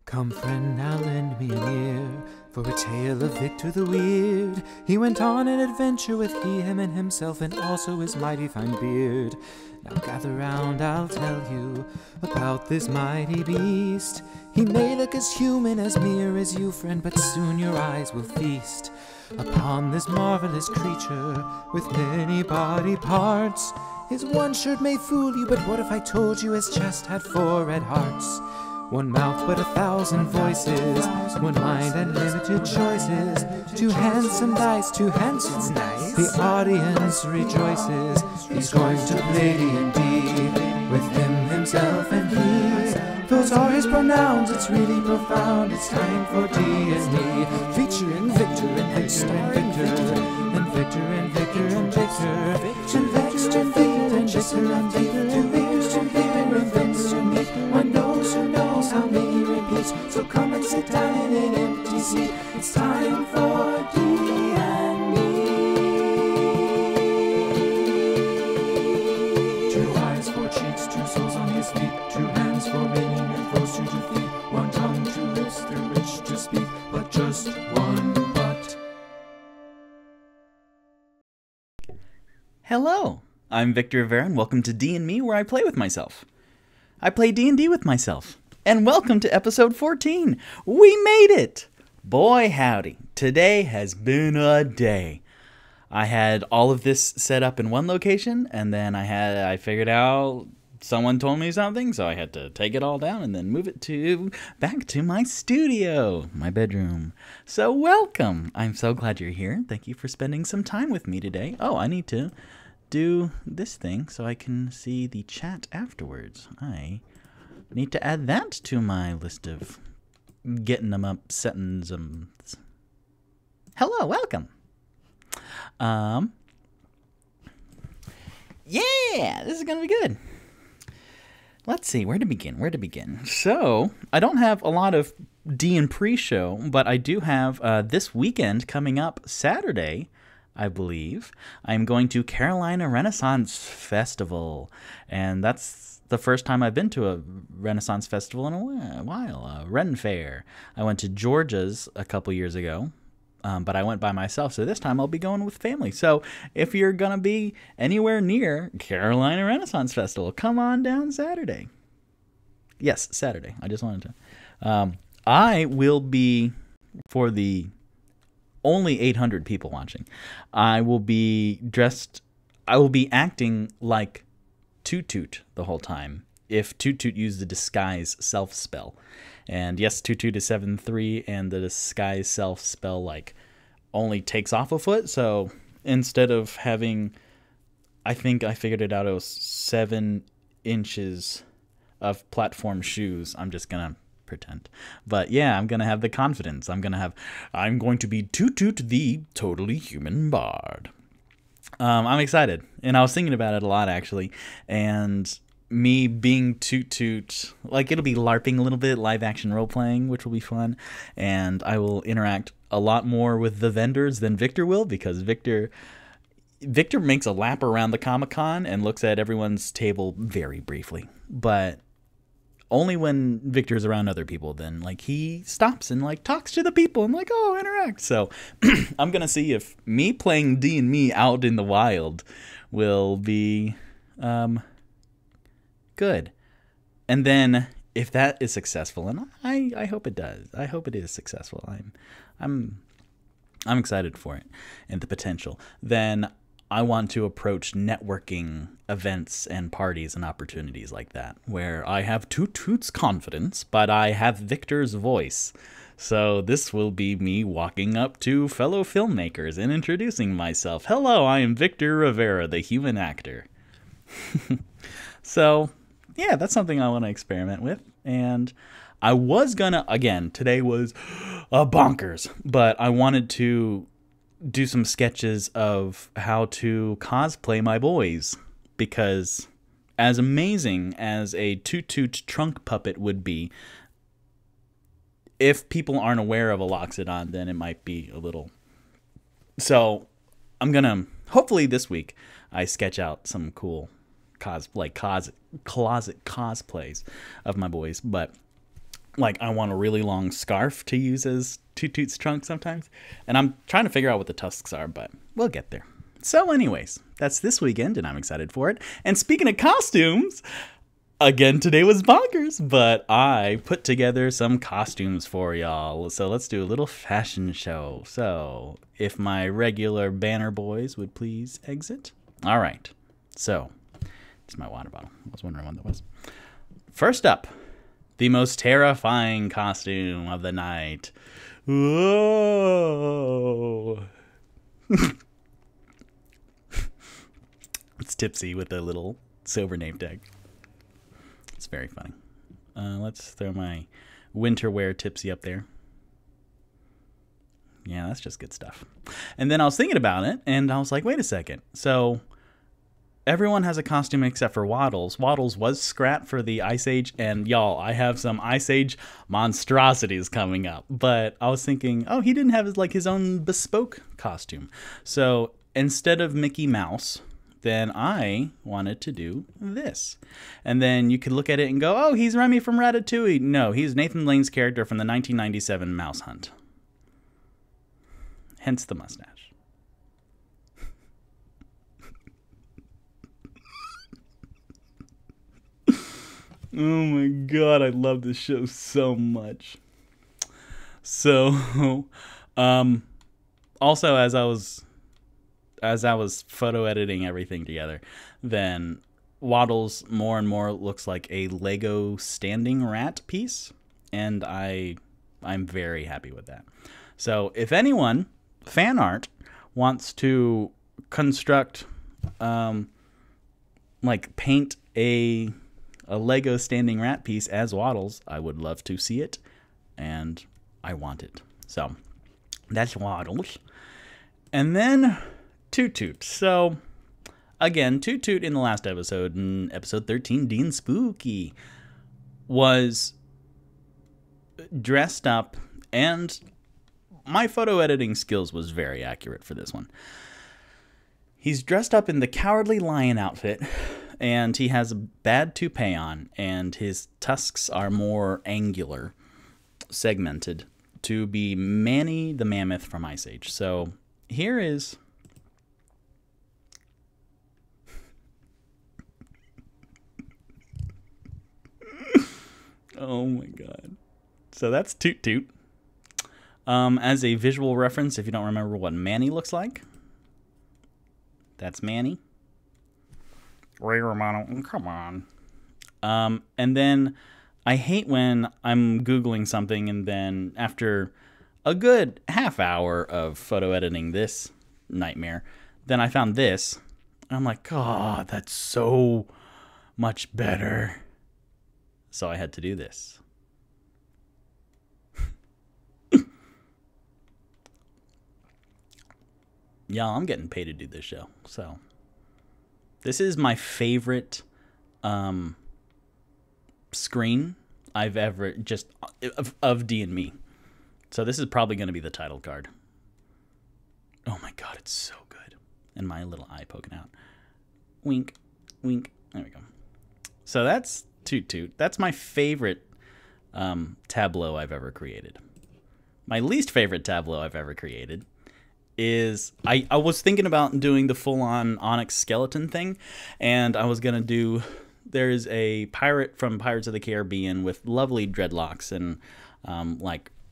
Come friend, now lend me an ear, for a tale of Victor the Weird. He went on an adventure with he, him, and himself, and also his mighty fine beard. Now gather round, I'll tell you about this mighty beast. He may look as human, as mere as you, friend, but soon your eyes will feast upon this marvelous creature with many body parts. His one shirt may fool you, but what if I told you his chest had 4 red hearts? One mouth but 1,000 voices, one mind and limited choices. 2 handsome dice, 2 handsome dice. The audience rejoices. He's going to play D&D with him, himself, and he. Those are his pronouns, it's really profound. It's time for D&Me, featuring Victor and Victor and Victor, and Victor and Victor and Victor, and Victor and Victor and Victor and Victor and Victor and Victor. One knows who knows how many repeats. So come and sit down in an empty seat. It's time for D&Me. 2 eyes, 4 cheeks, 2 souls on his feet, 2 hands for reading and foes to defeat, 1 tongue, 2 lips through which to speak, but just one but. Hello, I'm Victor Rivera, and welcome to D&Me, where I play with myself. I play D&D with myself. And welcome to episode 14. We made it! Boy howdy, today has been a day. I had all of this set up in one location, and then I figured out someone told me something, so I had to take it all down and then move it back to my studio, my bedroom. So welcome. I'm so glad you're here. Thank you for spending some time with me today. Oh, I need to do this thing so I can see the chat afterwards. I need to add that to my list of getting them up, setting them. Hello, welcome. Yeah, this is gonna be good. Let's see, where to begin? So, I don't have a lot of D and pre-show, but I do have this weekend coming up, Saturday, I believe. I'm going to Carolina Renaissance Festival, and that's the first time I've been to a Renaissance Festival in a while, a Ren Fair. I went to Georgia's a couple years ago, but I went by myself, so this time I'll be going with family. So if you're going to be anywhere near Carolina Renaissance Festival, come on down Saturday. Yes, Saturday. I just wanted to. I will be, for the only 800 people watching, I will be acting like Toot Toot the whole time, if Toot Toot used the disguise self spell. And yes, Toot Toot is 7'3", and the disguise self spell only takes off a foot. So instead of having, I think I figured it out, it was 7 inches of platform shoes. I'm just gonna pretend. But yeah, I'm gonna have the confidence. I'm going to be Toot Toot, the totally human bard. I'm excited, and I was thinking about it a lot, actually, and me being Toot Toot, it'll be LARPing a little bit, live action role playing, which will be fun, and I will interact a lot more with the vendors than Victor will, because Victor makes a lap around the Comic-Con and looks at everyone's table very briefly, but only when Victor's around other people, then he stops and talks to the people and oh, interact. So I'm gonna see if me playing D&Me out in the wild will be good. And then if that is successful, and I hope it does. I hope it is successful. I'm excited for it and the potential. Then I want to approach networking events and parties and opportunities like that, where I have Toot Toot's confidence, but I have Victor's voice. So this will be me walking up to fellow filmmakers and introducing myself. Hello, I am Victor Rivera, the human actor. So, yeah, that's something I want to experiment with. And I was gonna, again, today was bonkers, but I wanted to do some sketches of how to cosplay my boys, because as amazing as a Toot Toot trunk puppet would be, if people aren't aware of a Loxodon, then it might be a little. So I'm gonna, hopefully this week, I sketch out some cool closet cosplays of my boys. But like I want a really long scarf to use as Toot Toot's trunk sometimes. And I'm trying to figure out what the tusks are, but we'll get there. So anyways, that's this weekend, and I'm excited for it. And speaking of costumes, again, today was bonkers, but I put together some costumes for y'all. So let's do a little fashion show. So if my regular banner boys would please exit. All right. So it's my water bottle. I was wondering what that was. First up, the most terrifying costume of the night. Whoa. It's Tipsy with a little silver name tag. It's very funny. Let's throw my winter wear Tipsy up there. Yeah, that's just good stuff. And then I was thinking about it, and I was like, wait a second. So everyone has a costume except for Waddles. Waddles was Scrat for the Ice Age, and y'all, I have some Ice Age monstrosities coming up. But I was thinking, oh, he didn't have his own bespoke costume. So instead of Mickey Mouse, then I wanted to do this. And then you could look at it and go, oh, he's Remy from Ratatouille. No, he's Nathan Lane's character from the 1997 Mouse Hunt. Hence the mustache. Oh my god, I love this show so much. So, also as I was photo editing everything together, then Waddles more and more looks like a Lego standing rat piece, and I'm very happy with that. So if anyone, fan art, wants to construct, paint a Lego standing rat piece as Waddles, I would love to see it, and I want it. So that's Waddles. And then Toot Toot. So, again, Toot Toot in the last episode, in episode 13, Dean Spooky, was dressed up, and my photo editing skills was very accurate for this one. He's dressed up in the Cowardly Lion outfit, and he has a bad toupee on, and his tusks are more angular, segmented, to be Manny the Mammoth from Ice Age. So, here is... Oh my god. So that's Toot Toot. As a visual reference, if you don't remember what Manny looks like, that's Manny. Ray Romano, come on. And then I hate when I'm Googling something and then after a good half hour of photo editing this nightmare, then I found this. And I'm like, God, that's so much better. So I had to do this. Y'all, I'm getting paid to do this show. So this is my favorite screen I've ever just of D&Me. So this is probably going to be the title card. Oh my god, it's so good. And my little eye poking out. Wink, wink. There we go. So that's Toot Toot. That's my favorite tableau I've ever created. My least favorite tableau I've ever created is I was thinking about doing the full-on Onyx skeleton thing, and I was going to do... There's a pirate from Pirates of the Caribbean with lovely dreadlocks and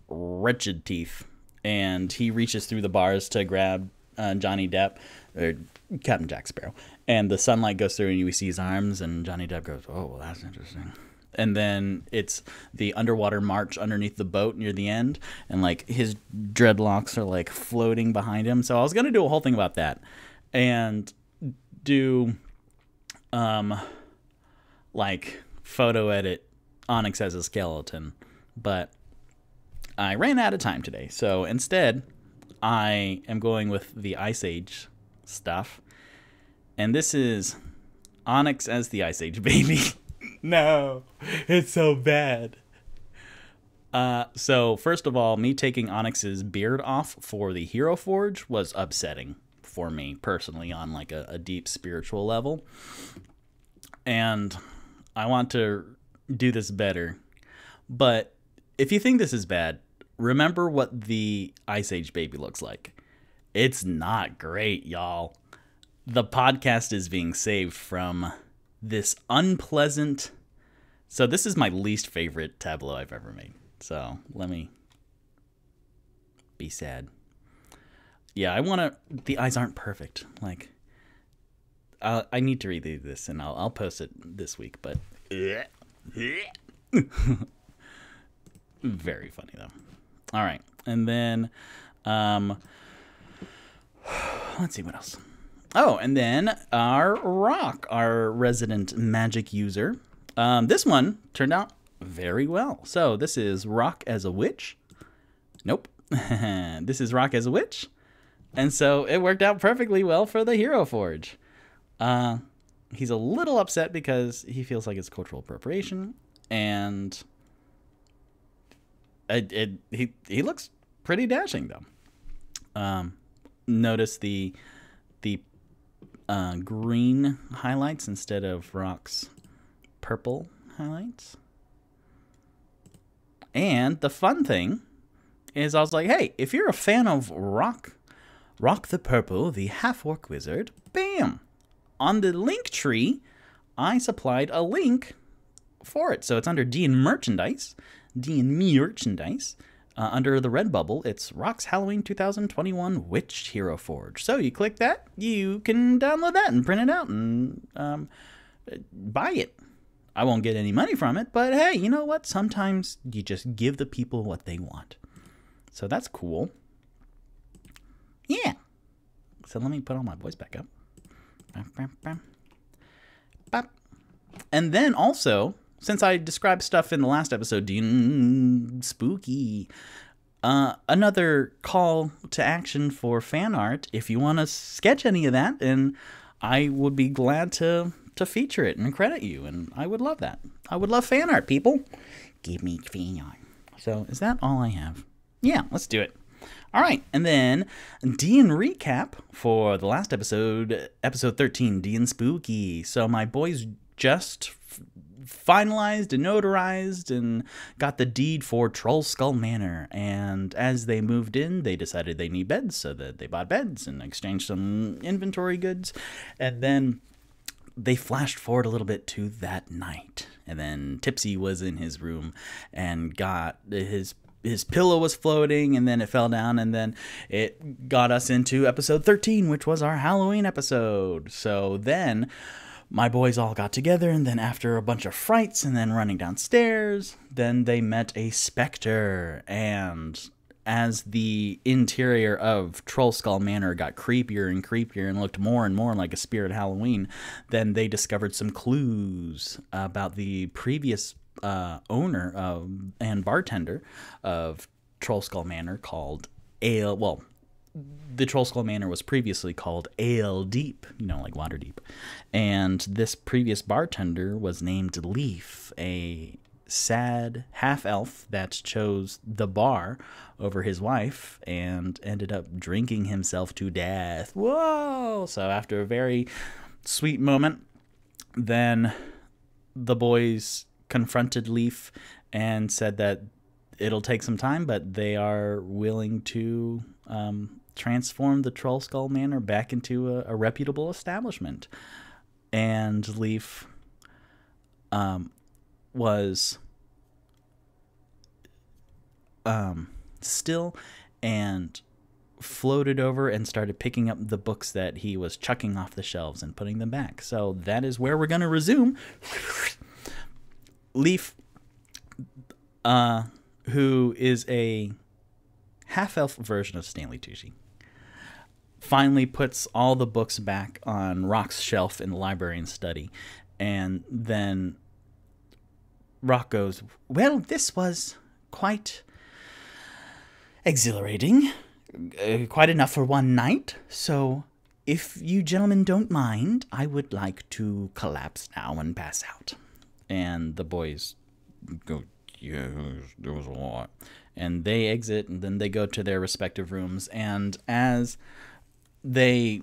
wretched teeth, and he reaches through the bars to grab Johnny Depp, or Captain Jack Sparrow, and the sunlight goes through and you see his arms, and Johnny Depp goes, oh, well, that's interesting. And then it's the underwater march underneath the boat near the end, and his dreadlocks are floating behind him. So I was gonna do a whole thing about that, and do photo edit Onyx as a skeleton, but I ran out of time today. So instead, I am going with the Ice Age stuff, and this is Onyx as the Ice Age baby. No, it's so bad. So first of all, me taking Onyx's beard off for the Hero Forge was upsetting for me personally on a deep spiritual level. And I want to do this better. But if you think this is bad, remember what the Ice Age baby looks like. It's not great, y'all. The podcast is being saved from this unpleasant... So this is my least favorite tableau I've ever made. So let me be sad. Yeah, I want to... The eyes aren't perfect. Like, I need to redo this, and I'll post it this week, but... Very funny, though. All right. And then... let's see what else. Oh, and then our Rock, our resident magic user. This one turned out very well. So this is Rock as a witch. Nope. This is Rock as a witch. And so it worked out perfectly well for the Hero Forge. He's a little upset because he feels like it's cultural appropriation. And he looks pretty dashing, though. Notice the green highlights instead of Rock's purple highlights. And the fun thing is I was like, hey, if you're a fan of Rock the Purple, the half-orc wizard, bam! On the link tree, I supplied a link for it. So it's under D&Merchandise, D&Merchandise. Under the red bubble, it's Rock's Halloween 2021 Witch Hero Forge. So you click that, you can download that and print it out and buy it. I won't get any money from it, but hey, you know what? Sometimes you just give the people what they want. So that's cool. Yeah. So let me put all my voice back up. And then also... Since I described stuff in the last episode, spooky, another call to action for fan art. If you want to sketch any of that, and I would be glad to feature it and credit you, and I would love that. I would love fan art, people. Give me fan art. So is that all I have? Yeah, let's do it. All right, and then D&' recap for the last episode, episode 13, D& Spooky. So my boys just finalized and notarized and got the deed for Troll Skull Manor, and as they moved in they decided they need beds, so that they bought beds and exchanged some inventory goods, and then they flashed forward a little bit to that night, and then Tipsy was in his room and got his pillow was floating, and then it fell down, and then it got us into episode 13, which was our Halloween episode. So then my boys all got together, and then after a bunch of frights and then running downstairs, then they met a specter. And as the interior of Troll Skull Manor got creepier and creepier and looked more and more like a spirit Halloween, then they discovered some clues about the previous owner and bartender of Troll Skull Manor called Ale. Well, the Troll Skull Manor was previously called Ale Deep, like Waterdeep. And this previous bartender was named Leaf, a sad half-elf that chose the bar over his wife and ended up drinking himself to death. Whoa! So after a very sweet moment, then the boys confronted Leaf and said that it'll take some time, but they are willing to transform the Troll Skull Manor back into a reputable establishment. And Leaf was still and floated over and started picking up the books that he was chucking off the shelves and putting them back. So that is where we're going to resume. Leaf, who is a half-elf version of Stanley Tucci, finally puts all the books back on Rock's shelf in the library and study. And then Rock goes, well, this was quite exhilarating. Quite enough for one night. So if you gentlemen don't mind, I would like to collapse now and pass out. And the boys go, yeah, there was a lot. And they exit, and then they go to their respective rooms. And as they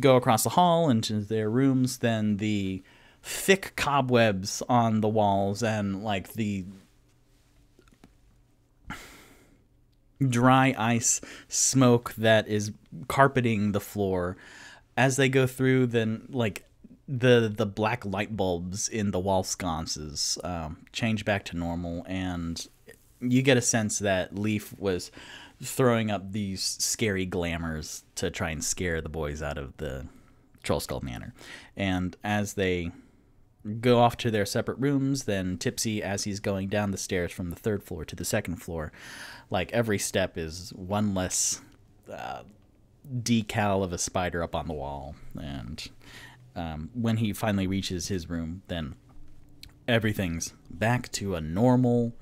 go across the hall into their rooms, then the thick cobwebs on the walls and like the dry ice smoke that is carpeting the floor. As they go through, then like the black light bulbs in the wall sconces change back to normal, and you get a sense that Leaf was throwing up these scary glamours to try and scare the boys out of the Troll Skull Manor. And as they go off to their separate rooms, then Tipsy, as he's going down the stairs from the 3rd floor to the 2nd floor, like every step is one less decal of a spider up on the wall. And when he finally reaches his room, then everything's back to a normal,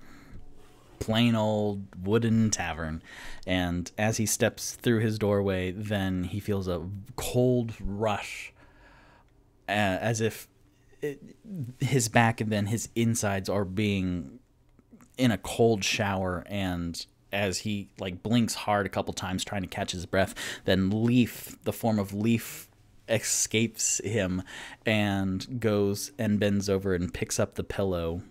plain old wooden tavern. And as he steps through his doorway, then he feels a cold rush, as if his back and then his insides are being in a cold shower. And as he like blinks hard a couple times trying to catch his breath, then Leaf, the form of Leaf, escapes him and goes and bends over and picks up the pillow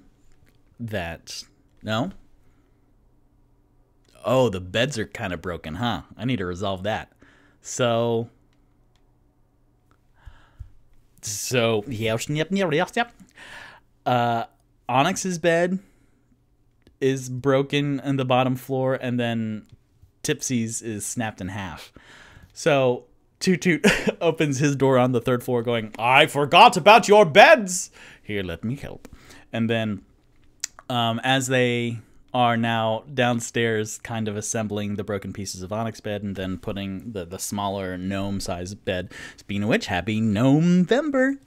that... No? Oh, the beds are kind of broken, huh? I need to resolve that. So, yep. Onyx's bed is broken in the bottom floor, and then Tipsy's is snapped in half. So Toot Toot opens his door on the 3rd floor going, I forgot about your beds! Here, let me help. And then as they are now downstairs kind of assembling the broken pieces of Onyx bed and then putting the smaller gnome-sized bed. Speaking of which, happy Gnome-vember.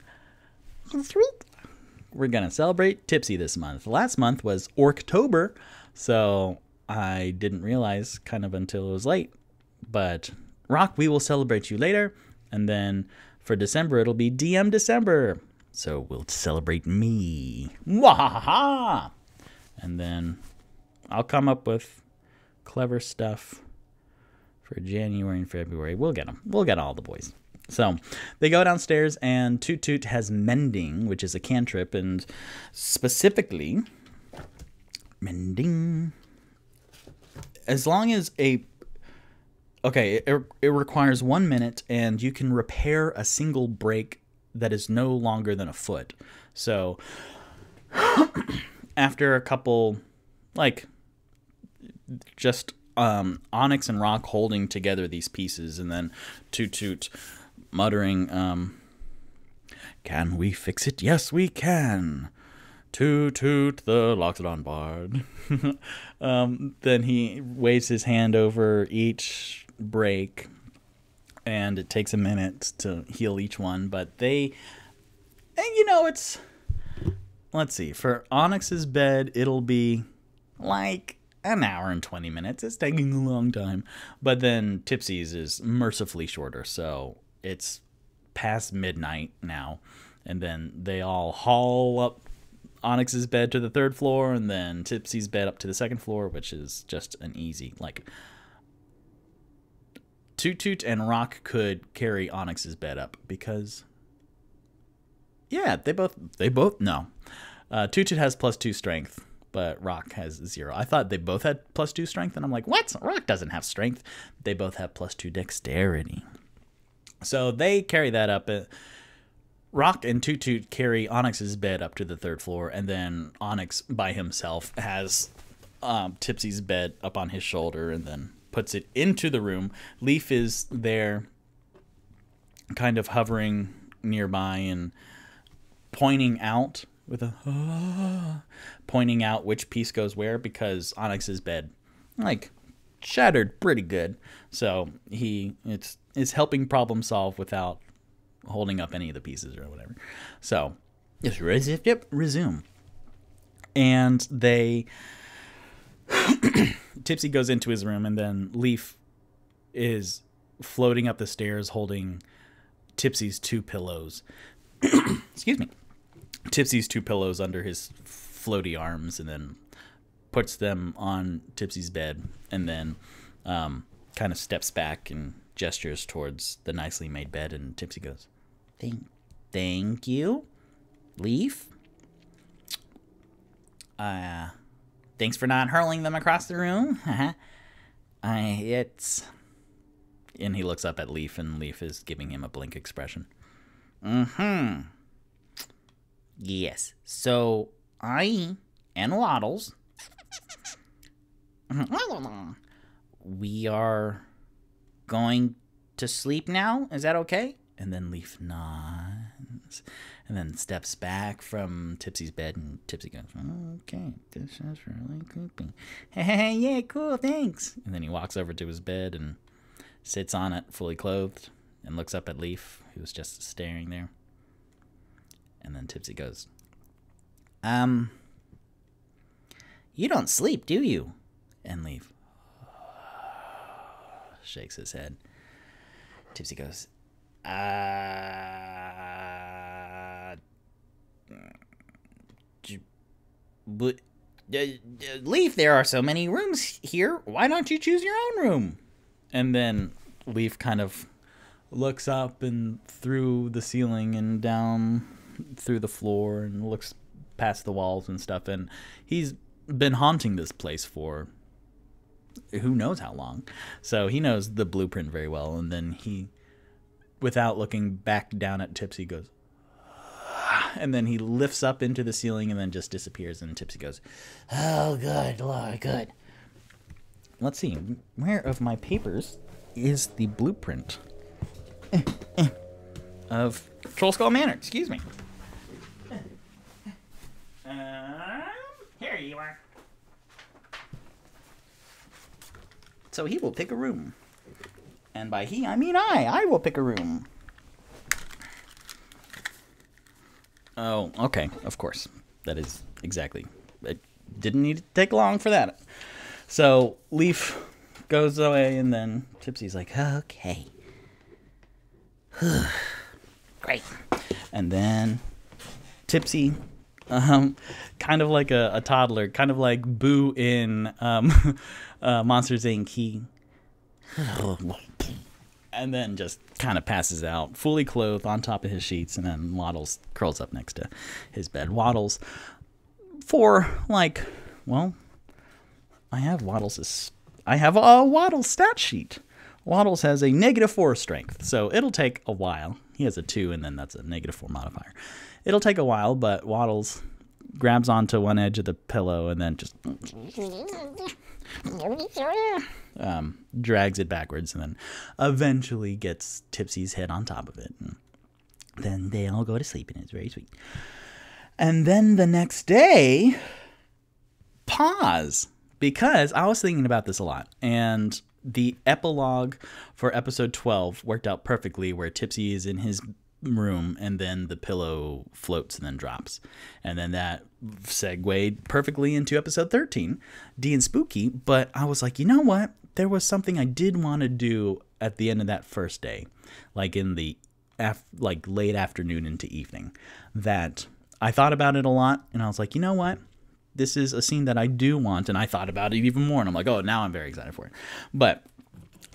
We're going to celebrate Tipsy this month. Last month was Orktober, so I didn't realize kind of until it was late. But Rock, we will celebrate you later. And then for December, it'll be DM December. So we'll celebrate me. Mwahaha! And then I'll come up with clever stuff for January and February. We'll get them. We'll get all the boys. So they go downstairs, and Toot Toot has Mending, which is a cantrip, and specifically Mending. As long as okay, it requires 1 minute, and you can repair a single break that is no longer than a foot. So after a couple, like, just Onyx and Rock holding together these pieces, and then Toot Toot muttering, can we fix it? Yes, we can. Toot Toot the Loxodon Bard. Then he waves his hand over each break, and it takes a minute to heal each one, but they, and you know, it's, let's see, for Onyx's bed, it'll be like an hour and 20 minutes. It's taking a long time. But then Tipsy's is mercifully shorter, so it's past midnight now. And then they all haul up Onyx's bed to the 3rd floor, and then Tipsy's bed up to the 2nd floor, which is just an easy, like, Toot Toot and Rock could carry Onyx's bed up because, yeah, they both, no. Toot Toot has +2 strength, but Rock has 0. I thought they both had +2 strength, and I'm like, what? Rock doesn't have strength. They both have +2 dexterity. So they carry that up. Rock and Toot Toot carry Onyx's bed up to the 3rd floor, and then Onyx by himself has Tipsy's bed up on his shoulder and then puts it into the room. Leaf is there kind of hovering nearby and pointing out with a pointing out which piece goes where, because Onyx's bed, like, shattered pretty good. So it's helping problem solve without holding up any of the pieces or whatever. So just resume. And they Tipsy goes into his room, and then Leaf is floating up the stairs holding Tipsy's 2 pillows. Excuse me. Tipsy's 2 pillows under his floaty arms, and then puts them on Tipsy's bed, and then kind of steps back and gestures towards the nicely made bed, and Tipsy goes, Thank you, Leaf. Thanks for not hurling them across the room. It's... And he looks up at Leaf, and Leaf is giving him a blink expression. Mm-hmm. Yes. So, I and Waddles, we are going to sleep now? Is that okay? And then Leaf nods, and then steps back from Tipsy's bed, and Tipsy goes, okay, this is really creepy. Hey, yeah, cool, thanks. And then he walks over to his bed and sits on it, fully clothed, and looks up at Leaf, who was just staring there. And then Tipsy goes, you don't sleep, do you? And Leaf shakes his head. Tipsy goes, but Leaf, there are so many rooms here. Why don't you choose your own room? And then Leaf kind of looks up and through the ceiling and down through the floor and looks past the walls and stuff. And he's been haunting this place for who knows how long. So he knows the blueprint very well. And then he, without looking back down at Tipsy, goes, and then he lifts up into the ceiling and then just disappears. And Tipsy goes, oh, good, Lord, good. Let's see, where of my papers is the blueprint of Troll Skull Manor? Excuse me. Here you are. So he will pick a room. And by he, I mean I will pick a room. Oh, okay, of course. That is exactly. It didn't need to take long for that. So Leaf goes away, and then Tipsy's like, okay. Great. And then Tipsy, kind of like a toddler, kind of like Boo in Monsters, Inc. He and then just kind of passes out, fully clothed on top of his sheets, and then Waddles curls up next to his bed. Waddles, for like, well, I have a Waddles stat sheet. Waddles has a -4 strength, so it'll take a while. He has a 2, and then that's a -4 modifier. It'll take a while, but Waddles grabs onto one edge of the pillow and then just drags it backwards, and then eventually gets Tipsy's head on top of it. And then they all go to sleep, and it's very sweet. And then the next day, pause, because I was thinking about this a lot, and the epilogue for episode 12 worked out perfectly, where Tipsy is in his room and then the pillow floats and then drops, and then that segued perfectly into episode 13, D and Spooky. But I was like, you know what, there was something I did want to do at the end of that first day, like in the late afternoon into evening, that I thought about it a lot, and I was like, you know what, this is a scene that I do want, and I thought about it even more, and I'm like, oh, now I'm very excited for it. But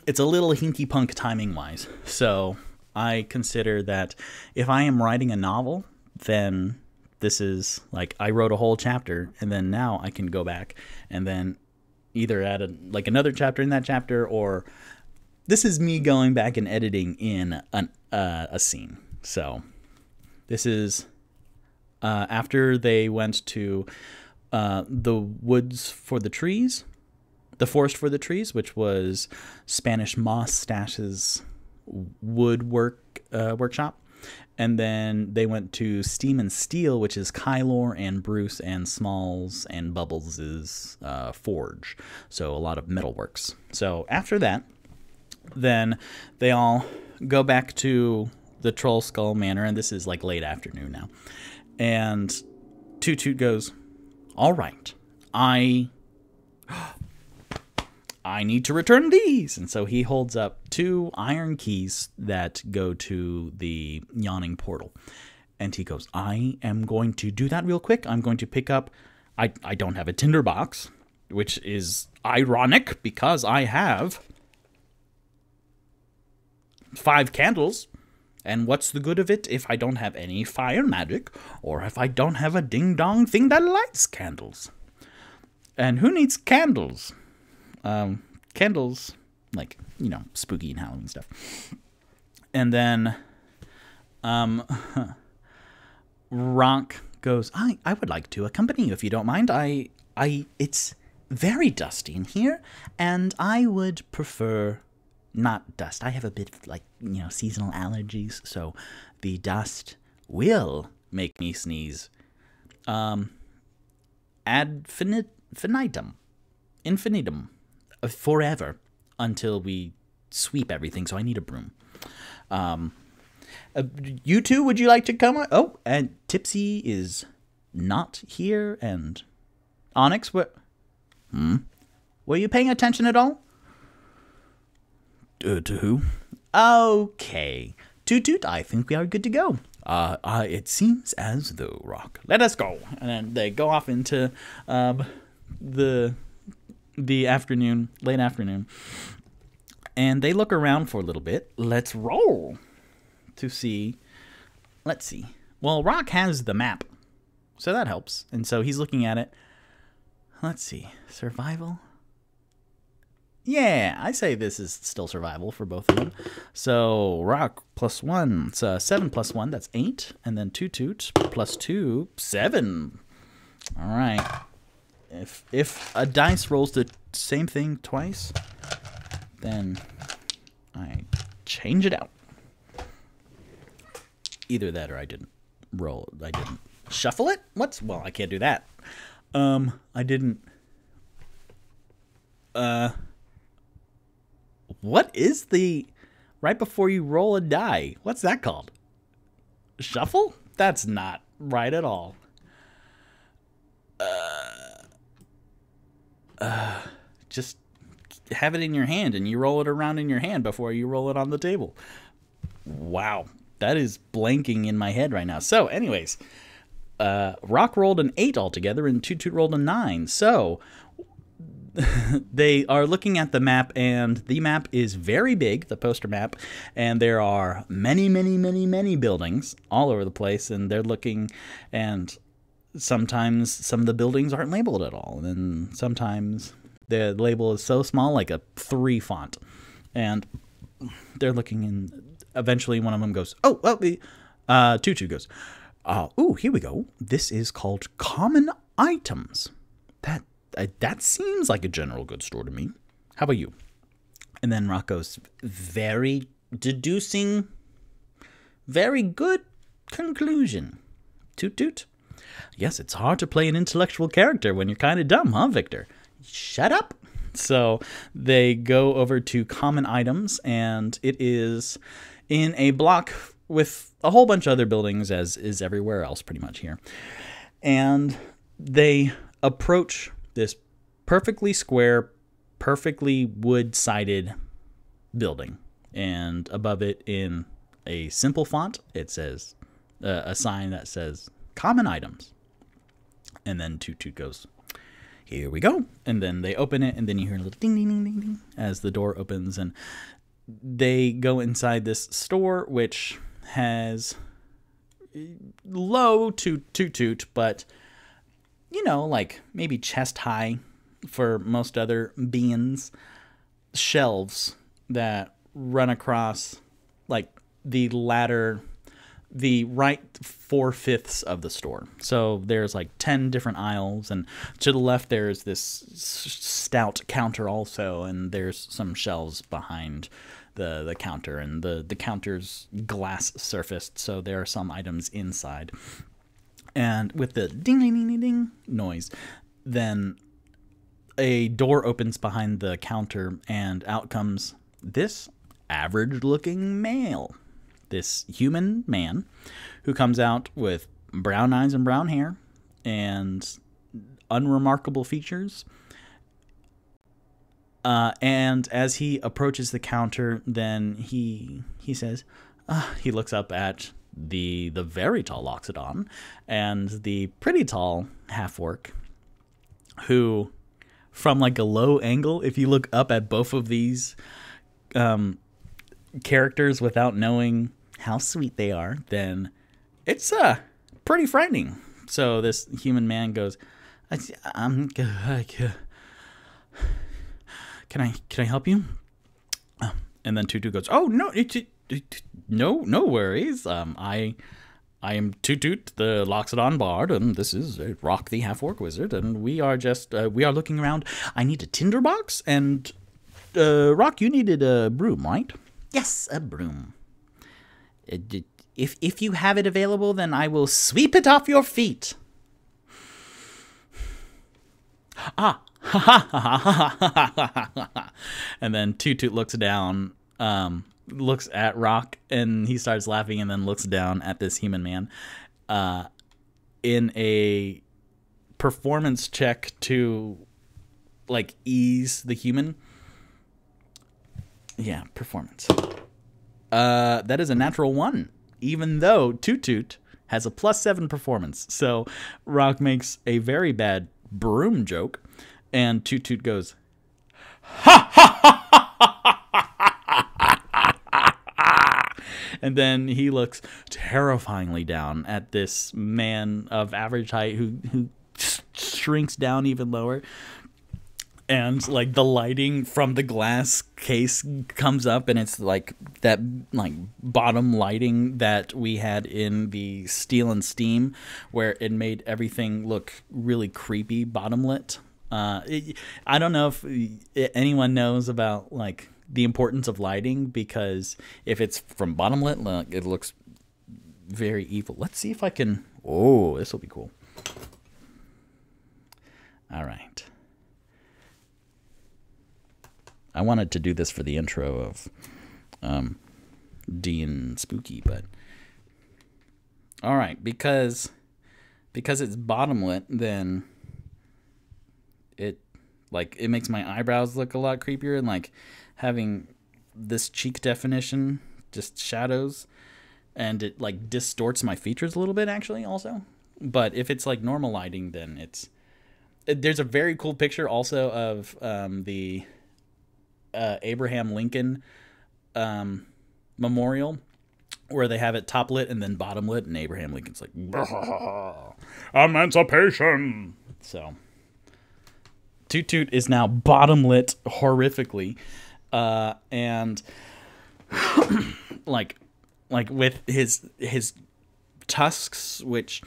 it's a little hinky-punk timing-wise, so I consider that if I am writing a novel, then this is, like, I wrote a whole chapter, and then now I can go back and then either add another chapter in that chapter, or this is me going back and editing in a scene. So this is after they went to the woods for the trees, the forest for the trees, which was Spanish Moss Stash's workshop. And then they went to Steam and Steel, which is Kylor and Bruce and Smalls and Bubbles' forge. So a lot of metalworks. So after that, then they all go back to the Troll Skull Manor, and this is like late afternoon now. And Toot Toot goes, all right, I need to return these. And so he holds up 2 iron keys that go to the yawning portal. And he goes, I am going to do that real quick. I'm going to pick up, I don't have a tinderbox, which is ironic because I have 5 candles. And what's the good of it if I don't have any fire magic, or if I don't have a ding-dong thing that lights candles? And who needs candles? candles, like, spooky and Halloween stuff. And then Rock goes, I would like to accompany you if you don't mind. It's very dusty in here, and I would prefer not dust. I have a bit of seasonal allergies, so the dust will make me sneeze. Ad infinitum, forever, until we sweep everything, so I need a broom. You two, would you like to come? Oh, and Tipsy is not here, and Onyx, what? Were you paying attention at all? To who? Okay. Toot Toot, I think we are good to go. It seems as though, Rock. Let us go. And then they go off into the afternoon, late afternoon. And they look around for a little bit. Let's roll to see. Let's see. Well, Rock has the map, so that helps. And so he's looking at it. Let's see. Survival? Yeah, I say this is still survival for both of them. So, Rock +1. So, 7 + 1, that's 8. And then Toot Toot +2, 7. All right. If a dice rolls the same thing twice, then I change it out. Either that or I didn't shuffle it? Well, I can't do that. I didn't. What is the right before you roll a die? What's that called? Shuffle? That's not right at all. Just have it in your hand and you roll it around in your hand before you roll it on the table. Wow, that is blanking in my head right now. So, anyways, Rock rolled an 8 altogether and Toot Toot rolled a 9. So they are looking at the map, and the map is very big, the poster map, and there are many, many, many, many buildings all over the place, and they're looking, and sometimes some of the buildings aren't labeled at all, and sometimes the label is so small, like a 3 font, and they're looking, and eventually one of them goes, Toot Toot goes, here we go. This is called Common Items. That seems like a general goods store to me. How about you? And then Rock goes, very deducing, very good conclusion. Toot Toot. Yes, it's hard to play an intellectual character when you're kind of dumb, huh, Victor? Shut up. So they go over to Common Items, and it is in a block with a whole bunch of other buildings, as is everywhere else pretty much here. And they approach this perfectly square, perfectly wood-sided building. And above it, in a simple font, it says a sign that says Common Items. And then Toot Toot goes, here we go. And then they open it, and then you hear a little ding, ding, ding, ding, ding as the door opens. And they go inside this store, which has low to Toot Toot, but like maybe chest high for most other beans, shelves that run across like the right 4/5 of the store. So there's like 10 different aisles, and to the left there's this stout counter also, and there's some shelves behind the counter, and the counter's glass surfaced, so there are some items inside. And with the ding, ding, ding, ding, ding noise, then a door opens behind the counter, and out comes this average-looking male. This human man who comes out with brown eyes and brown hair and unremarkable features. And as he approaches the counter, then he says, he looks up at the very tall Loxodon and the pretty tall half-orc, who, from like a low angle, if you look up at both of these characters without knowing how sweet they are, then it's pretty frightening. So this human man goes, can I help you? And then Toot Toot goes, oh, no, no worries. I am Toot Toot, the Loxodon Bard, and this is Rock the Half-Orc Wizard, and we are just, we are looking around. I need a tinderbox, and, Rock, you needed a broom, right? Yes, a broom. If you have it available, then I will sweep it off your feet. Ah, ha ha ha ha ha ha. And then Toot Toot looks down, looks at Rock, and he starts laughing, and then looks down at this human man, in a performance check to, like, ease the human. Yeah, performance. That is a natural 1, even though Toot Toot has a +7 performance. So Rock makes a very bad broom joke, and Toot Toot goes, ha ha ha ha ha ha, and then he looks terrifyingly down at this man of average height who shrinks down even lower. And, like, the lighting from the glass case comes up, and it's, like, that, like, bottom lighting that we had in the Steel and Steam, where it made everything look really creepy, bottom lit. I don't know if anyone knows about, like, the importance of lighting, because if it's from bottom lit, it looks very evil. Let's see if I can... Oh, this will be cool. All right. I wanted to do this for the intro of D and Spooky, but all right, because it's bottom lit, then it makes my eyebrows look a lot creepier, and like having this cheek definition just shadows, and it like distorts my features a little bit actually also. But if it's like normal lighting, then there's a very cool picture also of the Abraham Lincoln memorial, where they have it top lit and then bottom lit, and Abraham Lincoln's like, emancipation. So Toot Toot is now bottom lit horrifically, and like with his tusks, which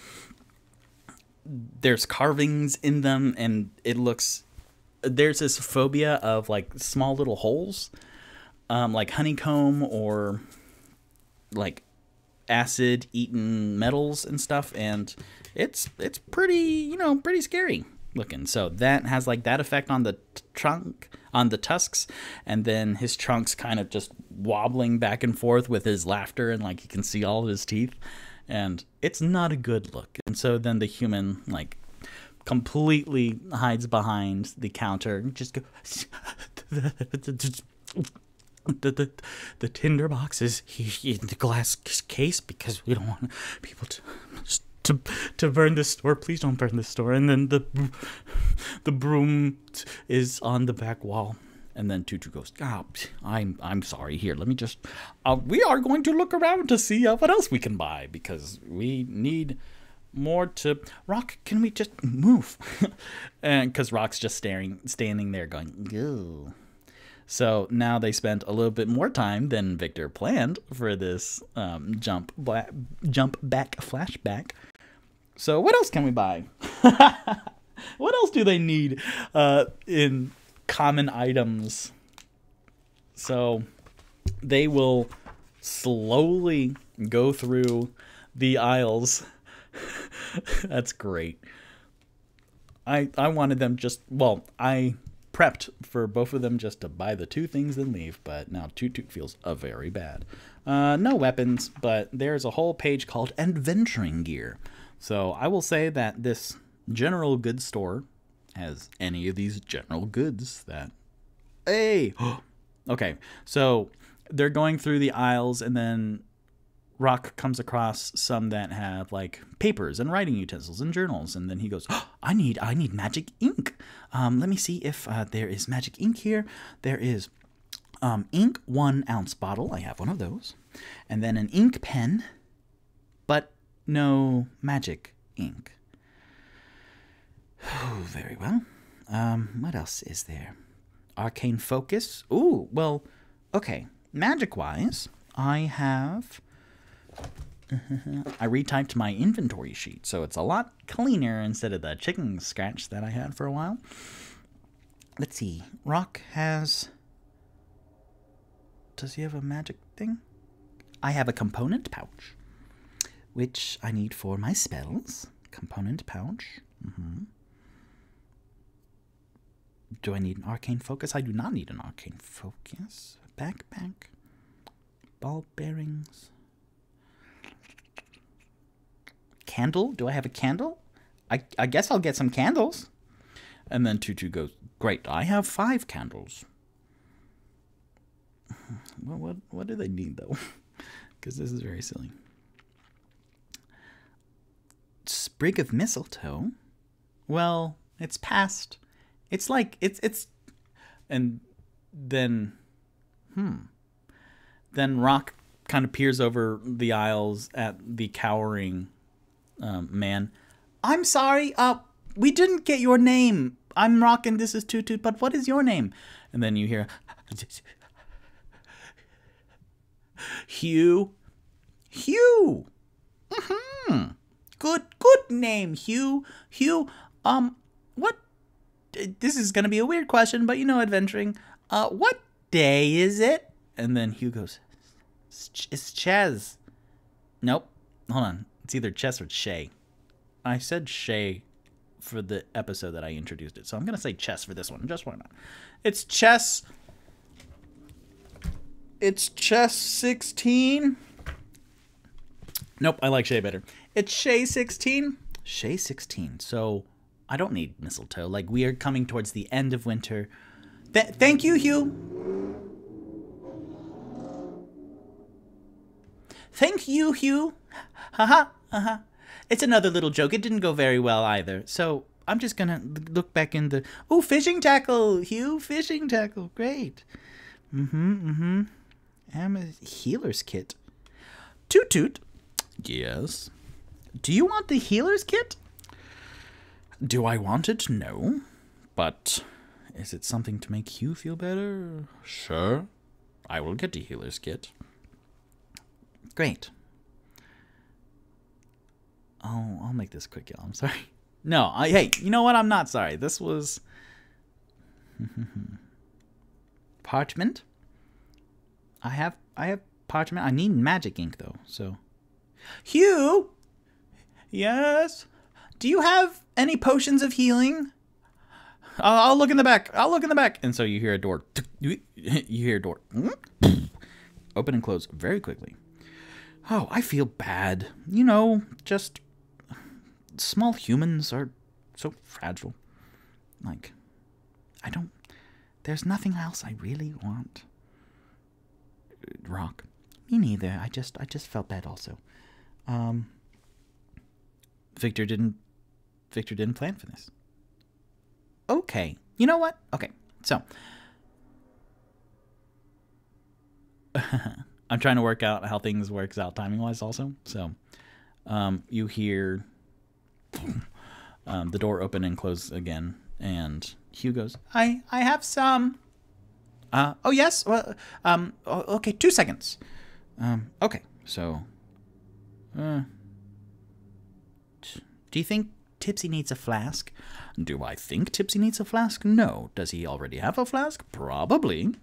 there's carvings in them, and it looks, there's this phobia of like small little holes, like honeycomb or like acid eaten metals and stuff, and it's pretty, pretty scary looking. So that has like that effect on the trunk, on the tusks, and then his trunk's kind of just wobbling back and forth with his laughter, and like you can see all of his teeth, and it's not a good look. And so then the human like completely hides behind the counter and just go, the tinder box is in the glass case because we don't want people to burn this store. Please don't burn this store. And then the broom is on the back wall. And then Toot Toot goes, oh, I'm sorry. Here, let me just, we are going to look around to see what else we can buy, because we need more to, Rock, can we just move? And because Rock's just standing there going, ew. So now they spent a little bit more time than Victor planned for this jump back flashback. So what else can we buy? What else do they need in common items? So they will slowly go through the aisles. That's great. I wanted them just, well, I prepped for both of them just to buy the two things and leave, but now Toot Toot feels very bad. No weapons, but there's a whole page called Adventuring Gear. So I will say that this general goods store has any of these general goods that, hey, okay, so they're going through the aisles, and then Rock comes across some that have like papers and writing utensils and journals, and then he goes, oh, I need magic ink. Let me see if there is magic ink here. There is ink, 1 ounce bottle. I have one of those, and then an ink pen, but no magic ink. Oh, very well. What else is there? Arcane Focus. Ooh, well, okay. Magic-wise, I have... I retyped my inventory sheet, so it's a lot cleaner instead of the chicken scratch that I had for a while. Let's see. Rock has... Does he have a magic thing? I have a component pouch, which I need for my spells. Component pouch. Do I need an arcane focus? I do not need an arcane focus. Backpack. Ball bearings. Candle? Do I have a candle? I guess I'll get some candles. And then Tutu goes, great, I have 5 candles. Well, what do they need, though? Because this is very silly. Sprig of mistletoe? Well, it's past. It's like, it's... And then... Then Rock kind of peers over the aisles at the cowering man. I'm sorry, we didn't get your name. I'm Rock and this is Toot, but what is your name? And then you hear... Hugh. Hugh. Good name, Hugh. Hugh, what? This is gonna be a weird question, but you know adventuring. What day is it? And then Hugh goes, it's Ches. Nope. Hold on. It's either Chess or Shay. I said Shay for the episode that I introduced it, so I'm gonna say Chess for this one. Just why not? It's Chess. It's Chess 16. Nope, I like Shay better. It's Shay 16. Shay 16. So I don't need mistletoe. Like, we are coming towards the end of winter. Thank you, Hugh. Thank you, Hugh. Haha, haha. It's another little joke. It didn't go very well either. So I'm just gonna look back in the... Oh, fishing tackle, Hugh. Fishing tackle. Great. And a healer's kit. Toot Toot. Yes. Do you want the healer's kit? Do I want it? No. But is it something to make you feel better? Sure. I will get the healer's kit. Great. Oh, I'll make this quick, y'all. I'm sorry. No, hey, you know what? I'm not sorry. This was... Parchment. I have parchment. I need magic ink, though, so... Hugh! Yes? Do you have any potions of healing? I'll look in the back. I'll look in the back. And so you hear a door. You hear a door. Open and close very quickly. Oh, I feel bad. You know, just... Small humans are so fragile. Like, I don't... There's nothing else I really want. Rock. Me neither. I just felt bad also. Victor didn't plan for this. Okay. You know what? Okay. So I'm trying to work out how things works out timing wise also. So you hear the door open and close again, and Hugh goes, I have some. Oh yes. Well, okay, 2 seconds. Okay. So do you think Tipsy needs a flask? Do I think Tipsy needs a flask? No. Does he already have a flask? Probably.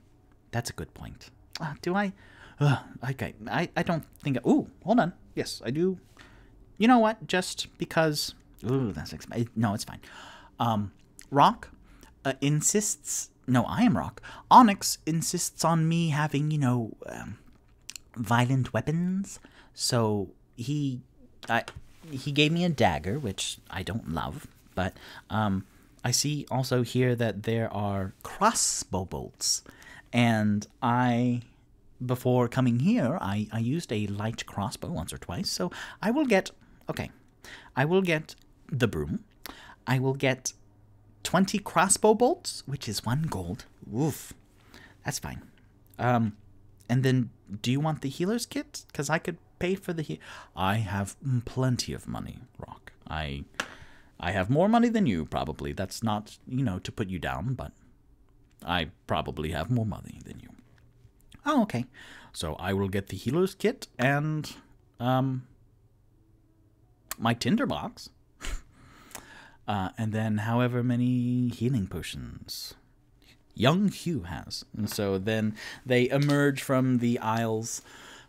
That's a good point. Do I? Okay. I don't think... Ooh, hold on. Yes, I do. You know what? Just because... Ooh, that's expensive. No, it's fine. Rock insists... No, I am Rock. Onyx insists on me having, you know, violent weapons. So he gave me a dagger, which I don't love, but I see also here that there are crossbow bolts, and before coming here, I used a light crossbow once or twice, so I will get the broom, I will get 20 crossbow bolts, which is 1 gold, oof, that's fine, and then, do you want the healer's kit? Because I could pay for the I have plenty of money, Rock. I have more money than you, probably. That's not, you know, to put you down, but I probably have more money than you. Oh, okay. So I will get the healer's kit and my tinderbox. And then however many healing potions young Hugh has. And so then they emerge from the aisles,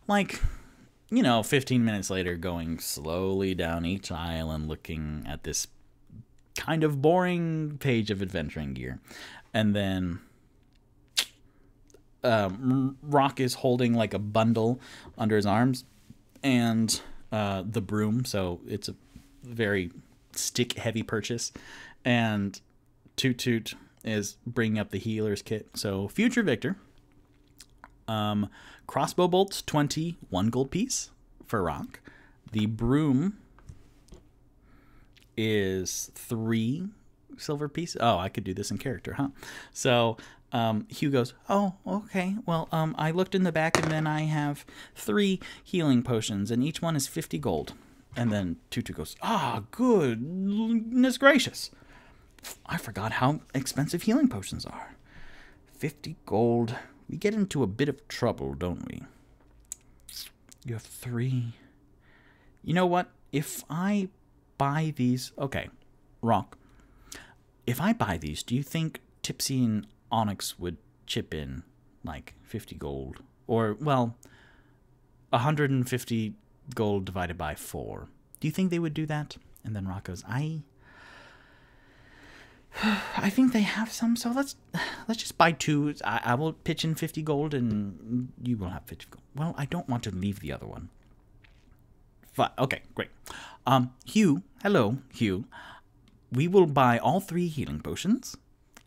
like, 15 minutes later, going slowly down each aisle and looking at this kind of boring page of adventuring gear. And then Rock is holding like a bundle under his arms and the broom, so it's a very stick-heavy purchase. And Toot Toot is bringing up the healer's kit. So future Victor, crossbow bolts 20, 1 gold piece for Rock. The broom is 3 silver piece. Oh, I could do this in character, huh? So Hugh goes, oh, okay. Well, I looked in the back and then I have 3 healing potions and each one is 50 gold. And then Tutu goes, goodness gracious. I forgot how expensive healing potions are. 50 gold. We get into a bit of trouble, don't we? You have 3. You know what? If I buy these... Okay, Rock. If I buy these, do you think Tipsy and Onyx would chip in, like, 50 gold? Or, well, 150 gold divided by 4. Do you think they would do that? And then Rock goes, I think they have some, so let's just buy 2. I will pitch in 50 gold, and you will have 50 gold. Well, I don't want to leave the other one. Okay, great. Hugh, hello, Hugh. We will buy all 3 healing potions,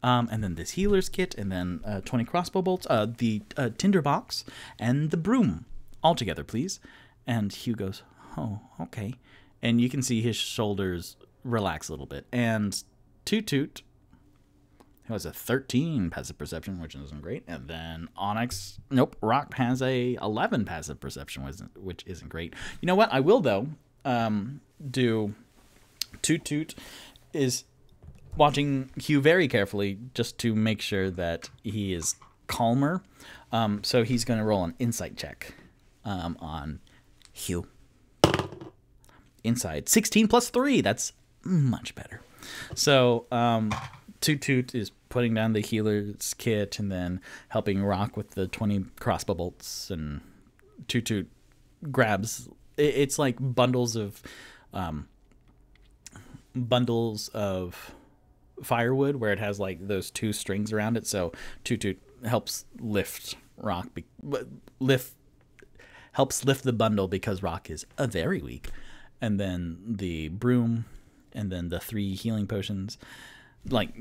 and then this healer's kit, and then 20 crossbow bolts, the tinderbox, and the broom. All together, please. And Hugh goes, oh, okay. And you can see his shoulders relax a little bit. And Toot Toot, who has a 13 passive perception, which isn't great. And then Onyx, Rock has a 11 passive perception, which isn't great. You know what? I will, though, do Toot Toot is watching Hugh very carefully just to make sure that he is calmer. So he's going to roll an insight check on Hugh. Inside 16 plus 3. That's much better. So Toot Toot is putting down the healer's kit and then helping Rock with the 20 crossbow bolts. And Toot Toot grabs... It's like bundles of firewood where it has like those 2 strings around it. So Toot Toot helps lift Rock... helps lift the bundle because Rock is very weak. And then the broom, and then the 3 healing potions. Like,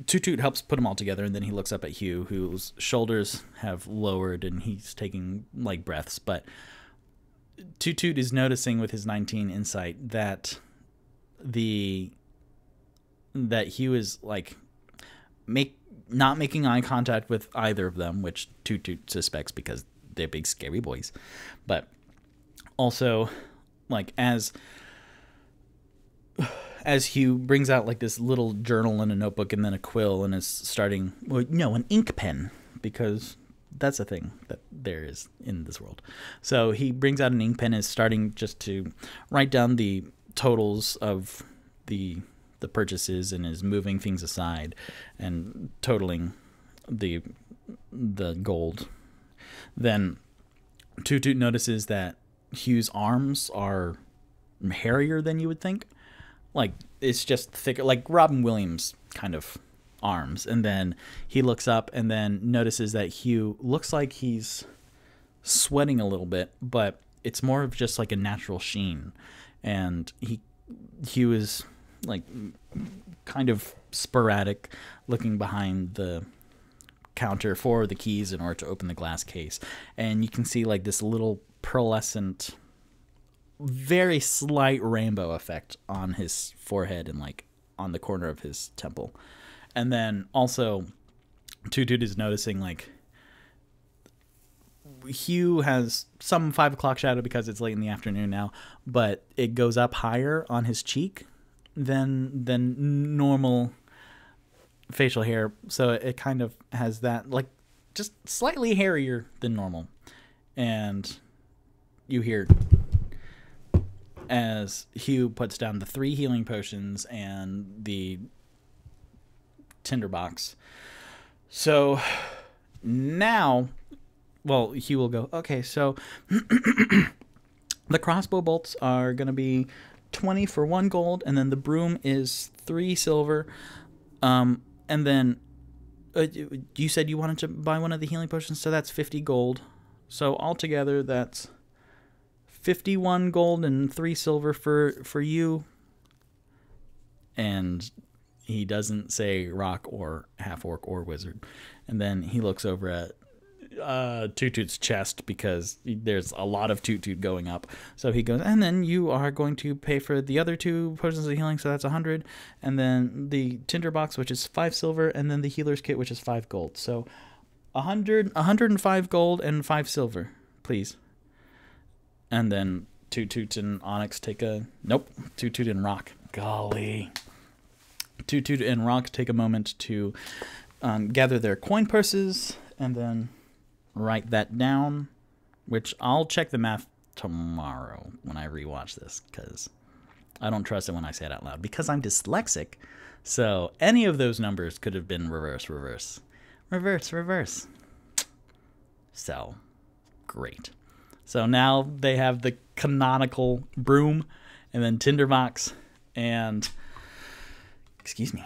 Toot Toot helps put them all together, and then he looks up at Hugh, whose shoulders have lowered, and he's taking, like, breaths. But Toot Toot is noticing with his 19 insight that Hugh is, like, not making eye contact with either of them, which Toot Toot suspects because they're big scary boys. But also, like, as Hugh brings out like this little journal and a notebook and then a quill and is starting, an ink pen, because that's a thing that there is in this world. So he brings out an ink pen and is starting just to write down the totals of the purchases and is moving things aside and totaling the gold. Then Toot Toot notices that Hugh's arms are hairier than you would think. Like, it's just thicker, like Robin Williams kind of arms. And then he looks up and then notices that Hugh looks like he's sweating a little bit, but it's more of just like a natural sheen. And Hugh is like kind of sporadic, looking behind the counter for the keys in order to open the glass case. And you can see like this little pearlescent, very slight rainbow effect on his forehead and like on the corner of his temple. And then also Toot Toot is noticing like Hugh has some 5 o'clock shadow because it's late in the afternoon now, but it goes up higher on his cheek than normal facial hair, so it kind of has that, like, just slightly hairier than normal. And you hear as Hugh puts down the 3 healing potions and the tinderbox. So now, well, Hugh will go, okay, so the crossbow bolts are going to be 20 for 1 gold, and then the broom is 3 silver. And then you said you wanted to buy one of the healing potions, so that's 50 gold. So altogether, that's 51 gold and 3 silver for you. And he doesn't say rock or half-orc or wizard. And then he looks over at Toot Toot's chest, because there's a lot of Toot Toot going up. So he goes, and then you are going to pay for the other 2 potions of healing, so that's 100. And then the tinderbox, which is 5 silver, and then the healer's kit, which is 5 gold. So 105 gold and 5 silver, please. And then Toot Toot and Onyx take a... Nope, Toot Toot and Rock. Golly. Toot Toot and Rock take a moment to gather their coin purses, and then write that down, which I'll check the math tomorrow when I rewatch this, because I don't trust it when I say it out loud, because I'm dyslexic. So any of those numbers could have been reverse. So great. So now they have the canonical broom, and then tinderbox, and excuse me.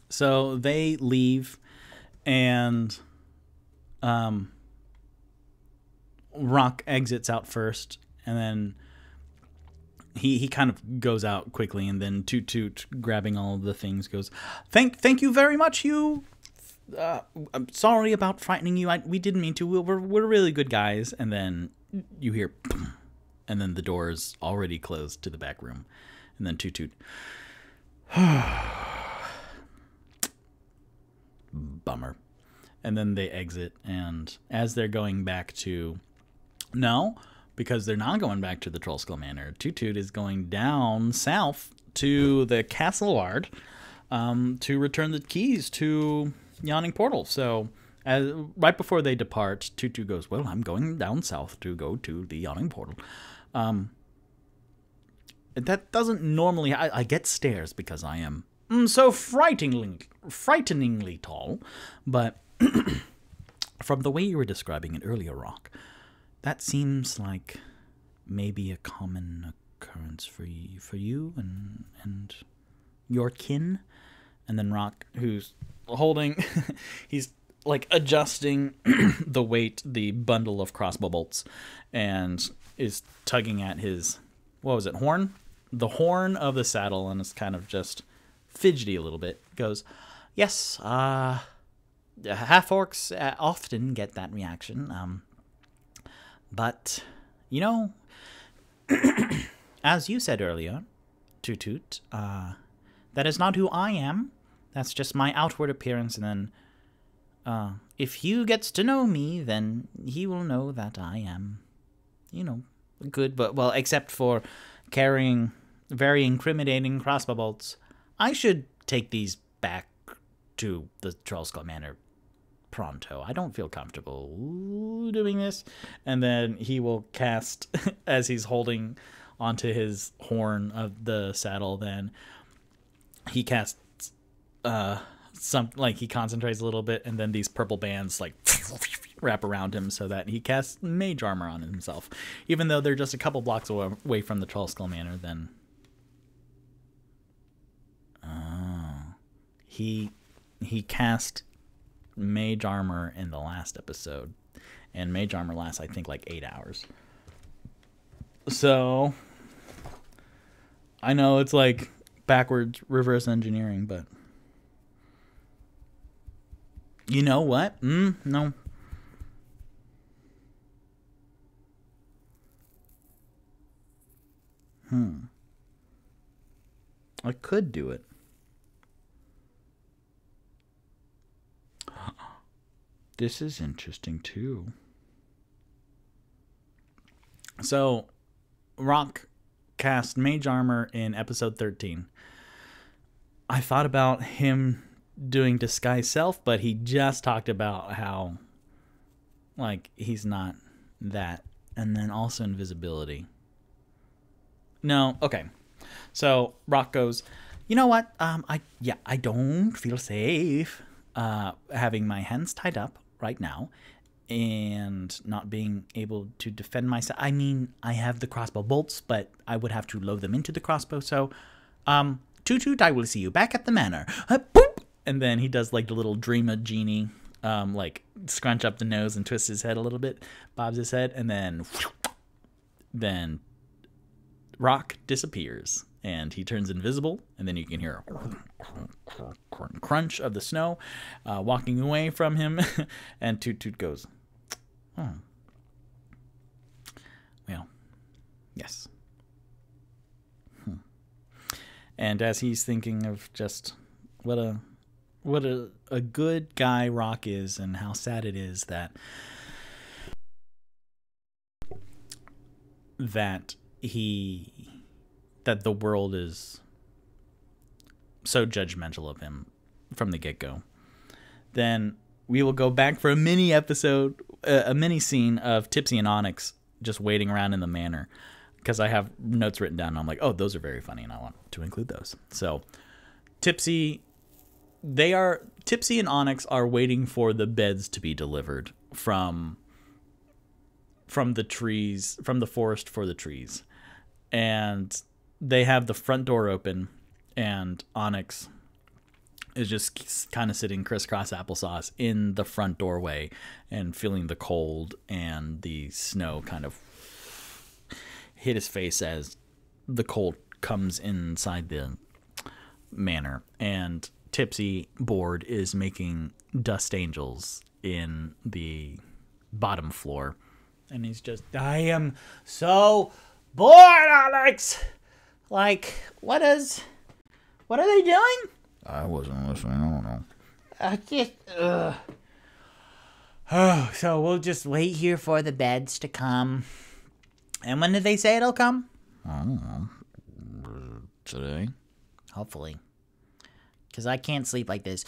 So they leave, and Rock exits out first, and then he kind of goes out quickly, and then Toot Toot, grabbing all of the things, goes, Thank you very much, Hugh. I'm sorry about frightening you. We didn't mean to. We're really good guys. And then you hear, and then the door is already closed to the back room. And then Toot Toot, bummer. And then they exit, and as they're going back to... No, because they're not going back to the Trollskull Manor. Toot Toot is going down south to the Castle Ward to return the keys to Yawning Portal. So right before they depart, Toot Toot goes, well, I'm going down south to go to the Yawning Portal. That doesn't normally... I get stares because I am so frighteningly tall. But from the way you were describing it earlier, Rock, that seems like maybe a common occurrence for you and your kin. And then Rock, who's holding... he's like adjusting the bundle of crossbow bolts, and is tugging at his... What was it? Horn? The horn of the saddle, and is kind of just fidgety a little bit. Goes, yes, half-orcs often get that reaction. But, you know, as you said earlier, Toot Toot, that is not who I am. That's just my outward appearance. And then, if Hugh gets to know me, then he will know that I am, you know, good. But, well, except for carrying very incriminating crossbow bolts, I should take these back to the Trollskull Manor pronto. I don't feel comfortable doing this. And then he will cast, as he's holding onto his horn of the saddle, then he casts he concentrates a little bit, and then these purple bands like wrap around him, so that he casts mage armor on himself, even though they're just a couple blocks away from the Trollskull Manor. Then he cast mage armor in the last episode, and mage armor lasts, I think, like 8 hours. So I know it's like backwards reverse engineering, but you know what? No. I could do it. This is interesting too. So, Rock cast Mage Armor in episode 13. I thought about him doing Disguise Self, but he just talked about how, like, he's not that. And then also Invisibility. No, okay. So, Rock goes, you know what? I don't feel safe having my hands tied up right now and not being able to defend myself. I mean, I have the crossbow bolts, but I would have to load them into the crossbow. So, Toot Toot, I will see you back at the manor. Boop! And then he does like the little dream of genie, like scrunch up the nose and twist his head a little bit, bobs his head, and then Rock disappears and he turns invisible, and then you can hear a crunch of the snow walking away from him, and Toot Toot goes, oh, well, yes. And as he's thinking of just what a good guy Rock is, and how sad it is that the world is so judgmental of him from the get-go, then we will go back for a mini episode, a mini scene of Tipsy and Onyx just waiting around in the manor, because I have notes written down and I'm like, oh, those are very funny and I want to include those. So Tipsy and Onyx are waiting for the beds to be delivered from the trees, from the forest for the trees. And they have the front door open, and Onyx is just kind of sitting crisscross applesauce in the front doorway and feeling the cold and the snow kind of hit his face as the cold comes inside the manor. And Tipsy, bored, is making dust angels in the bottom floor. And he's just, I am so bored, Alex. Like, what are they doing? I wasn't listening. I don't know. Oh, so we'll just wait here for the beds to come. And when did they say it'll come? I don't know. Today? Hopefully. Because I can't sleep like this.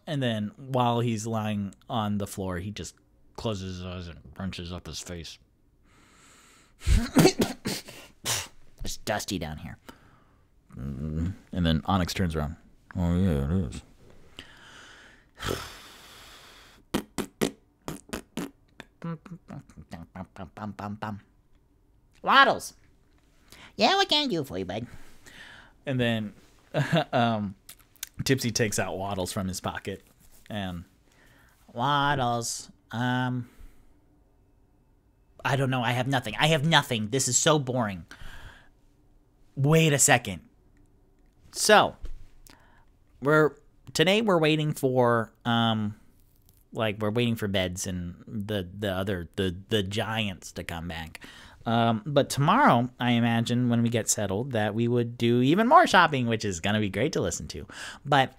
And then while he's lying on the floor, he just closes his eyes and crunches up his face. It's dusty down here. And then Onyx turns around. Oh, yeah, it is. Waddles. Yeah, what can I do for you, bud? And then Tipsy takes out Waddles from his pocket. And Waddles. I don't know. I have nothing. This is so boring. Wait a second. So, we're waiting for we're waiting for beds and the giants to come back. But tomorrow, I imagine, when we get settled, that we would do even more shopping, which is gonna be great to listen to. But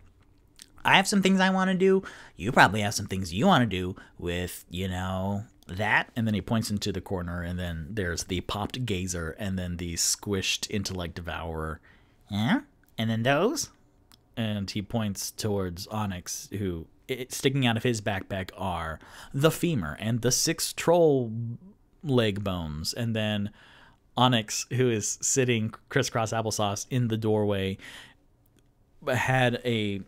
I have some things I want to do. You probably have some things you want to do with, that. And then he points into the corner, and then there's the popped gazer, and then the squished intellect devourer. Yeah? And then those? And he points towards Onyx, who, sticking out of his backpack, are the femur and the 6 troll leg bones. And then Onyx, who is sitting crisscross applesauce in the doorway, had a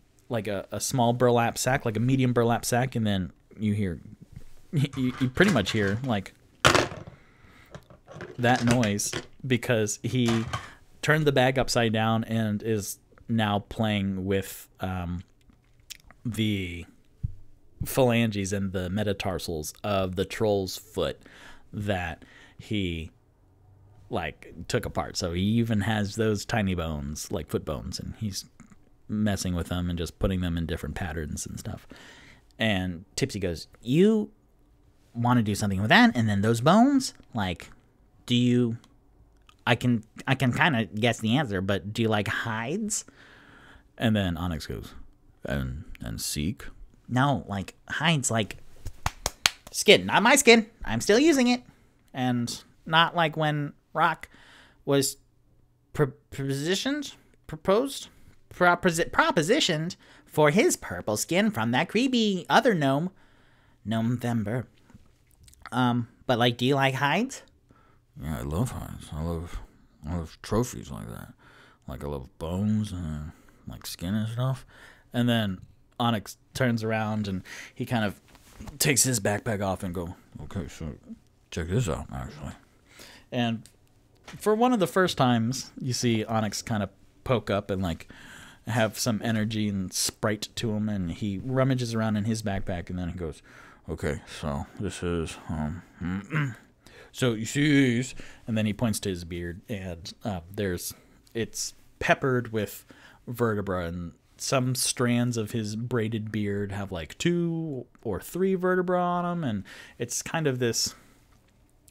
small burlap sack, like a medium burlap sack, and then you pretty much hear like that noise because he turned the bag upside down and is now playing with the phalanges and the metatarsals of the troll's foot that he took apart. So he even has those tiny bones, like foot bones, and he's messing with them and just putting them in different patterns and stuff. And Tipsy goes, you want to do something with that? And then those bones, do you, I can kind of guess the answer, but do you like hides? And then Onyx goes, and seek? No, hides, skin, not my skin. I'm still using it. And not like when Rock was propositioned for his purple skin from that creepy other gnome, Gnome-thember. But like, do you like hides? Yeah, I love hides. I love trophies like that. Like, I love bones and like skin and stuff. And then Onyx turns around and he kind of takes his backpack off and go, Okay, so check this out, actually. and for one of the first times you see Onyx kind of poke up and like have some energy and sprite to him, and he rummages around in his backpack and then he goes, Okay, so this is, so you see these, and then he points to his beard, and it's peppered with vertebra, and some strands of his braided beard have like 2 or 3 vertebrae on them, and it's kind of this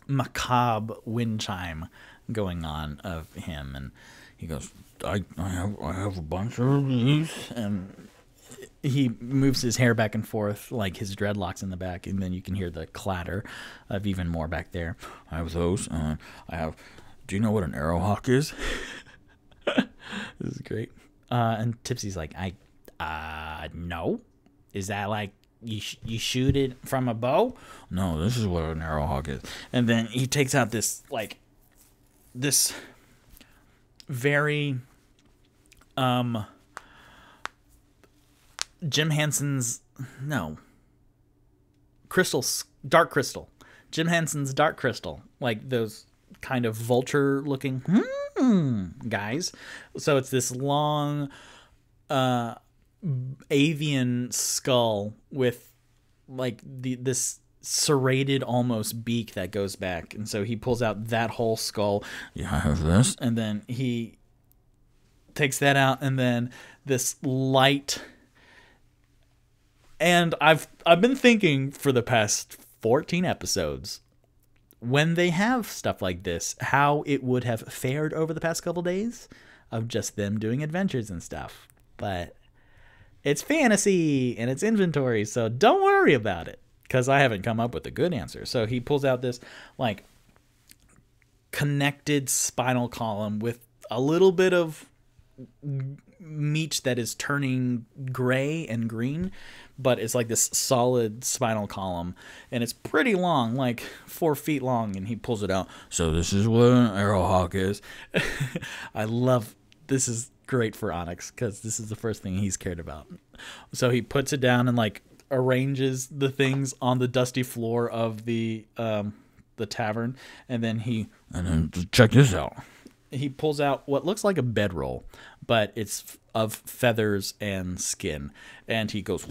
macabre wind chime going on of him. And he goes, I have a bunch of these. and he moves his hair back and forth, like his dreadlocks in the back, and then you can hear the clatter of even more back there. I have those. I have. Do you know what an arrowhawk is? This is great. And Tipsy's like, no. Is that like you shoot it from a bow? No, this is what an arrowhawk is. And then he takes out this very Jim Henson's dark crystal. Jim Henson's dark crystal, like those kind of vulture looking guys. So it's this long avian skull with like this serrated almost beak that goes back, and so he pulls out that whole skull. Yeah, I have this. And then he takes that out, and then this light. And I've been thinking for the past 14 episodes, when they have stuff like this, how it would have fared over the past couple days of just them doing adventures and stuff. But it's fantasy and it's inventory, so don't worry about it, because I haven't come up with a good answer. So he pulls out this like connected spinal column with a little bit of meat that is turning gray and green, but it's like this solid spinal column, and it's pretty long, like 4 feet long, and he pulls it out. So this is what an arrowhawk is. I love this. Is great for Onyx because this is the first thing he's cared about. So he puts it down and like arranges the things on the dusty floor of the tavern, and then check this out. he pulls out what looks like a bedroll, but it's of feathers and skin, and he goes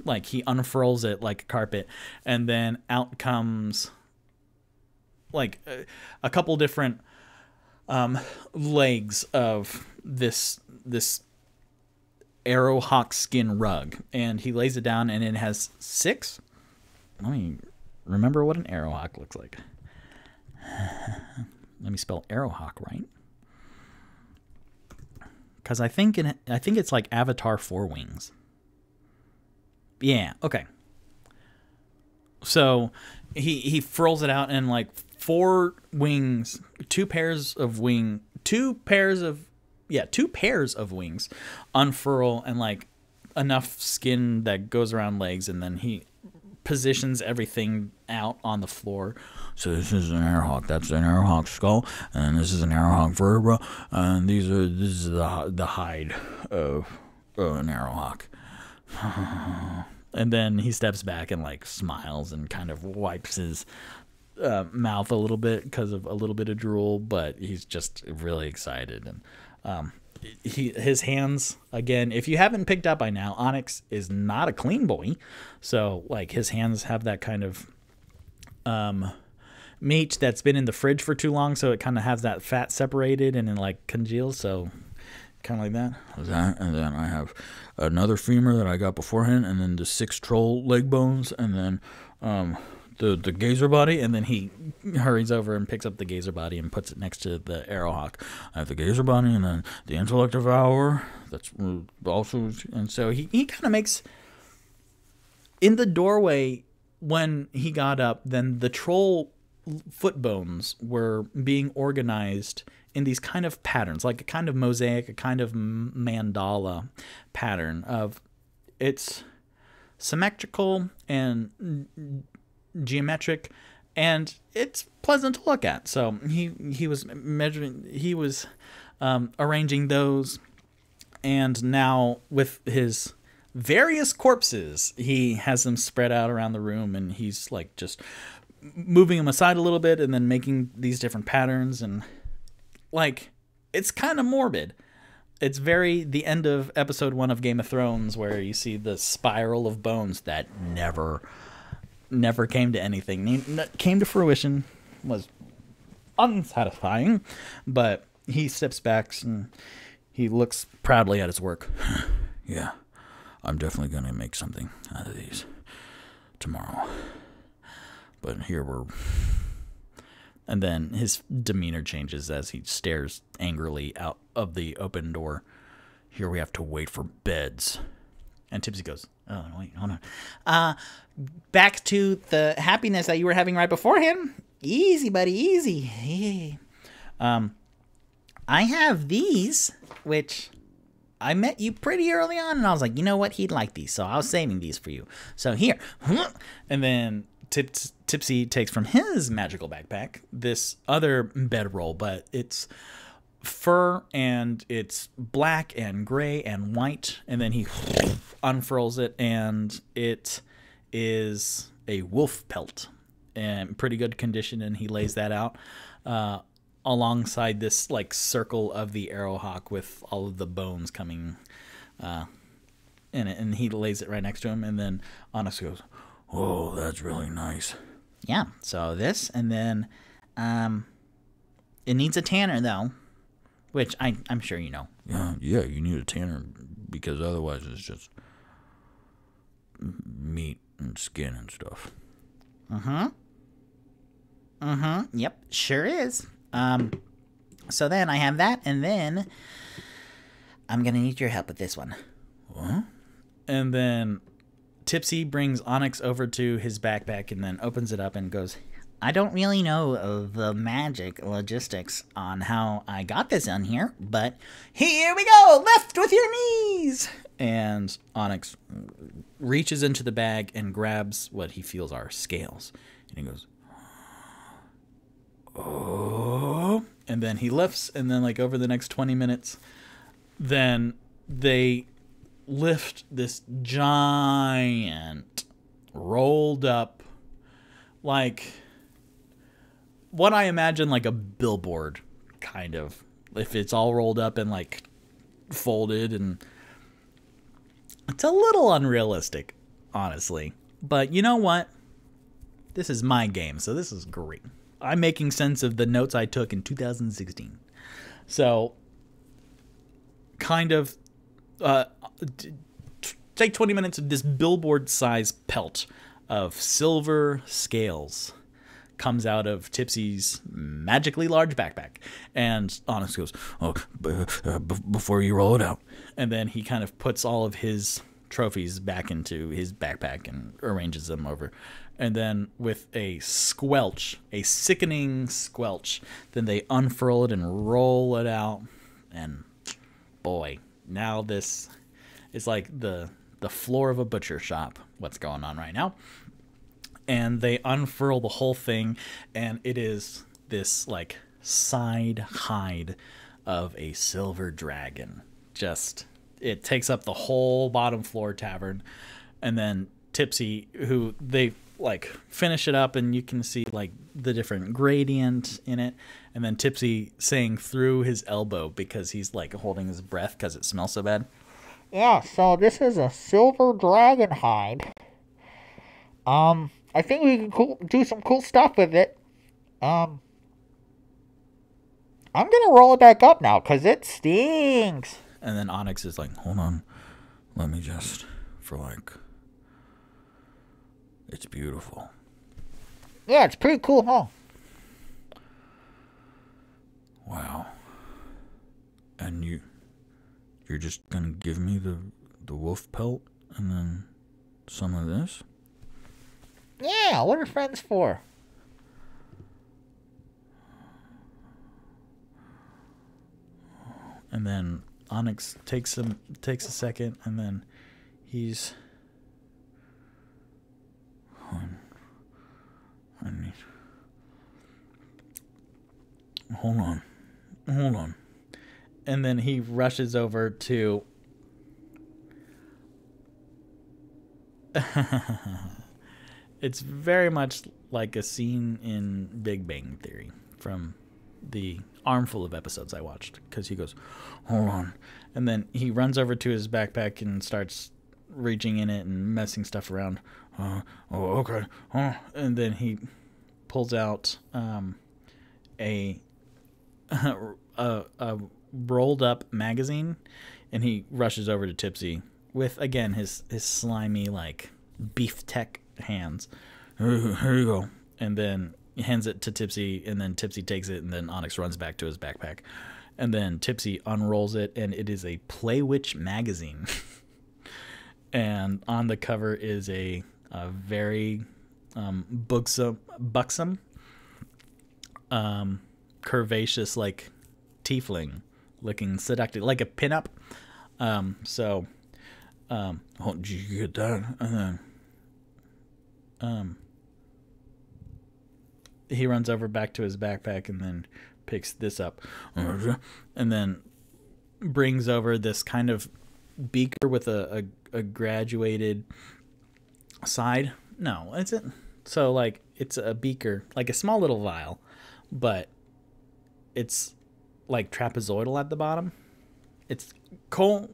like he unfurls it like a carpet, and then out comes like a couple different legs of this arrowhawk skin rug, and he lays it down, and it has 6. Let me remember what an arrowhawk looks like. Let me spell arrowhawk right, because I think it's like Avatar 4 wings. Yeah, okay. So he furls it out, and like 4 wings, 2 pairs of wings unfurl, and like enough skin that goes around legs, and then he positions everything out on the floor. So this is an arrowhawk. That's an arrowhawk skull, and this is an arrowhawk vertebra, and this is the hide of an arrowhawk. And then he steps back and like smiles and kind of wipes his mouth a little bit because of a little bit of drool, but he's just really excited. And his hands, again, if you haven't picked up by now, Onyx is not a clean boy, so like his hands have that kind of meat that's been in the fridge for too long, so it kind of has that fat separated and then like congeals, so kind of like that. And then I have another femur that I got beforehand, and then the 6 troll leg bones, and then the gazer body, and then he hurries over and picks up the gazer body and puts it next to the arrowhawk. I have the gazer body, and then the intellect devourer. That's also, and so he kind of makes in the doorway. when he got up, then the troll foot bones were being organized in these kind of patterns, like a kind of mosaic, a kind of mandala pattern of it's symmetrical and geometric, and it's pleasant to look at. So he was measuring, he was arranging those, and now with his various corpses, he has them spread out around the room, and he's like just moving them aside a little bit and then making these different patterns, and like it's kind of morbid. It's very the end of episode 1 of Game of Thrones, where you see the spiral of bones that never came to anything, came to fruition, was unsatisfying. But he steps back and he looks proudly at his work. Yeah, I'm definitely going to make something out of these tomorrow. But here we're... And then his demeanor changes as he stares angrily out of the open door. Here we have to wait for beds. And Tipsy goes, oh, wait, hold on. Back to the happiness that you were having right beforehand. Easy, buddy, easy. I have these, which I met you pretty early on, and I was like, you know what? He'd like these, so I was saving these for you. So here. And then Tipsy takes from his magical backpack this other bedroll, but it's fur and it's black and gray and white, and then he unfurls it, and it is a wolf pelt and pretty good condition, and he lays that out alongside this like circle of the arrowhawk with all of the bones coming in it, and he lays it right next to him, and then Onyx goes, oh, that's really nice. Yeah, so this, and then it needs a tanner, though, which I'm sure you know. Yeah, you need a tanner, because otherwise it's just meat and skin and stuff. Yep, sure is. So then I have that, and then I'm going to need your help with this one. What? And then Tipsy brings Onyx over to his backpack and then opens it up and goes, I don't really know the magic logistics on how I got this in here, but here we go! Left with your knees! And Onyx reaches into the bag and grabs what he feels are scales. And he goes, oh. And then he lifts, and then like over the next 20 minutes, then they lift this giant rolled up, like what I imagine like a billboard, kind of, if it's all rolled up and like folded, and it's a little unrealistic, honestly, but you know what, this is my game, so this is great. I'm making sense of the notes I took in 2016, so kind of take 20 minutes of this billboard-size pelt of silver scales comes out of Tipsy's magically large backpack, and Onyx goes, oh, before you roll it out. And then he kind of puts all of his trophies back into his backpack and arranges them over. And then with a squelch, a sickening squelch, then they unfurl it and roll it out, and boy, now this is like the floor of a butcher shop, what's going on right now. And they unfurl the whole thing, and it is this like side hide of a silver dragon. Just, it takes up the whole bottom floor tavern. And then Tipsy, who they like finish it up, and you can see like the different gradient in it. And then Tipsy saying through his elbow, because he's like holding his breath because it smells so bad. Yeah, so this is a silver dragon hide. I think we can do some cool stuff with it. I'm gonna roll it back up now, because it stinks. And then Onyx is like, hold on, let me just, for like, it's beautiful. Yeah, it's pretty cool, huh? Wow. And you're just gonna give me the wolf pelt and then some of this? Yeah, what are friends for? And then Onyx takes a second, and then he's. Hold on. And then he rushes over to. It's very much like a scene in Big Bang Theory from the armful of episodes I watched, because he goes, hold on. And then he runs over to his backpack and starts reaching in it and messing stuff around. Okay. And then he pulls out a rolled up magazine, and he rushes over to Tipsy with, again, his slimy, like, beef tech hands. Here you go. And then he hands it to Tipsy, and then Tipsy takes it, and then Onyx runs back to his backpack. And then Tipsy unrolls it, and it is a Play Witch magazine. And on the cover is a very buxom, curvaceous, like, tiefling looking seductive, like a pinup. Did you get that? And then he runs over back to his backpack and then picks this up, and then brings over this kind of beaker with a graduated side. No, it's it. So, like, it's a beaker, like a small little vial, but it's like trapezoidal at the bottom. It's conical,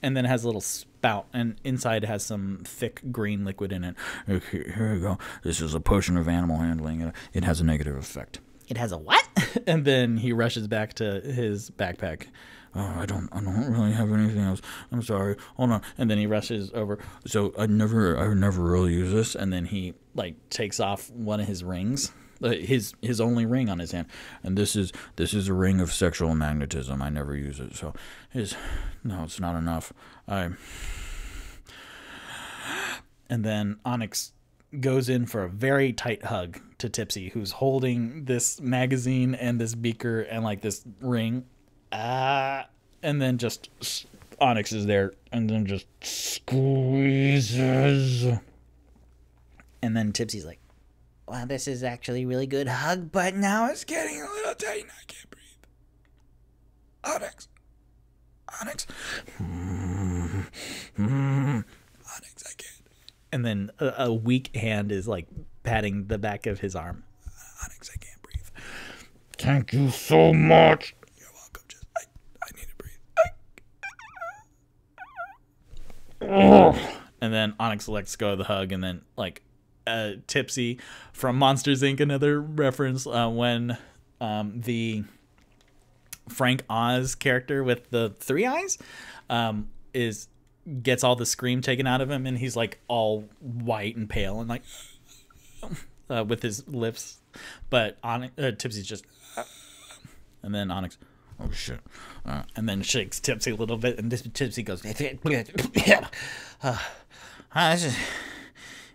and then it has a little spout, and inside it has some thick green liquid in it. Here you go. This is a potion of animal handling. It has a negative effect. It has a what? And then he rushes back to his backpack. Oh, I don't really have anything else. I'm sorry. Hold on. And then he rushes over. So I never really use this. And then he, like, takes off one of his rings, his only ring on his hand. And this is a ring of sexual magnetism. I never use it. So it's not enough. And then Onyx goes in for a very tight hug to Tipsy, who's holding this magazine and this beaker and, like, this ring. And then just Onyx is there, and then just squeezes. And then Tipsy's like, wow, this is actually a really good hug, but now it's getting a little tight and I can't breathe. Onyx. Onyx, I can't. And then a weak hand is, like, patting the back of his arm. Onyx, I can't breathe. Thank you so much. You're welcome. Just I need to breathe. And then Onyx lets go of the hug, and then, like, Tipsy from Monsters Inc., another reference, when the Frank Oz character with the 3 eyes gets all the scream taken out of him, and he's, like, all white and pale and, like, with his lips. But Tipsy's just, and then Onyx, oh shit, and then shakes Tipsy a little bit, and Tipsy goes, this is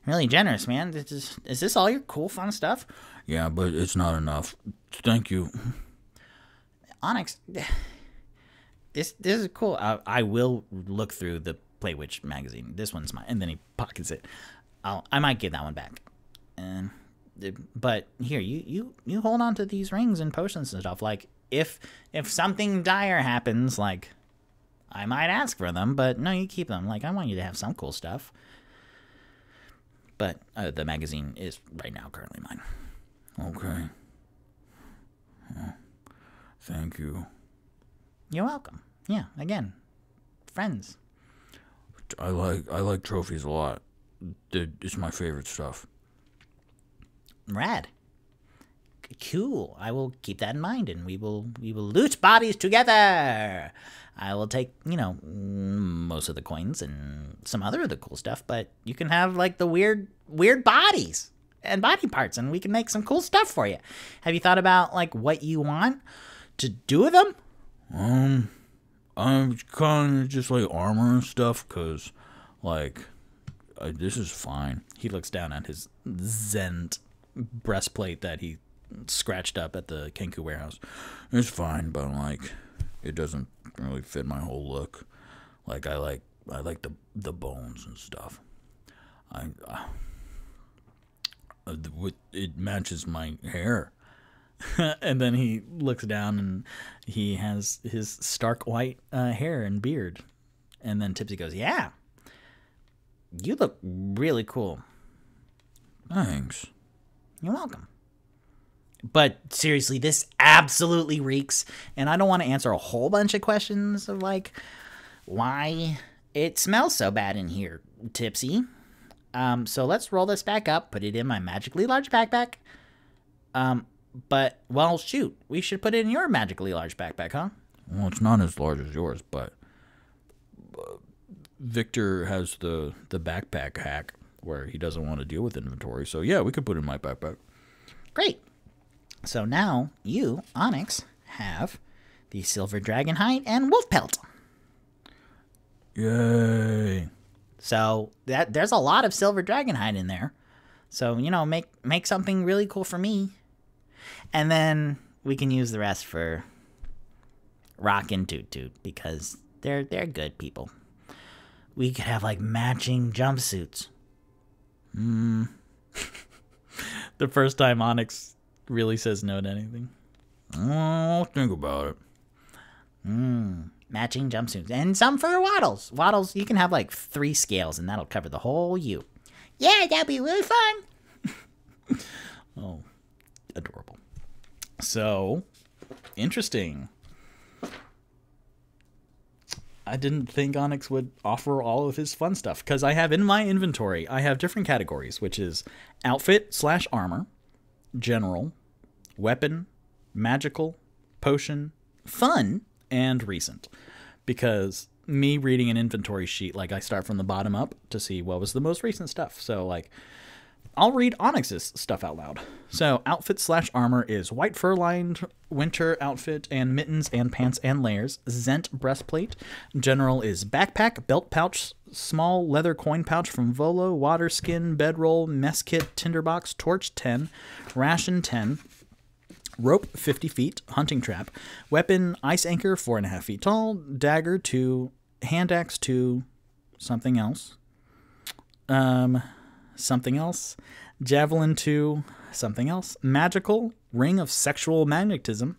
really generous, man. Is this all your cool, fun stuff? Yeah, but it's not enough. Thank you. Onyx, this is cool. I will look through the Play Witch magazine. This one's mine. And then he pockets it. I might give that one back. But here, you hold on to these rings and potions and stuff. Like, if something dire happens, like, I might ask for them, but no, you keep them. Like, I want you to have some cool stuff. But the magazine is right now currently mine. Okay. Thank you. You're welcome. Yeah, again, friends. I like trophies a lot. It's my favorite stuff. Rad. Cool. I will keep that in mind, and we will loot bodies together. I will take, most of the coins and some other of the cool stuff, but you can have, like, the weird bodies and body parts, and we can make some cool stuff for you. Have you thought about, like, what you want to do with them? I'm kind of just like armor and stuff, because Like, this is fine. He looks down at his Zend breastplate that he scratched up at the Kenku warehouse. It's fine, but like, it doesn't really fit my whole look. Like, I like the bones and stuff. It matches my hair. And then he looks down and he has his stark white hair and beard. And then Tipsy goes, "Yeah, you look really cool." Thanks. You're welcome. But seriously, this absolutely reeks. And I don't want to answer a whole bunch of questions of like why it smells so bad in here, Tipsy. So let's roll this back up, put it in my magically large backpack. But, well, shoot, we should put it in your magically large backpack, huh? Well, it's not as large as yours, but Victor has the backpack hack where he doesn't want to deal with inventory. So, yeah, we could put it in my backpack. Great. So now you, Onyx, have the silver dragon hide and wolf pelt. Yay. So there's a lot of silver dragon hide in there. So, you know, make something really cool for me. And then we can use the rest for Rock and Toot Toot because they're good people. We could have like matching jumpsuits. The first time Onyx really says no to anything. I'll think about it. Matching jumpsuits. And some for Waddles. Waddles, you can have like 3 scales and that'll cover the whole you. Yeah, that'd be really fun. Oh, adorable. So, interesting. I didn't think Onyx would offer all of his fun stuff because I have in my inventory, I have different categories, which is outfit/armor, general, weapon, magical, potion, fun, and recent. Because me reading an inventory sheet, like I start from the bottom up to see what was the most recent stuff. So like I'll read Onyx's stuff out loud. So outfit/armor is white fur-lined winter outfit and mittens and pants and layers. Zent breastplate. General is backpack, belt pouch, small leather coin pouch from Volo, water skin, bedroll, mess kit, tinderbox, torch 10, ration 10, rope 50 feet, hunting trap, weapon ice anchor 4.5 feet tall, dagger 2, hand axe 2, something else. Something else, javelin 2, something else, magical, ring of sexual magnetism,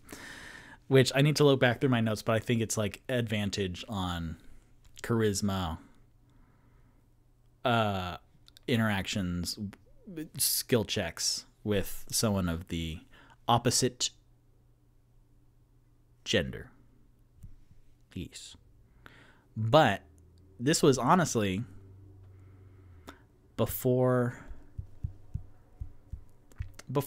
which I need to look back through my notes, but I think it's like advantage on charisma, interactions, skill checks with someone of the opposite gender. Yes. But this was honestly before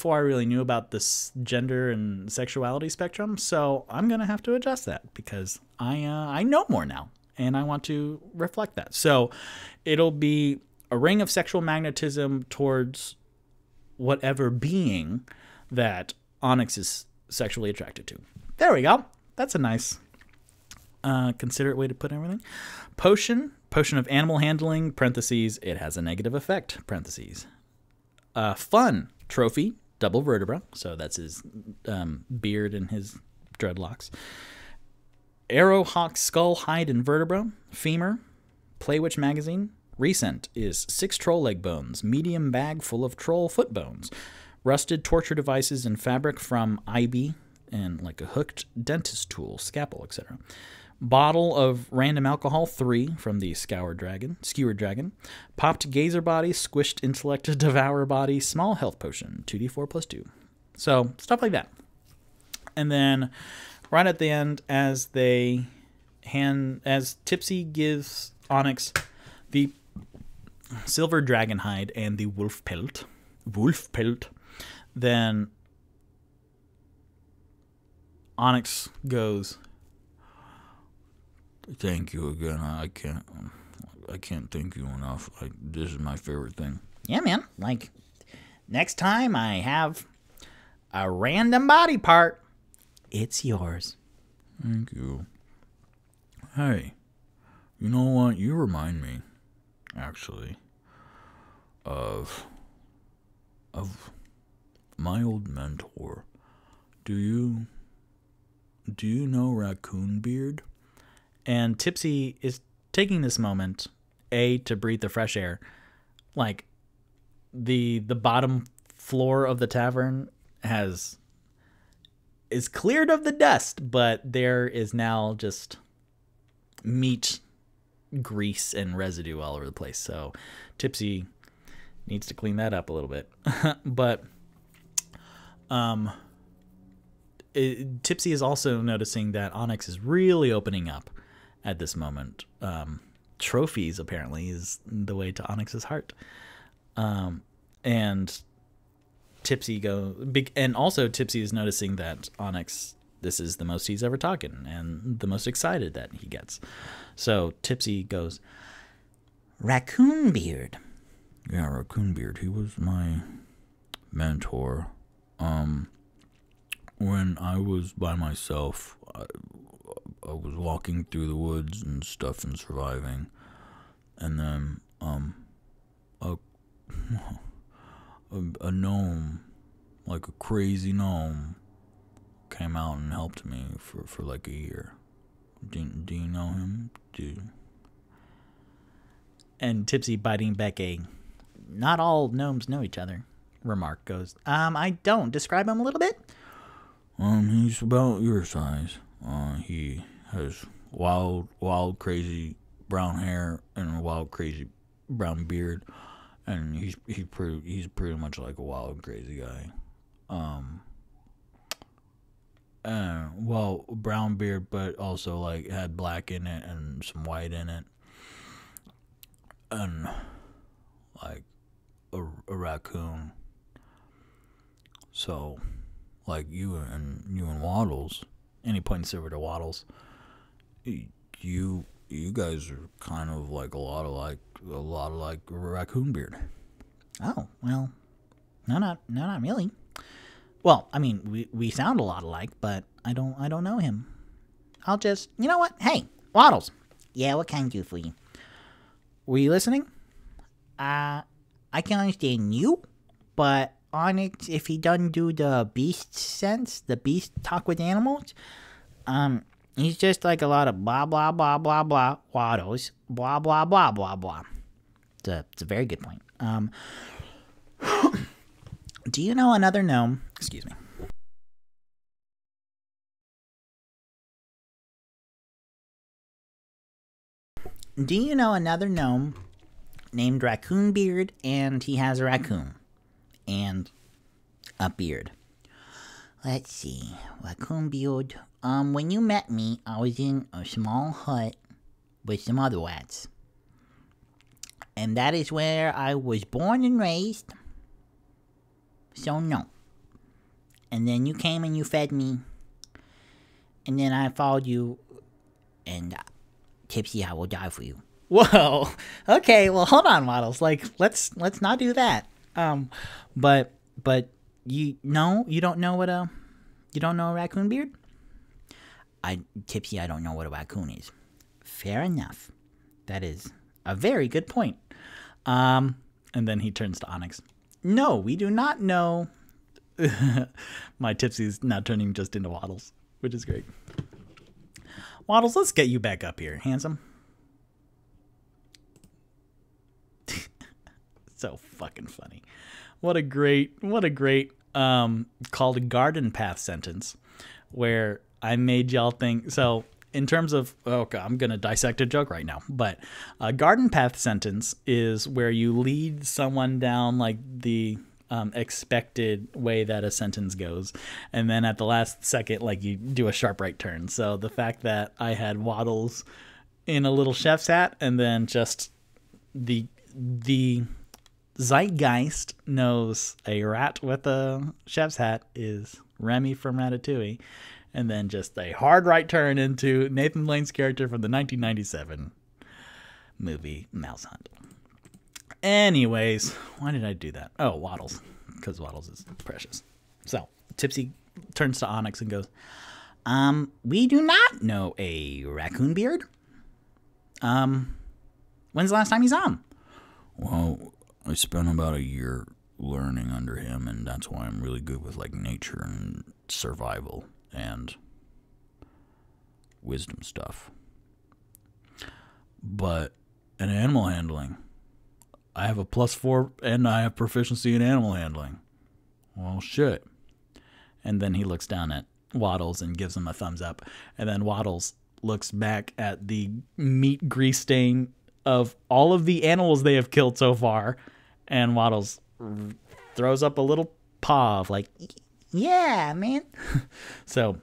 I really knew about this gender and sexuality spectrum, so I'm gonna have to adjust that because I know more now and I want to reflect that. So it'll be a ring of sexual magnetism towards whatever being that Onyx is sexually attracted to. There we go. That's a nice considerate way to put everything. Potion of animal handling, parentheses, it has a negative effect, parentheses. Fun, trophy, double vertebra, so that's his beard and his dreadlocks. Arrow, hawk, skull, hide, and vertebra, femur, Playwitch magazine. Recent is 6 troll leg bones, medium bag full of troll foot bones, rusted torture devices and fabric from IB, and like a hooked dentist tool, scalpel, etc. Bottle of random alcohol 3 from the skewered dragon. Popped gazer body, squished intellect devour body, small health potion, 2d4 plus 2. So stuff like that. And then right at the end, as Tipsy gives Onyx the silver dragon hide and the wolf pelt, then Onyx goes, Thank you again. I can't thank you enough. Like, this is my favorite thing. Yeah, man. Like, next time I have a random body part, it's yours. Thank you. Hey, you know what? You remind me. actually, of my old mentor. Do you know Raccoon Beard? And Tipsy is taking this moment, to breathe the fresh air. Like, the bottom floor of the tavern is cleared of the dust, but there is now just meat, grease, and residue all over the place. So Tipsy needs to clean that up a little bit. But Tipsy is also noticing that Onyx is really opening up at this moment. Trophies, apparently, is the way to Onyx's heart. And Tipsy and also Tipsy is noticing that Onyx, this is the most he's ever talking and the most excited that he gets. So Tipsy goes, Raccoon Beard. Yeah, Raccoon Beard. He was my mentor. When I was by myself, I was walking through the woods and stuff and surviving, and then a gnome, like a crazy gnome, came out and helped me for like a year. Do you know him? and Tipsy biting back a "not all gnomes know each other" remark goes, I don't. Describe him a little bit. He's about your size. He has wild, crazy brown hair and a wild, crazy brown beard, and he's pretty much like a wild, crazy guy. Well, brown beard, but also like had black in it and some white in it, and like a raccoon. So, like you and Waddles, And he points over to Waddles. you guys are kind of like a lot of like Raccoon Beard. Oh, well, no, not really. Well, I mean, we sound a lot alike, but I don't know him. I'll just, you know what? Hey, Waddles. Yeah, what can I do for you? Were you listening? I can understand you, but Onyx, if he doesn't do the beast sense, the beast talk with animals, he's just like a lot of blah, blah, blah, blah, blah, Waddles, blah, blah, blah, blah, blah. It's a very good point. Do you know another gnome? Excuse me. Do you know another gnome named Raccoon Beard, and he has a raccoon and a beard? Let's see. Raccoon Beard. When you met me, I was in a small hut with some other rats. And that is where I was born and raised. So no. And then you came and you fed me. And then I followed you. And Tipsy, I will die for you. Whoa. Okay. Well, hold on, Waddles. Like, let's not do that. But you don't know a raccoon beard? Tipsy, I don't know what a raccoon is. Fair enough. That is a very good point. And then he turns to Onyx. No, we do not know. My Tipsy's now turning just into Waddles, which is great. Waddles, let's get you back up here, handsome. So fucking funny. What a great called garden path sentence where I made y'all think. So in terms of, okay, I'm going to dissect a joke right now, but a garden path sentence is where you lead someone down like the expected way that a sentence goes. And then at the last second, like you do a sharp right turn. So the fact that I had Waddles in a little chef's hat and then just the zeitgeist knows a rat with a chef's hat is Remy from Ratatouille. And then just a hard right turn into Nathan Lane's character from the 1997 movie Mouse Hunt. Anyways, why did I do that? Oh, Waddles. Because Waddles is precious. So, Tipsy turns to Onyx and goes, we do not know a raccoon beard. When's the last time you saw him? Well, I spent about a year learning under him, and that's why I'm really good with like nature and survival and wisdom stuff. But in animal handling, I have a +4 and I have proficiency in animal handling. Well, shit. And then he looks down at Waddles and gives him a thumbs up. And then Waddles looks back at the meat grease stain of all of the animals they have killed so far. And Waddles throws up a little paw of like, Yeah, man. so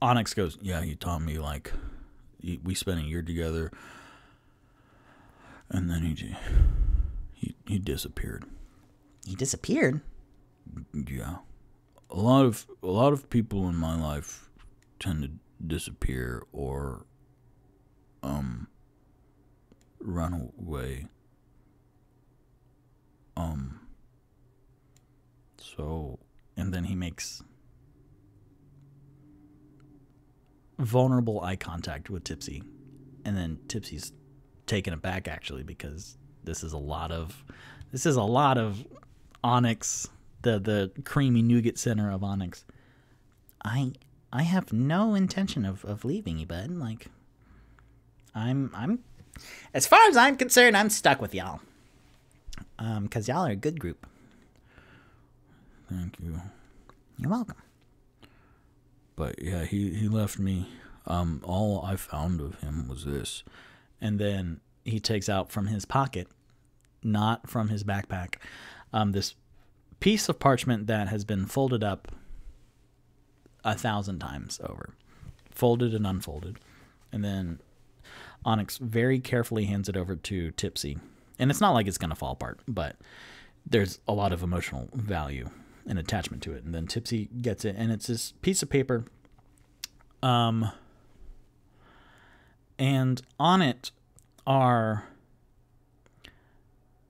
Onyx goes, yeah, he taught me, like, we spent a year together, and then he disappeared. He disappeared? Yeah. A lot of people in my life tend to disappear or run away. So, and then he makes vulnerable eye contact with Tipsy. And then Tipsy's taken aback, actually, because this is a lot of Onyx, the creamy nougat center of Onyx. I have no intention of leaving you, bud. Like, I'm as far as I'm concerned, I'm stuck with y'all. 'Cause y'all are a good group. Thank you. You're welcome. But yeah, he left me. All I found of him was this. And then he takes out from his pocket, not from his backpack, this piece of parchment that has been folded up 1,000 times over. Folded and unfolded. And then Onyx very carefully hands it over to Tipsy. And it's not like it's going to fall apart, but there's a lot of emotional value and attachment to it. And then Tipsy gets it, and it's this piece of paper. And on it are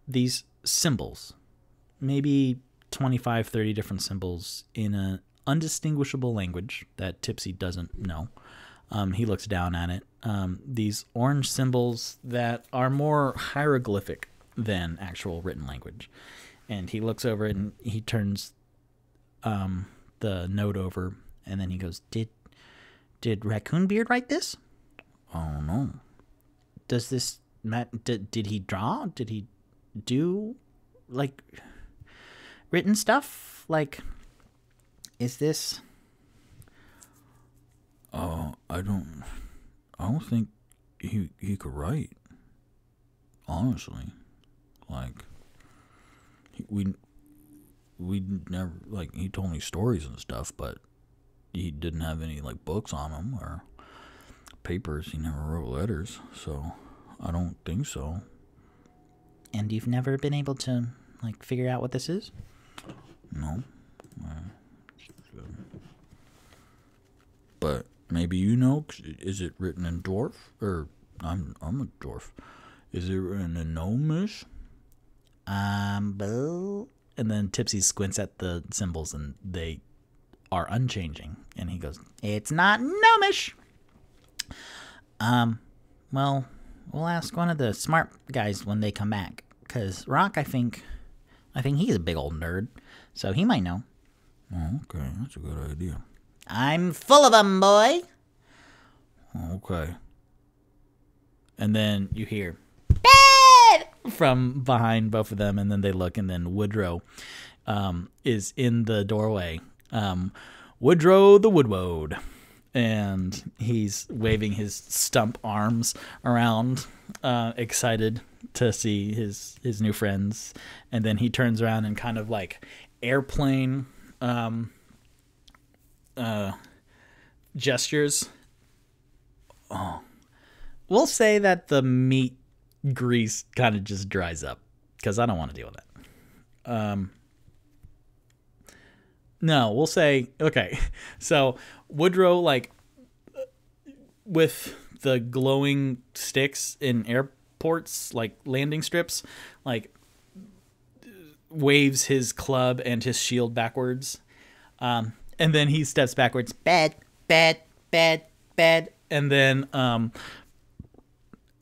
these symbols, maybe 25, 30 different symbols in an undistinguishable language that Tipsy doesn't know. He looks down at it. These orange symbols that are more hieroglyphic than actual written language. And he looks over it and he turns the note over, and then he goes, Did Raccoon Beard write this? I don't know. Does this did he draw? Did he do like written stuff? Like, is this? I don't think he could write. Honestly, like we never, like, he told me stories and stuff, but he didn't have any like books on him or papers. He never wrote letters, so I don't think so. And you've never been able to like figure out what this is? No. But maybe you know. Is it written in dwarf? Or I'm a dwarf. Is it written in gnomish? And then Tipsy squints at the symbols, and they are unchanging. And he goes, It's not gnomish. Well, we'll ask one of the smart guys when they come back. 'Cause Rock, I think he's a big old nerd, so he might know. Oh, okay, that's a good idea. I'm full of them, boy. Okay. and then you hear from behind both of them, and then they look, and then Woodrow is in the doorway. Woodrow the Woodwode, and he's waving his stump arms around, excited to see his new friends. And then he turns around and kind of like airplane gestures. Oh, we'll say that the meat grease kind of just dries up because I don't want to deal with that. No, we'll say, okay, so Woodrow, like, with the glowing sticks in airports, like landing strips, like, waves his club and his shield backwards. And then he steps backwards. Bad. And then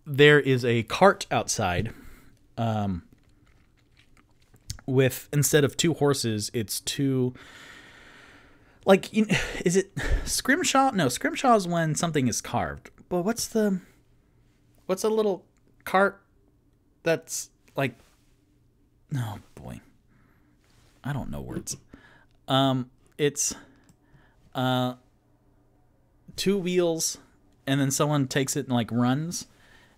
there is a cart outside with, instead of 2 horses, it's 2, like, is it scrimshaw? No, scrimshaw is when something is carved. But what's a little cart that's like, oh boy, I don't know words. It's 2 wheels, and then someone takes it and like runs,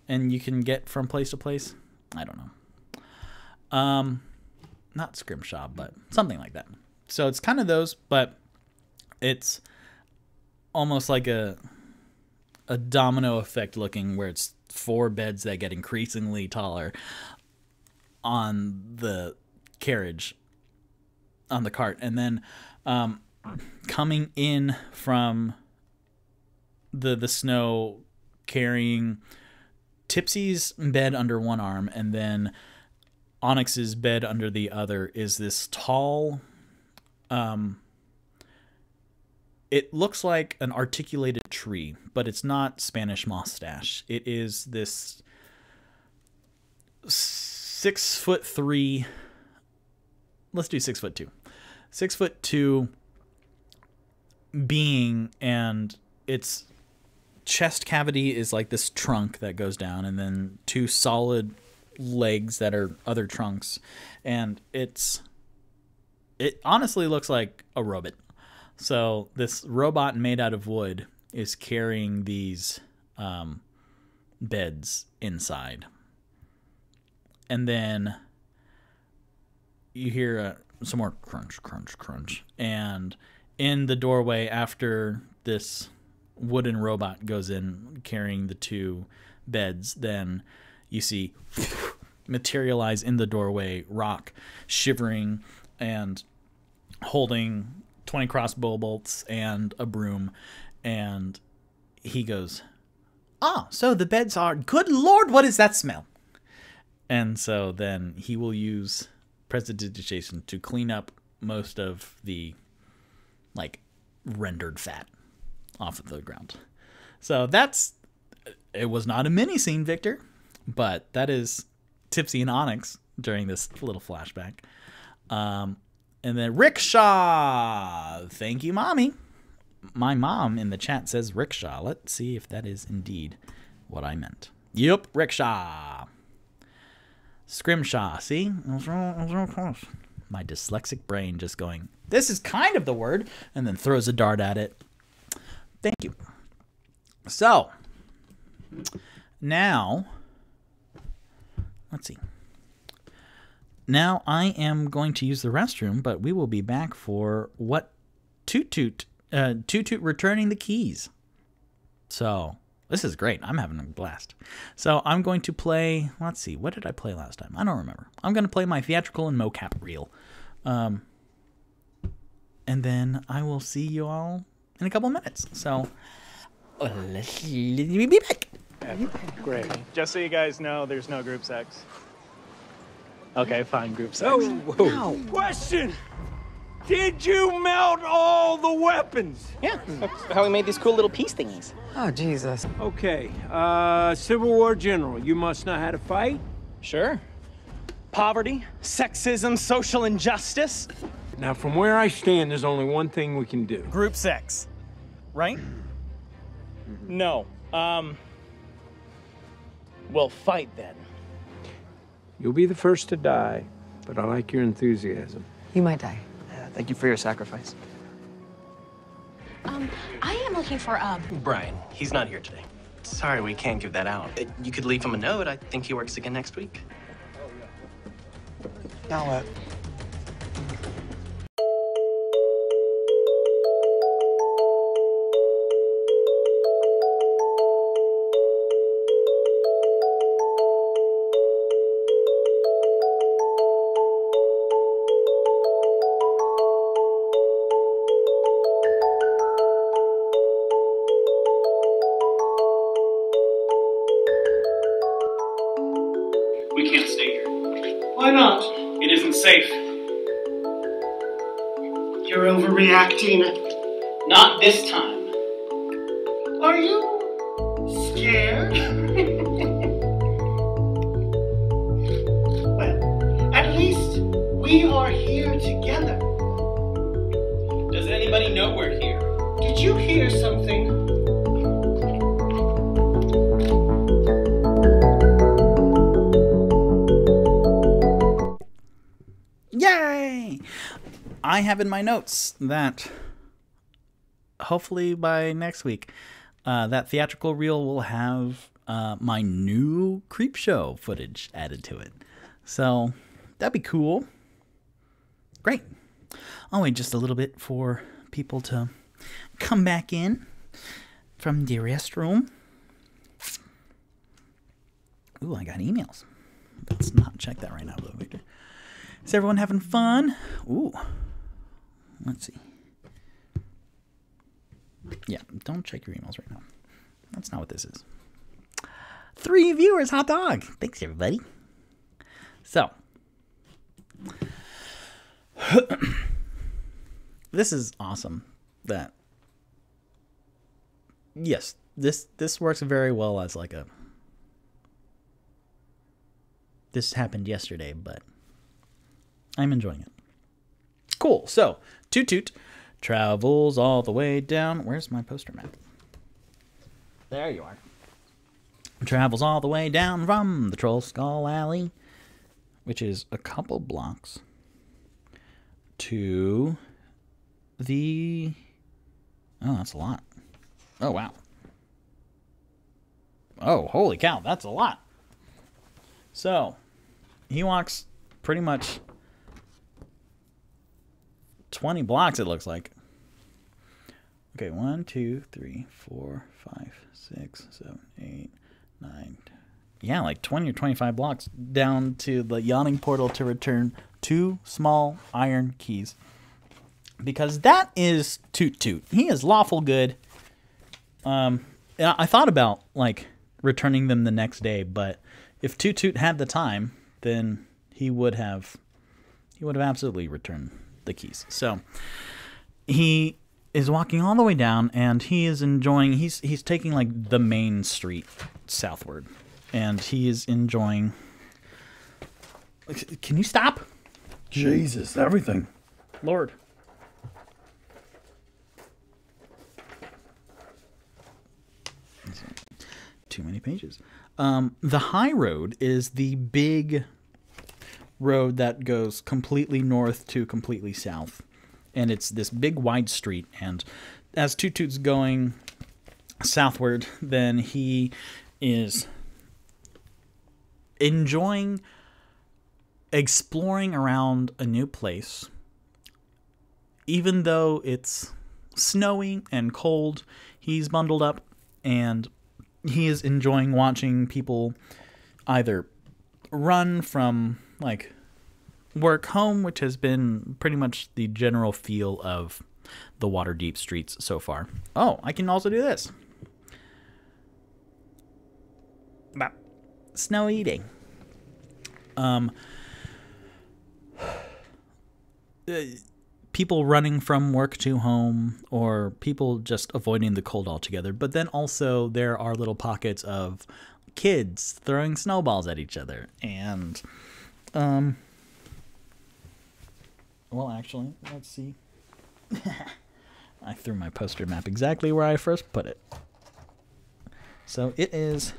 and you can get from place to place. I don't know. Not scrimshaw, but something like that. So it's kind of those, but it's almost like a domino effect looking, where it's 4 beds that get increasingly taller on the carriage, on the cart, and then coming in from the snow, carrying Tipsy's bed under one arm, and then Onyx's bed under the other, is this tall, it looks like an articulated tree, but it's not Spanish mustache. It is this 6'3", let's do 6'2", 6'2" being, and its chest cavity is like this trunk that goes down, and then 2 solid legs that are other trunks, and it honestly looks like a robot. So this robot made out of wood is carrying these beds inside, and then you hear some more crunch, crunch, crunch, and in the doorway, after this wooden robot goes in carrying the 2 beds, then you see materialize in the doorway Rock, shivering and holding 20 crossbow bolts and a broom, and he goes, so the beds are, good lord, what is that smell? And so then he will use prestidigitation to clean up most of the, like, rendered fat off of the ground. So it was not a mini scene, Victor, but that is Tipsy and Onyx during this little flashback. And then rickshaw. Thank you, Mommy. My mom in the chat says rickshaw. Let's see if that is indeed what I meant. Yep, rickshaw. Scrimshaw. See? My dyslexic brain just going, this is kind of the word, and then throws a dart at it. Thank you. So, now, let's see. Now I am going to use the restroom, but we will be back for what Toot Toot returning the keys. So this is great. I'm having a blast. So I'm going to play, let's see, what did I play last time? I don't remember. I'm going to play my theatrical and mocap reel. And then I will see you all in a couple of minutes. So let me be back. Great. Just so you guys know, there's no group sex. Okay, fine, group sex. No. Question! Did you melt all the weapons? Yeah, that's how we made these cool little peace thingies. Oh, Jesus. Okay, Civil War General, you must know how to fight? Sure. Poverty, sexism, social injustice. Now, from where I stand, there's only one thing we can do. Group sex. Right? No. We'll fight then. You'll be the first to die, but I like your enthusiasm. You might die. Thank you for your sacrifice. I am looking for, Brian, he's not here today. Sorry, we can't give that out. You could leave him a note. I think he works again next week. Now, We can't stay here. Why not? It isn't safe. You're overreacting. Not this time. Are you scared? together. Does anybody know we're here? Did you hear something? Yay! I have in my notes that hopefully by next week, that theatrical reel will have my new creep show footage added to it. So that'd be cool. Great. I'll wait just a little bit for people to come back in from the restroom. Ooh, I got emails. Let's not check that right now, though, Victor. Is everyone having fun? Ooh. Let's see. Yeah, don't check your emails right now. That's not what this is. 3 viewers, hot dog. Thanks, everybody. So. This is awesome. That. Yes, this works very well as like a. This happened yesterday, but I'm enjoying it. Cool. So, Toot Toot travels all the way down. Where's my poster map? There you are. Travels all the way down from the Troll Skull Alley, which is a couple blocks, to the... Oh, that's a lot. Oh, wow. Oh, holy cow, that's a lot. So, he walks pretty much 20 blocks, it looks like. Okay, 1, 2, 3, 4, 5, 6, 7, 8, 9. Yeah, like 20 or 25 blocks down to the yawning portal to return 2 small iron keys. Because that is Toot Toot. He is lawful good. I thought about like returning them the next day, but if Toot Toot had the time, then he would have absolutely returned the keys. So he is walking all the way down, and he is enjoying. He's taking like the main street southward, and he is enjoying. Can you stop? Jesus, everything. Lord. Too many pages. The high road is the big road that goes completely north to completely south. And it's this big wide street. And as Toot Toot's going southward, then he is enjoying exploring around a new place. Even though it's snowy and cold, he's bundled up, and he is enjoying watching people either run from like work home, which has been pretty much the general feel of the Waterdeep streets so far. Oh, I can also do this. Snow eating. People running from work to home, or people just avoiding the cold altogether. But then also there are little pockets of kids throwing snowballs at each other. And, well, actually, let's see. I threw my poster map exactly where I first put it. So it is...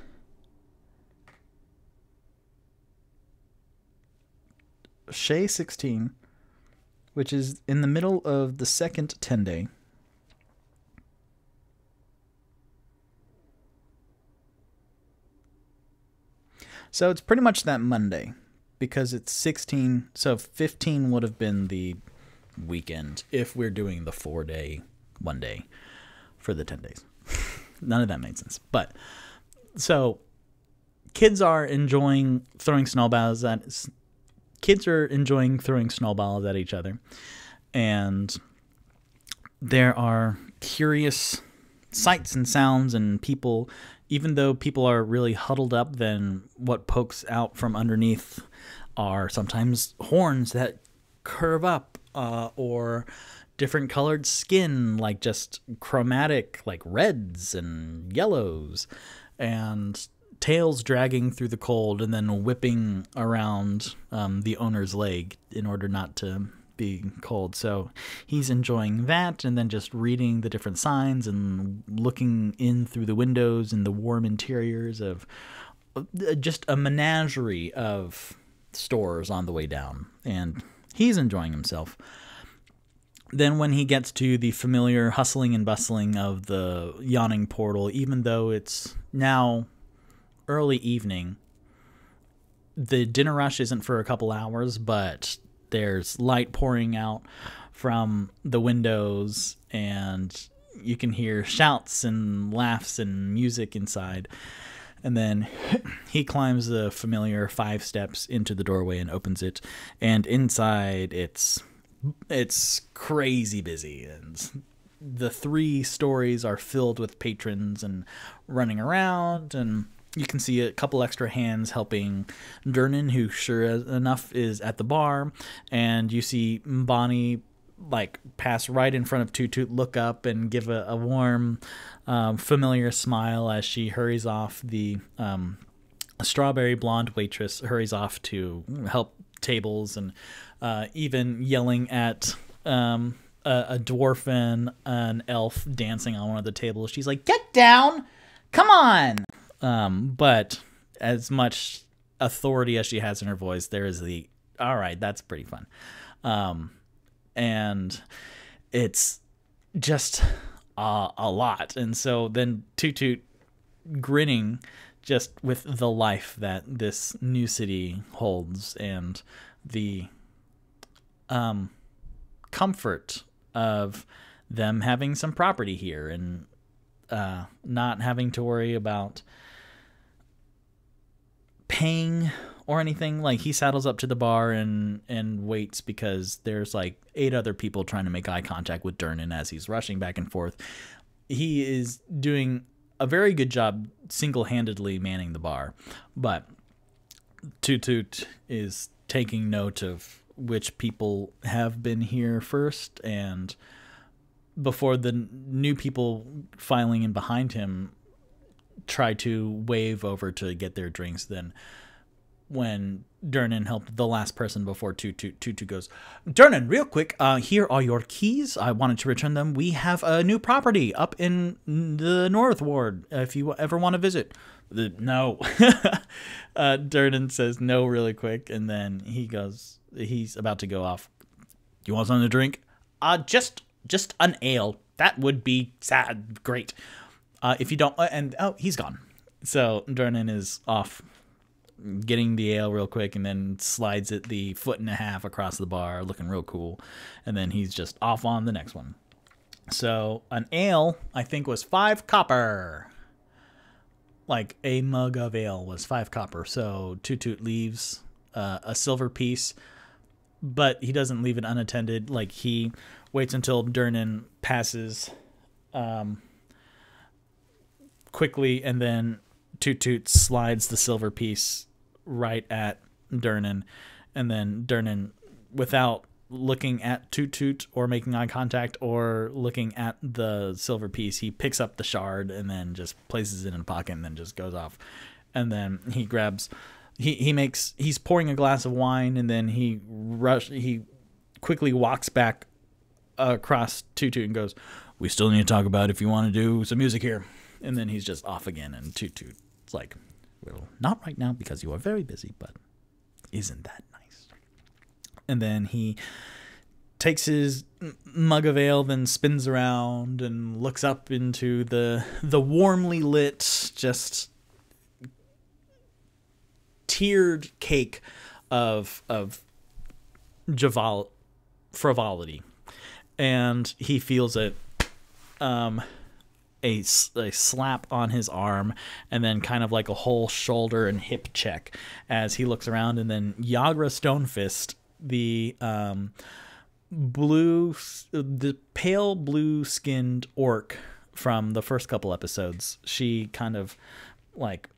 Shea 16, which is in the middle of the second 10-day. So it's pretty much that Monday, because it's 16, so 15 would have been the weekend if we're doing the 4-day, 1 day for the 10 days. None of that made sense. But, so, kids are enjoying throwing snowballs at... Kids are enjoying throwing snowballs at each other, and there are curious sights and sounds and people. Even though people are really huddled up, then what pokes out from underneath are sometimes horns that curve up, or different colored skin, like just chromatic, like reds and yellows, and tails dragging through the cold and then whipping around the owner's leg in order not to be cold. So he's enjoying that, and then just reading the different signs and looking in through the windows and the warm interiors of just a menagerie of stores on the way down. And he's enjoying himself. Then when he gets to the familiar hustling and bustling of the yawning portal, even though it's now early evening, the dinner rush isn't for a couple hours, but there's light pouring out from the windows, and you can hear shouts and laughs and music inside. And then he climbs the familiar 5 steps into the doorway and opens it, and inside it's crazy busy, and the 3 stories are filled with patrons and running around, and you can see a couple extra hands helping Durnan, who sure enough is at the bar, and you see Bonnie like pass right in front of Toot Toot, look up and give a warm, familiar smile as she hurries off. The strawberry blonde waitress hurries off to help tables, and even yelling at a dwarf and an elf dancing on one of the tables. She's like, "Get down! Come on!" But as much authority as she has in her voice, there is the, all right, that's pretty fun. And it's just a lot. And so then Toot Toot, grinning just with the life that this new city holds, and the comfort of them having some property here, and not having to worry about paying or anything. Like, he saddles up to the bar and waits, because there's like 8 other people trying to make eye contact with Durnan as he's rushing back and forth. He is doing a very good job single-handedly manning the bar, but Toot Toot is taking note of which people have been here first, and before the new people filing in behind him try to wave over to get their drinks, then when Durnan helped the last person before Toot Toot goes, "Durnan, real quick, here are your keys. I wanted to return them. We have a new property up in the North Ward, if you ever want to visit." No. Durnan says no really quick, and then he's about to go off. "You want something to drink?" Just an ale. That would be great. If you don't," he's gone. So Durnan is off getting the ale real quick, and then slides it the 1.5 foot across the bar, looking real cool. And then he's just off on the next one. So an ale, I think, was 5 copper. Like, a mug of ale was 5 copper. So Toot Toot leaves a silver piece, but he doesn't leave it unattended. Like, he waits until Durnan passes quickly, and then Toot Toot slides the silver piece right at Durnan, and then Durnan, without looking at Toot Toot or making eye contact or looking at the silver piece, he picks up the shard and then just places it in a pocket, and then just goes off. And then he grabs, he's pouring a glass of wine, and then he quickly walks back across Toot Toot and goes, "We still need to talk about if you want to do some music here." And then he's just off again, and Toot Toot's like, "Well, not right now because you are very busy, but isn't that nice?" And then he takes his mug of ale, then spins around and looks up into the warmly lit, just tiered cake of frivolity, and he feels it. A slap on his arm, and then kind of like a whole shoulder and hip check as he looks around, and then Yagra Stonefist, the pale blue skinned orc from the first couple episodes, she kind of like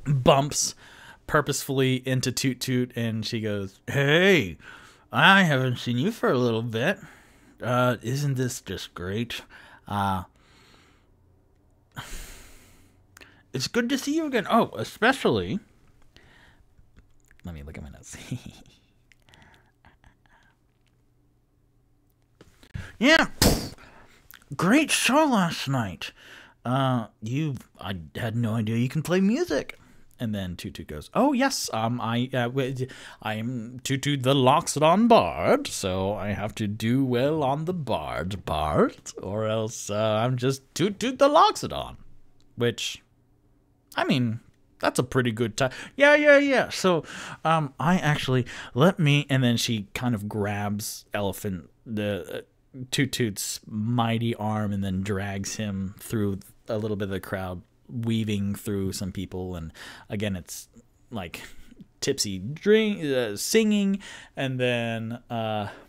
bumps purposefully into Toot Toot, and she goes, "Hey, I haven't seen you for a little bit. Isn't this just great? It's good to see you again. Oh, especially..." Let me look at my notes. Yeah, great show last night. I had no idea you can play music. And then Toot Toot goes, "Oh yes, I am Toot Toot the Loxodon Bard, so I have to do well on the bard part, or else I'm just Toot Toot the Loxodon." Which, I mean, that's a pretty good time. Yeah. So, I actually and then she kind of grabs the Toot Toot's mighty arm and then drags him through a little bit of the crowd, weaving through some people, and again it's like tipsy singing, and then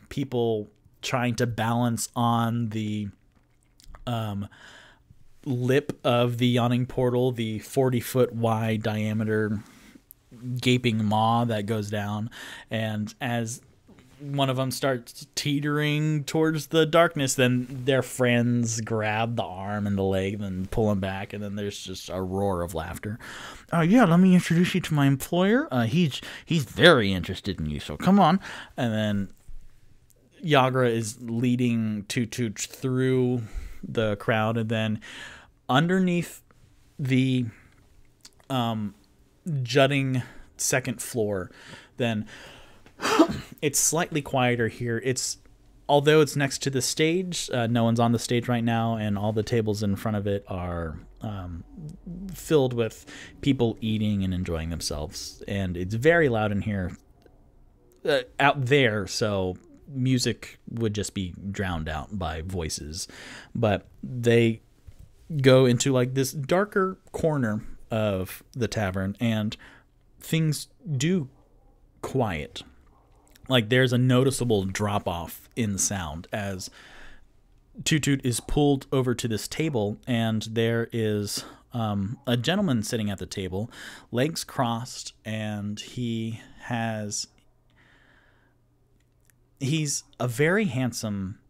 people trying to balance on the lip of the yawning portal, the 40-foot wide diameter gaping maw that goes down, and as one of them starts teetering towards the darkness, then their friends grab the arm and the leg and pull him back, and then there's just a roar of laughter. Yeah, let me introduce you to my employer. He's very interested in you, so come on. And then Yagra is leading Toot Toot through the crowd, and then underneath the jutting second floor, then it's slightly quieter here. Although it's next to the stage, no one's on the stage right now, and all the tables in front of it are filled with people eating and enjoying themselves. And it's very loud in here, out there, so music would just be drowned out by voices. But they go into like this darker corner of the tavern, and things do quiet. Like, there's a noticeable drop-off in sound as Toot Toot is pulled over to this table, and there is a gentleman sitting at the table, legs crossed, and he's a very handsome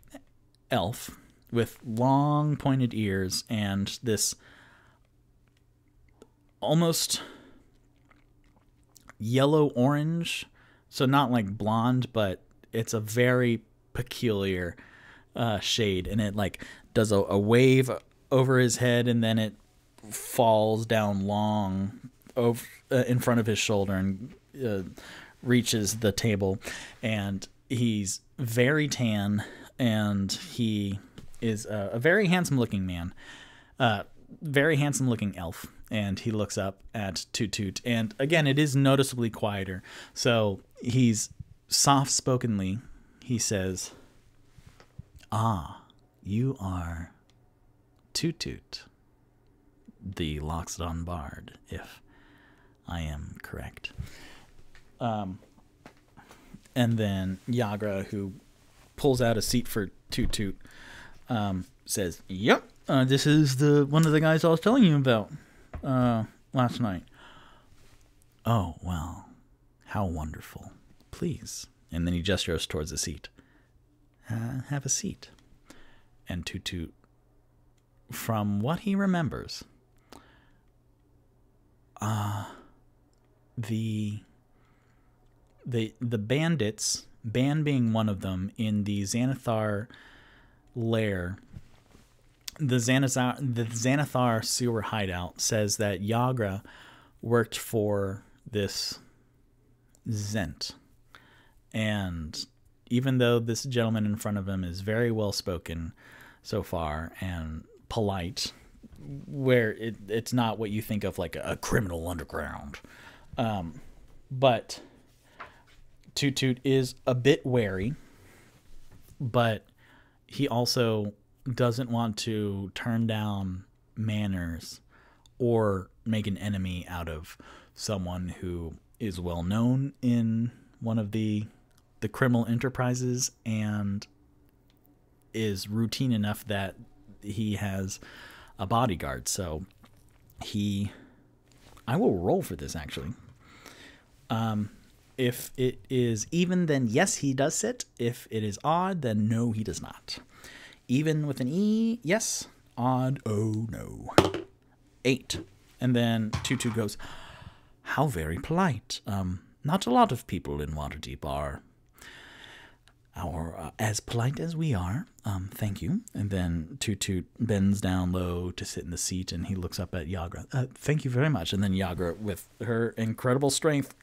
elf with long pointed ears and this almost yellow-orange, so not like blonde, but it's a very peculiar shade, and it like does a wave over his head, and then it falls down long over in front of his shoulder and reaches the table. And he's very tan, and he is a very handsome looking man, very handsome looking elf. And he looks up at Toot Toot, and again, it is noticeably quieter. So he's soft-spokenly, he says, "Ah, you are Toot Toot, the Loxodon Bard, if I am correct." And then Yagra, who pulls out a seat for Toot Toot, says, "Yep, this is one of the guys I was telling you about last night." "Oh, well, how wonderful. Please." And then he gestures towards the seat. "Have a seat." And Toot Toot, from what he remembers, the bandits, Ban being one of them, in the Xanathar lair, the Xanathar sewer hideout, says that Yagra worked for this Zent. And even though this gentleman in front of him is very well spoken so far and polite, where it's not what you think of like a criminal underground, but Toot Toot is a bit wary, but he also doesn't want to turn down manners or make an enemy out of someone who is well known in one of the criminal enterprises and is routine enough that he has a bodyguard. So I will roll for this, actually. If it is even, then yes, he does sit. If it is odd, then no, he does not. Even with an E, yes. Odd, oh no. 8. And then Toot Toot goes, "How very polite. Not a lot of people in Waterdeep are as polite as we are, thank you. And then Toot Toot bends down low to sit in the seat, and he looks up at Yagra. Thank you very much. And then Yagra, with her incredible strength,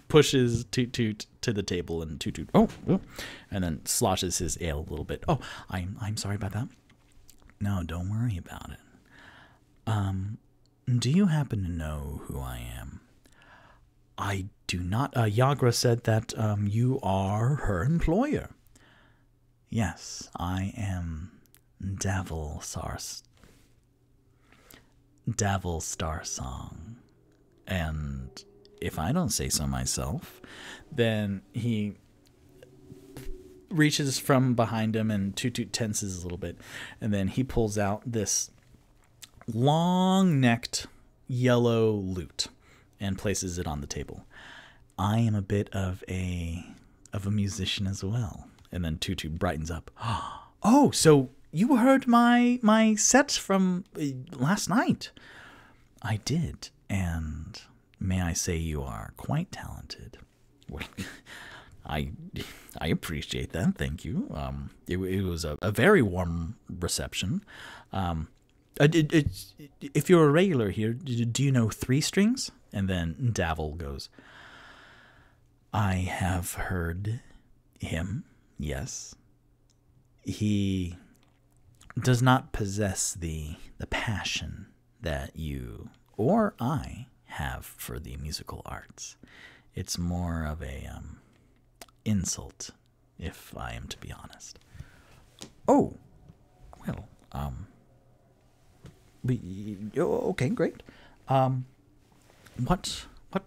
pushes Toot Toot to the table, and Toot Toot, and then sloshes his ale a little bit. Oh, I'm sorry about that. No, don't worry about it. Do you happen to know who I am? I do not. Yagra said that you are her employer. Yes, I am Davil Starsong. And if I don't say so myself, then he reaches from behind him, and Toot Toot tenses a little bit, and then he pulls out this long-necked yellow lute and places it on the table. I am a bit of a musician as well. And then Toot Toot brightens up. Oh, so you heard my set from last night? I did, and may I say you are quite talented. Well, I appreciate that. Thank you. It was a very warm reception. If you're a regular here, do you know Three Strings? And then Davil goes, I have heard him, yes. He does not possess the passion that you or I have for the musical arts. It's more of a insult, if I am to be honest. Oh, well, okay, great. What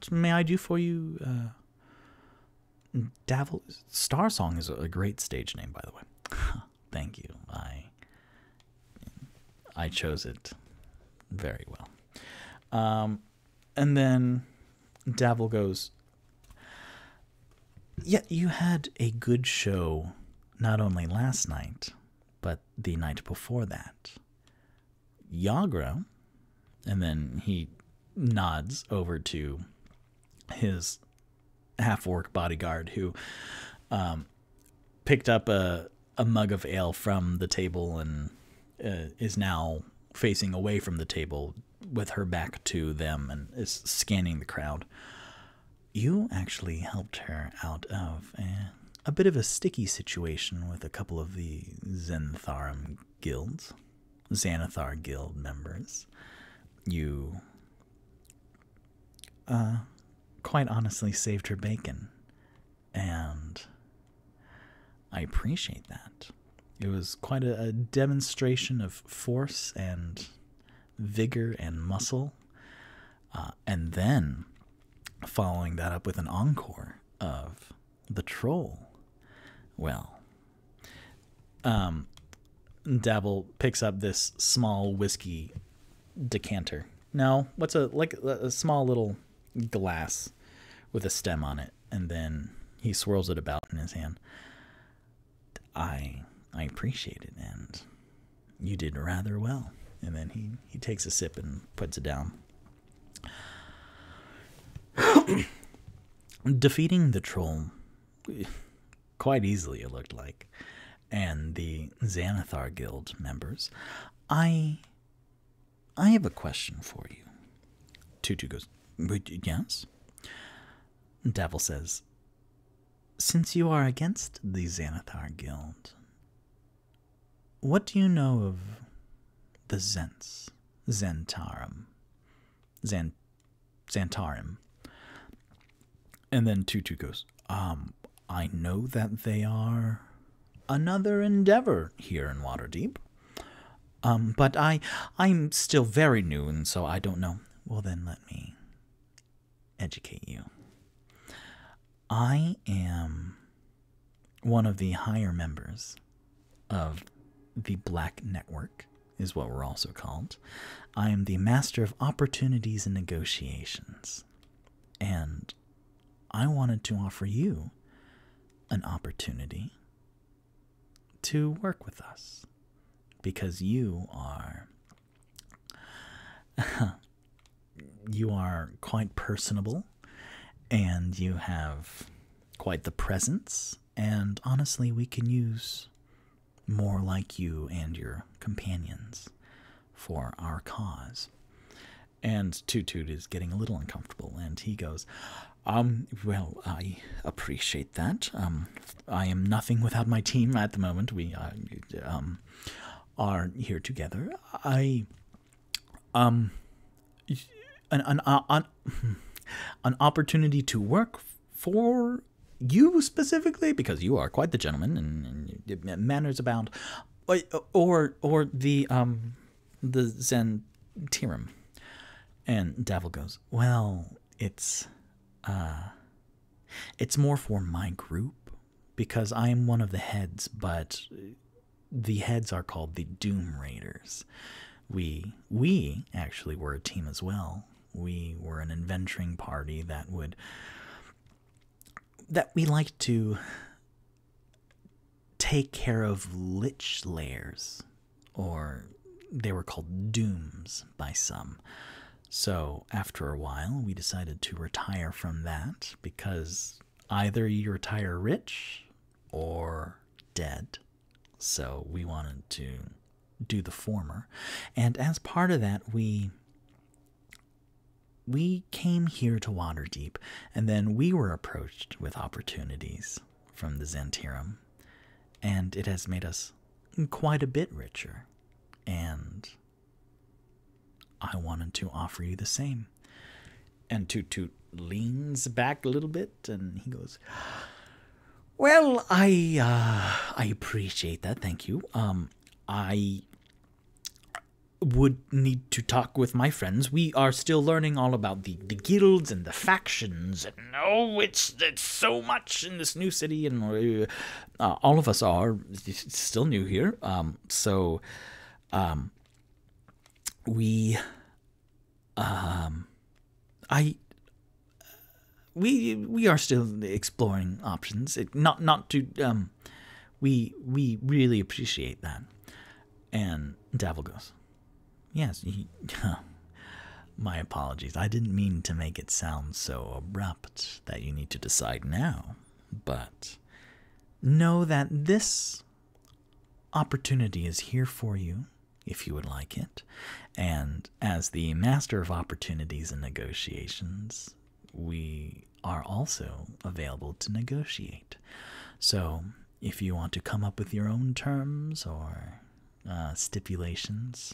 may I do for you? Davil Starsong is a great stage name, by the way. Thank you. I chose it very well. And then Davil goes, yeah, you had a good show not only last night, but the night before that. Yagra, and then he nods over to his half-orc bodyguard, who picked up a mug of ale from the table and is now facing away from the table with her back to them and is scanning the crowd. You actually helped her out of a bit of a sticky situation with a couple of the Xanathar Guild members. You quite honestly saved her bacon, and I appreciate that. It was quite a demonstration of force and vigor and muscle, and then following that up with an encore of the troll. Well, Davil picks up this small whiskey decanter. No, what's a small little glass with a stem on it, and then he swirls it about in his hand. I appreciate it, and you did rather well. And then he takes a sip and puts it down. Defeating the troll quite easily, it looked like, and the Xanathar Guild members. I have a question for you. Tutu goes, yes? Davil says, since you are against the Xanathar Guild, what do you know of the Xantarim? And then Tutu goes, I know that they are another endeavor here in Waterdeep. But I'm still very new, and so I don't know. Well, then let me educate you. I am one of the higher members of the Black Network, is what we're also called. I am the Master of Opportunities and Negotiations. And I wanted to offer you an opportunity to work with us. Because you are quite personable, and you have quite the presence And honestly, we can use more like you and your companions for our cause. And Toot Toot is getting a little uncomfortable, and he goes, well, I appreciate that. I am nothing without my team at the moment. We are here together. An opportunity to work for you specifically, because you are quite the gentleman and manners abound, or the Zentirum. And Davil goes, well, it's more for my group, because I am one of the heads, but the heads are called the Doom Raiders. We actually were a team as well. We were an adventuring party that we like to take care of lich lairs, or they were called dooms by some. So after a while, we decided to retire from that, because either you retire rich or dead. So we wanted to do the former. And as part of that, we came here to Waterdeep, and then we were approached with opportunities from the Zentirum, and it has made us quite a bit richer. And I wanted to offer you the same. And Toot Toot leans back a little bit, and he goes, well, I appreciate that, thank you. I would need to talk with my friends. We are still learning all about the guilds and the factions, and it's so much in this new city, and all of us are still new here. We are still exploring options. We really appreciate that. And Davil goes, yes, my apologies. I didn't mean to make it sound so abrupt that you need to decide now, but know that this opportunity is here for you if you would like it. And as the master of opportunities and negotiations, we are also available to negotiate. So if you want to come up with your own terms or stipulations,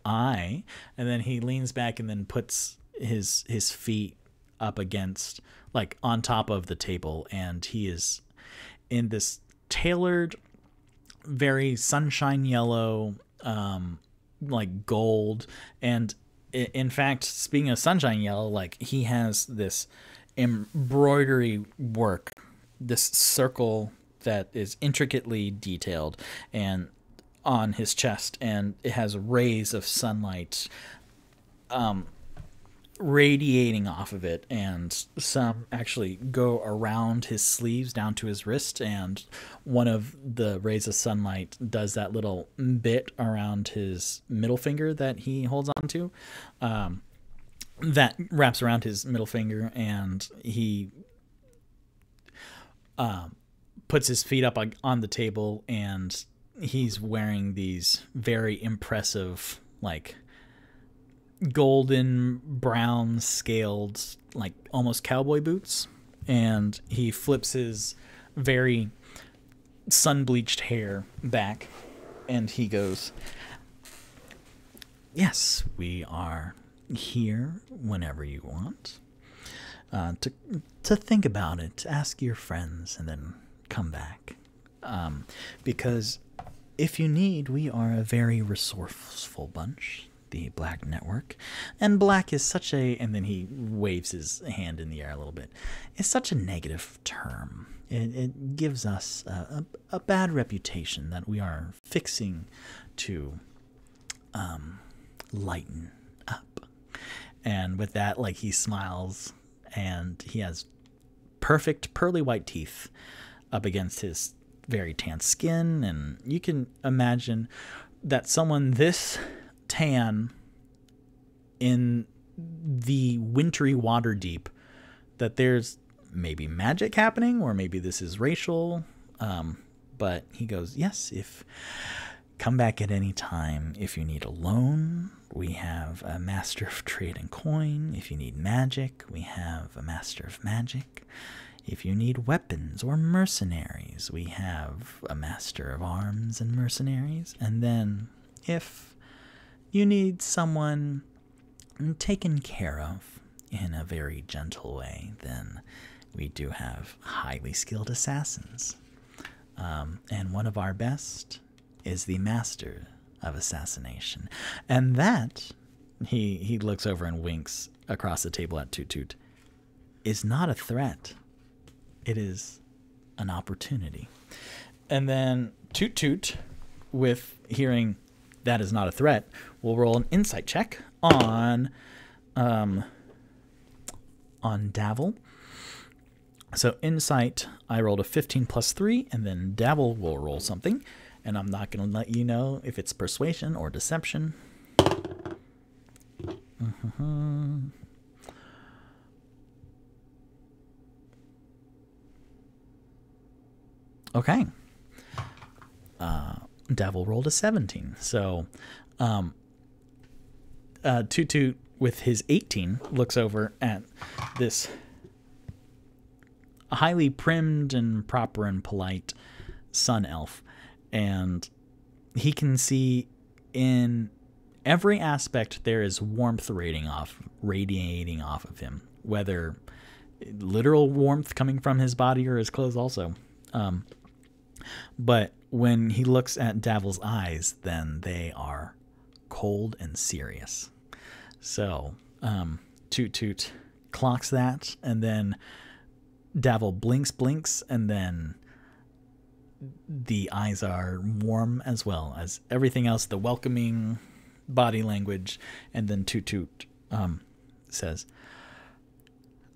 and then he leans back and then puts his feet up against, like, on top of the table, and he is in this tailored, very sunshine yellow, like gold, and in fact, speaking of sunshine yellow, like, he has this embroidery work, this circle that is intricately detailed and on his chest, and it has rays of sunlight radiating off of it, and some actually go around his sleeves down to his wrist, and one of the rays of sunlight does that little bit around his middle finger that he holds on to, that wraps around his middle finger, and he puts his feet up on the table, and he's wearing these very impressive, like, golden brown scaled, like, almost cowboy boots, and he flips his very sun-bleached hair back, and he goes, yes, we are here whenever you want, to think about it, ask your friends, and then come back, because if you need, we are a very resourceful bunch, the Black Network. And black is such a, and then he waves his hand in the air a little bit, it's such a negative term. It gives us a bad reputation that we are fixing to lighten up. And with that, like, he smiles, and he has perfect pearly white teeth up against his very tan skin, and you can imagine that someone this tan in the wintry Waterdeep, that there's maybe magic happening, or maybe this is racial, But he goes, yes, come back at any time. If you need a loan, we have a master of trade and coin. If you need magic, we have a master of magic. If you need weapons or mercenaries, we have a master of arms and mercenaries. And then if you need someone taken care of in a very gentle way, then we do have highly skilled assassins. And one of our best is the master of assassination. And that, he looks over and winks across the table at Toot Toot, is not a threat. It is an opportunity. And then Toot Toot, with hearing that is not a threat, will roll an insight check on Davil. So insight, I rolled a 15 plus 3, and then Davil will roll something. And I'm not going to let you know if it's persuasion or deception. Okay. Davil rolled a 17. So Toot Toot, with his 18, looks over at this highly primmed and proper and polite sun elf. And he can see in every aspect there is warmth radiating off of him, whether literal warmth coming from his body or his clothes also. But when he looks at Davil's eyes, then they are cold and serious. So Toot Toot clocks that, and then Davil blinks, and then the eyes are warm as well as everything else, the welcoming body language. And then Toot Toot says,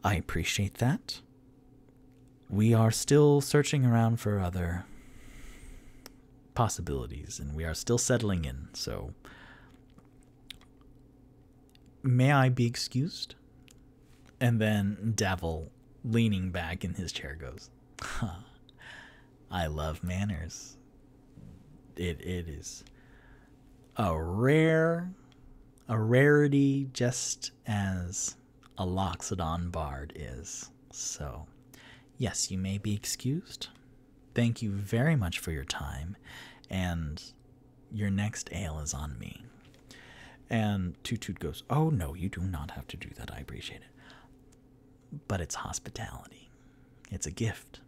I appreciate that. We are still searching around for other possibilities, and we are still settling in, so may I be excused? And then Davil, leaning back in his chair, goes, I love manners. It is a rarity, just as a Loxodon bard is. So, yes, you may be excused. Thank you very much for your time, and your next ale is on me. And Toot Toot goes, oh no, you do not have to do that. I appreciate it. But it's hospitality. It's a gift.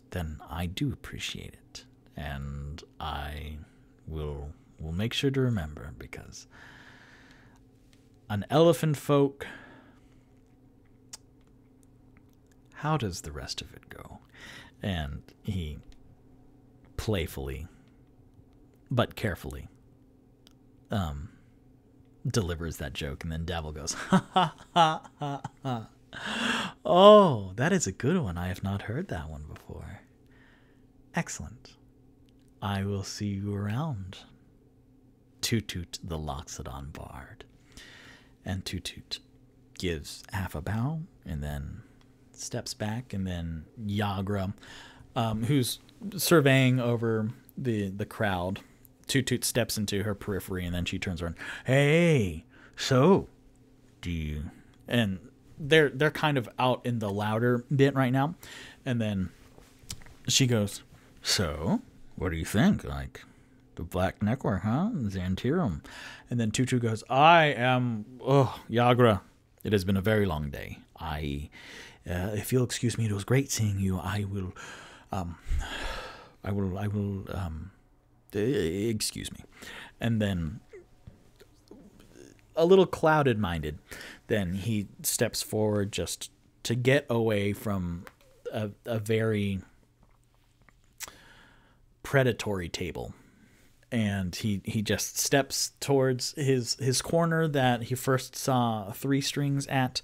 Then I do appreciate it, and I will make sure to remember, because an elephant folk, how does the rest of it go? And he playfully but carefully delivers that joke, and then Davil goes, ha ha ha ha ha. Oh, that is a good one. I have not heard that one before. Excellent. I will see you around. Toot Toot, the Loxodon bard. And Toot Toot gives half a bow and then steps back, and then Yagra, who's surveying over the crowd, Toot Toot steps into her periphery, and then she turns around. Hey, so do you? And they're kind of out in the louder bit right now, and then she goes, so what do you think? Like the Black Neckwar, huh? Xantirum. And then Toot Toot goes, Yagra, it has been a very long day. If you'll excuse me, it was great seeing you. I will excuse me. And then, a little clouded-minded, then he steps forward just to get away from a very predatory table. And he just steps towards his corner that he first saw 3 strings at,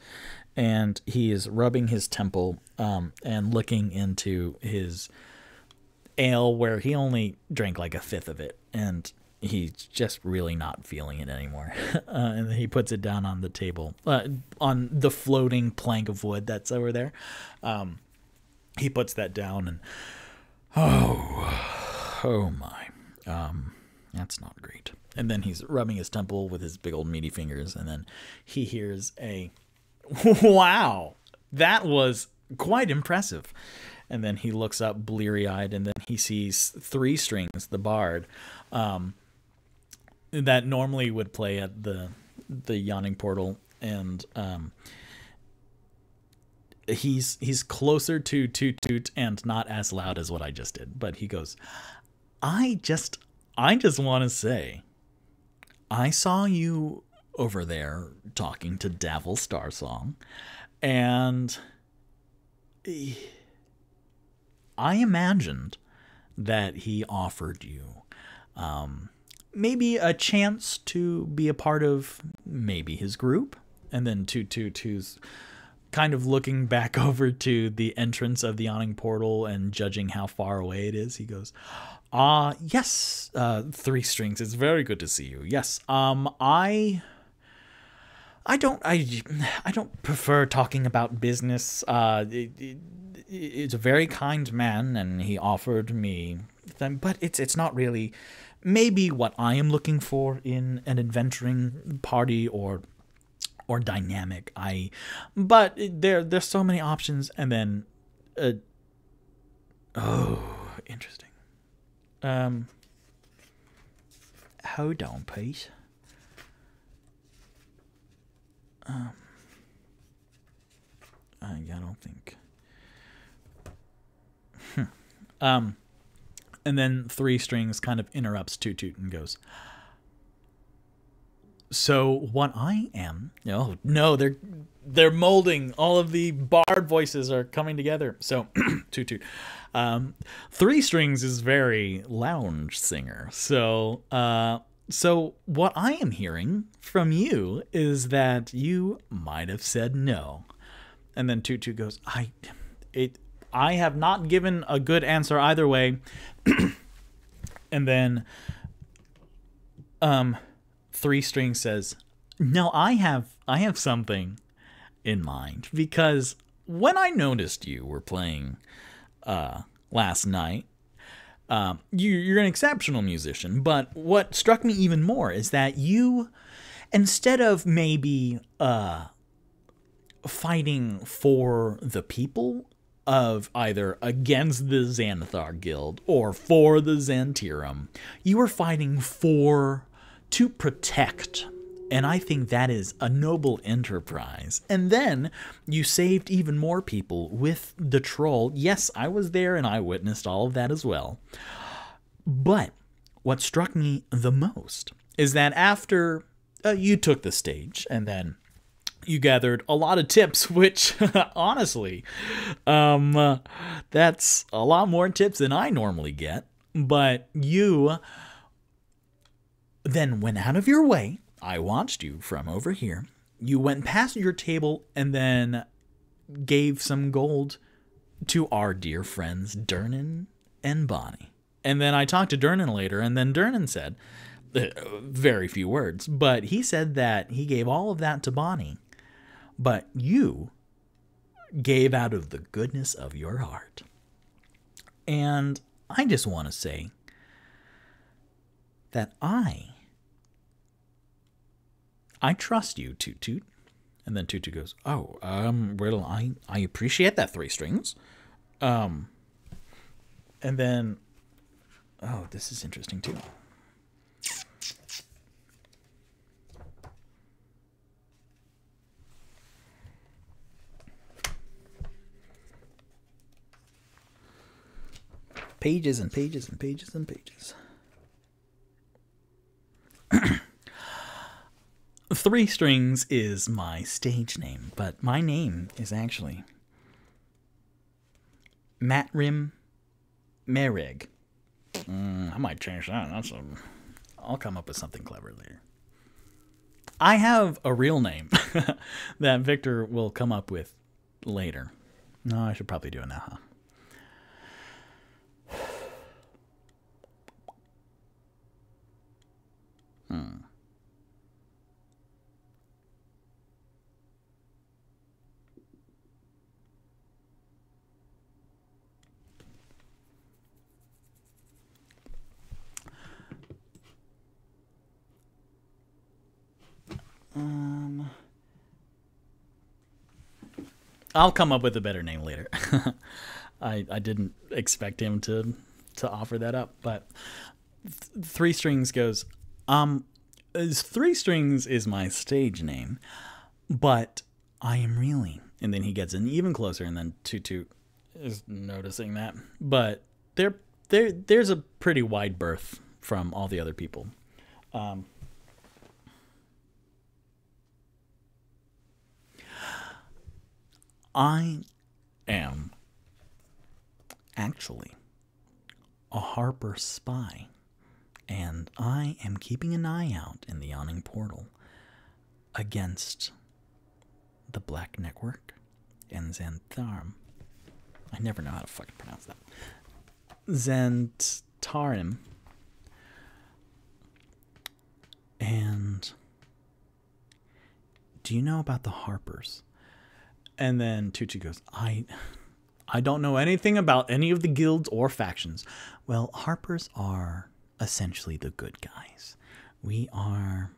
and he is rubbing his temple and looking into his ale, where he only drank like a fifth of it. And he's just really not feeling it anymore. And he puts it down on the table, on the floating plank of wood that's over there. He puts that down and, oh my, that's not great. And then he's rubbing his temple with his big old meaty fingers, and then he hears a, wow, that was quite impressive. And then he looks up bleary-eyed, and then he sees Three Strings, the bard, that normally would play at the yawning portal, and he's closer to Toot Toot and not as loud as what I just did. But he goes, I just want to say, I saw you over there talking to Davil Starsong, and I imagined that he offered you maybe a chance to be a part of maybe his group. And then Toot Toot, who's kind of looking back over to the entrance of the yawning portal and judging how far away it is, he goes, yes, Three Strings, it's very good to see you. Yes, I don't prefer talking about business. It's a very kind man, and he offered me them, but it's not really maybe what I am looking for in an adventuring party or dynamic. But there's so many options. And then interesting. Hold on, please. I don't think. And then Three Strings kind of interrupts Toot Toot and goes, so what I am, no, they're molding. All of the bard voices are coming together. So Toot Toot, Three Strings is very lounge singer. So what I am hearing from you is that you might have said no. And then Toot Toot goes, I have not given a good answer either way. And then Three Strings says, no, I have something in mind, because when I noticed you were playing last night, you're an exceptional musician, but what struck me even more is that you, instead of maybe fighting for the people of either against the Xanathar Guild or for the Xantirum, you were fighting to protect. And I think that is a noble enterprise. And then you saved even more people with the troll. Yes, I was there and I witnessed all of that as well. But what struck me the most is that after you took the stage and then you gathered a lot of tips, which honestly, that's a lot more tips than I normally get. But you then went out of your way. I watched you from over here. You went past your table and then gave some gold to our dear friends Durnan and Bonnie. And then I talked to Durnan later, and then Durnan said, very few words, but he said that he gave all of that to Bonnie. But you gave out of the goodness of your heart. And I just want to say that I trust you, Toot Toot. And then Toot Toot goes, well, I appreciate that, Three Strings. And then, this is interesting too. Pages and pages and pages and pages. Three Strings is my stage name, but my name is actually Matrim Mereg. I might change that. I'll come up with something clever later. I have a real name that Victor will come up with later. No, I should probably do it now, huh? I'll come up with a better name later. I didn't expect him to offer that up, but Three Strings goes, 3 Strings is my stage name, but I am really, and then he gets in even closer, and then Toot Toot is noticing that, but there's a pretty wide berth from all the other people. I am actually a Harper spy, and I am keeping an eye out in the yawning portal against the Black Network and Xantharum. I never know how to fucking pronounce that. Xantharum. And do you know about the Harpers? And then Tucci goes, I don't know anything about any of the guilds or factions. Well, Harpers are essentially the good guys. We are,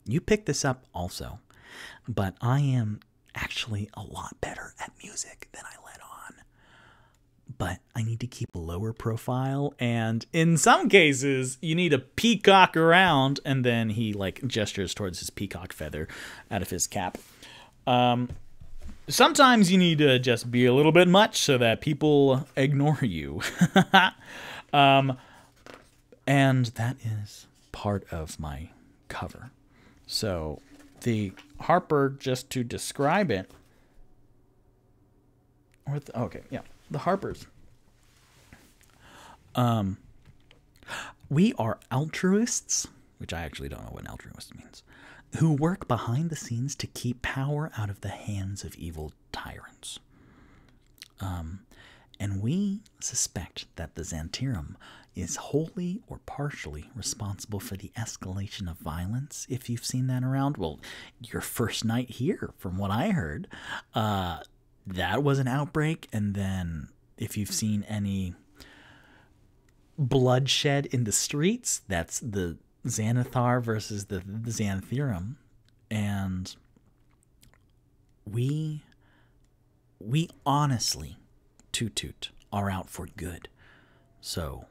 you picked this up also, but I am actually a lot better at music than I let on. But I need to keep a lower profile, and in some cases, you need to peacock around, and then he like gestures towards his peacock feather out of his cap. Sometimes you need to just be a little bit much so that people ignore you. And that is part of my cover. So the Harper, just to describe it, okay, yeah, the Harpers. We are altruists, which I actually don't know what altruist means, who work behind the scenes to keep power out of the hands of evil tyrants. And we suspect that the Xantharum is wholly or partially responsible for the escalation of violence, if you've seen that around. Well, your first night here, from what I heard, that was an outbreak, and then if you've seen any bloodshed in the streets, that's the Xanathar versus the Xantharum, and we honestly, Toot Toot, are out for good. So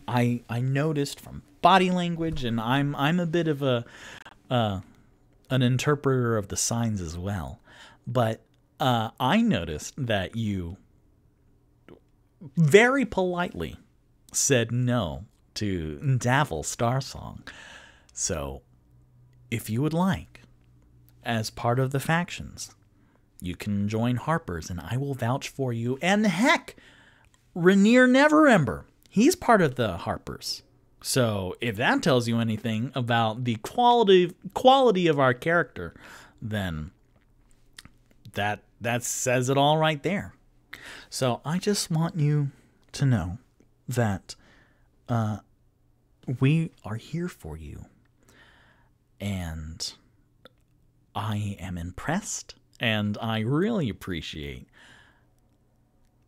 I noticed from body language, and I'm a bit of an interpreter of the signs as well, but I noticed that you very politely said no to Davil Starsong. So, if you would like, as part of the factions, you can join Harper's, and I will vouch for you. And heck, Rainier Neverember, he's part of the Harpers. So, if that tells you anything about the quality of our character, then that says it all right there. So, I just want you to know that we are here for you, and I am impressed, and I really appreciate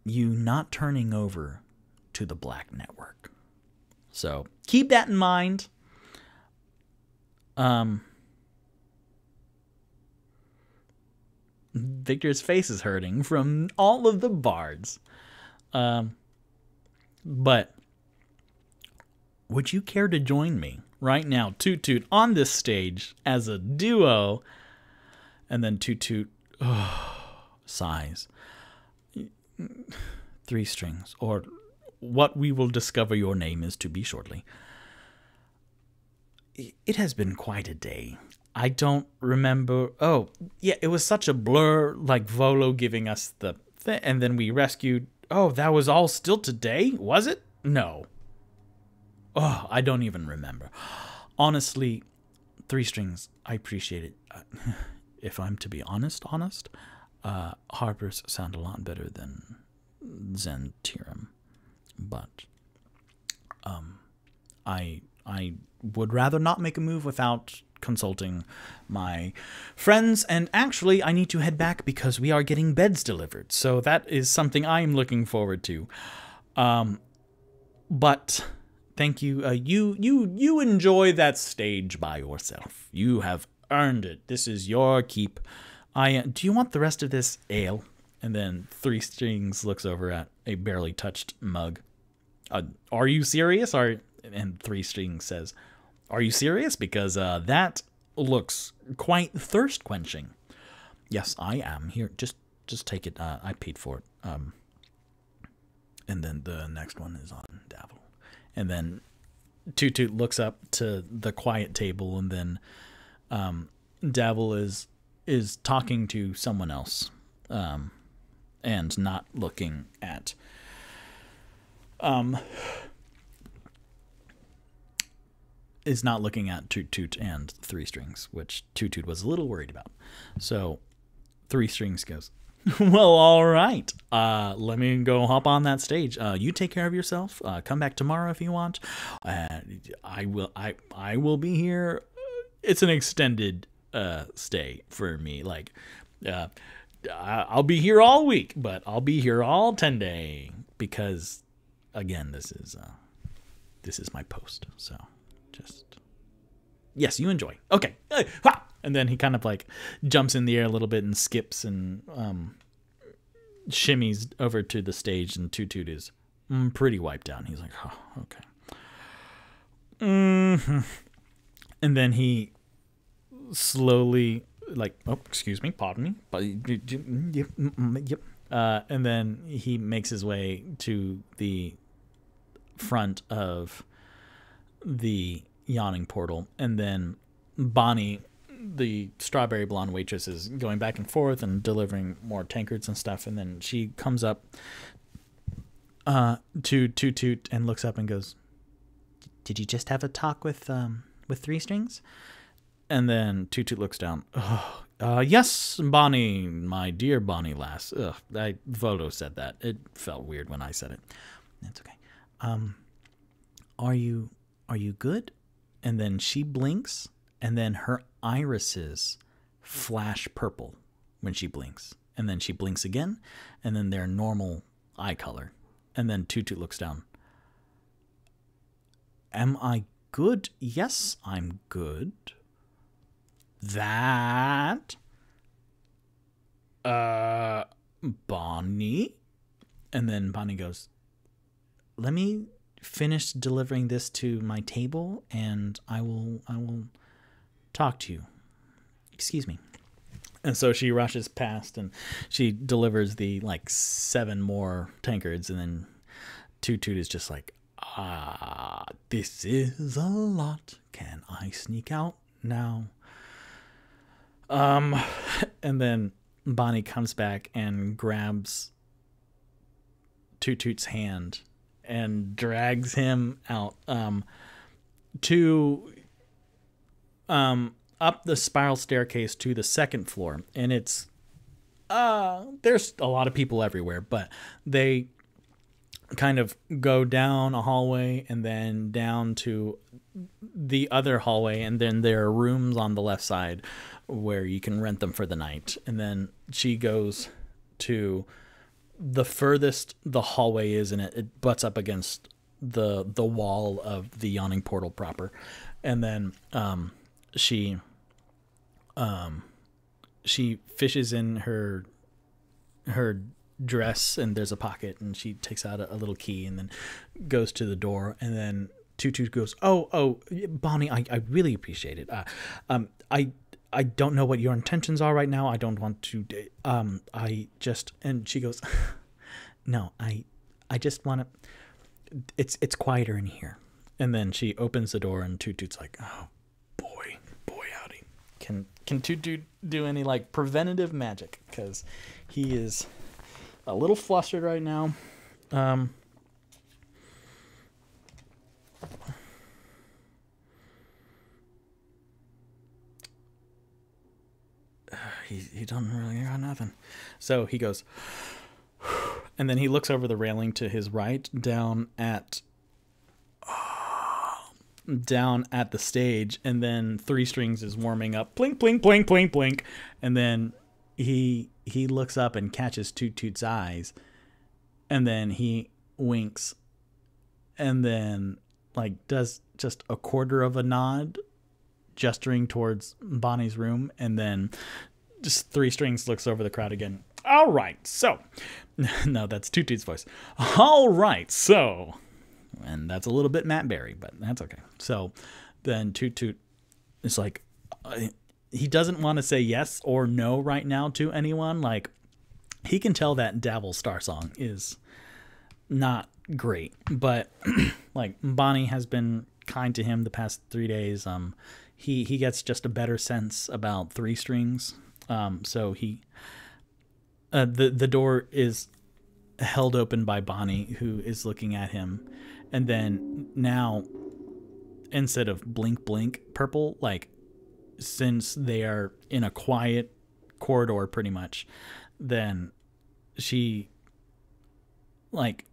you not turning over to the Black Network. So keep that in mind. Victor's face is hurting from all of the bards. But would you care to join me right now, Toot Toot, on this stage as a duo? And then Toot Toot sighs. 3 Strings, or what we will discover your name is to be shortly. It has been quite a day. I don't remember. Oh, yeah, it was such a blur, like Volo giving us the thing, and then we rescued. Oh, that was all still today? Was it? No. Oh, I don't even remember. Honestly, 3 Strings, I appreciate it. If I'm to be honest, Harpers sound a lot better than Xantharum. But I would rather not make a move without consulting my friends, and actually I need to head back because we are getting beds delivered, so that is something I'm looking forward to. But Thank you. You enjoy that stage by yourself. You have earned it. This is your keep. Do you want the rest of this ale? And then Three Strings looks over at a barely touched mug. Are you serious? And Three Strings says, "Are you serious? Because that looks quite thirst quenching." "Yes, I am. Here, just take it. I paid for it." And then the next one is on Davil. And then Toot Toot looks up to the quiet table, and then Davil is talking to someone else, and not looking at is not looking at Toot Toot and Three Strings, which Toot Toot was a little worried about. So Three Strings goes, "Well, all right. Let me go hop on that stage. You take care of yourself. Come back tomorrow if you want. I will be here. It's an extended stay for me. Like, I'll be here all week, but I'll be here all 10 day because, again, this is my post. So just, yes, you enjoy. Okay." And then he kind of like jumps in the air a little bit and skips and shimmies over to the stage, and Toot Toot is pretty wiped out. He's like, "Oh, okay." And then he slowly, like, "Oh, excuse me, pardon me." Yep. And then he makes his way to the front of the yawning portal, and then Bonnie, the strawberry blonde waitress, is going back and forth and delivering more tankards and stuff, and then she comes up to Toot Toot and looks up and goes, "Did you just have a talk with Three Strings?" And then Toot Toot looks down. "Yes, Bonnie, my dear Bonnie lass." Voto said that. It felt weird when I said it. That's okay. Are you good?" And then she blinks, and then her irises flash purple when she blinks. And then she blinks again, and then they're normal eye color. And then Toot Toot looks down. "Am I good?" "Yes, I'm good." "That... Bonnie?" And then Bonnie goes, "Let me finish delivering this to my table, and I will talk to you. Excuse me." And so she rushes past, and she delivers the, like, 7 more tankards, and then Toot Toot is just like, "This is a lot. Can I sneak out now?" And then Bonnie comes back and grabs Toot Toot's hand and drags him out to up the spiral staircase to the second floor. And it's there's a lot of people everywhere, but they kind of go down a hallway and then down to the other hallway, and then there are rooms on the left side where you can rent them for the night. And then she goes to the furthest the hallway is, and it butts up against the wall of the yawning portal proper. And then she fishes in her dress, and there's a pocket, and she takes out a little key and then goes to the door. And then Toot Toot goes, oh, Bonnie, I really appreciate it. I don't know what your intentions are right now. I don't want to, and she goes, "No, I just want to, it's quieter in here." And then she opens the door, and Toot Toot's like, "Oh, boy, howdy." Can Toot Toot do any, like, preventative magic? Because he is a little flustered right now. He doesn't really got nothing. So he goes, and then he looks over the railing to his right, down at the stage, and then Three Strings is warming up. Blink, blink, blink, blink, blink. And then he looks up and catches Toot Toot's eyes, and then he winks, and then like does just a quarter of a nod, gesturing towards Bonnie's room, and then just Three Strings looks over the crowd again. All right, so no, that's Toot Toot's voice. All right, so, and that's a little bit Matt Berry, but that's okay. So then Toot Toot is like, he doesn't want to say yes or no right now to anyone. Like, he can tell that Davil Star Song is not great, but like Bonnie has been kind to him the past 3 days. He gets just a better sense about Three Strings. So he, the door is held open by Bonnie, who is looking at him, and then now, instead of blink blink purple, like, since they are in a quiet corridor pretty much, then she, like,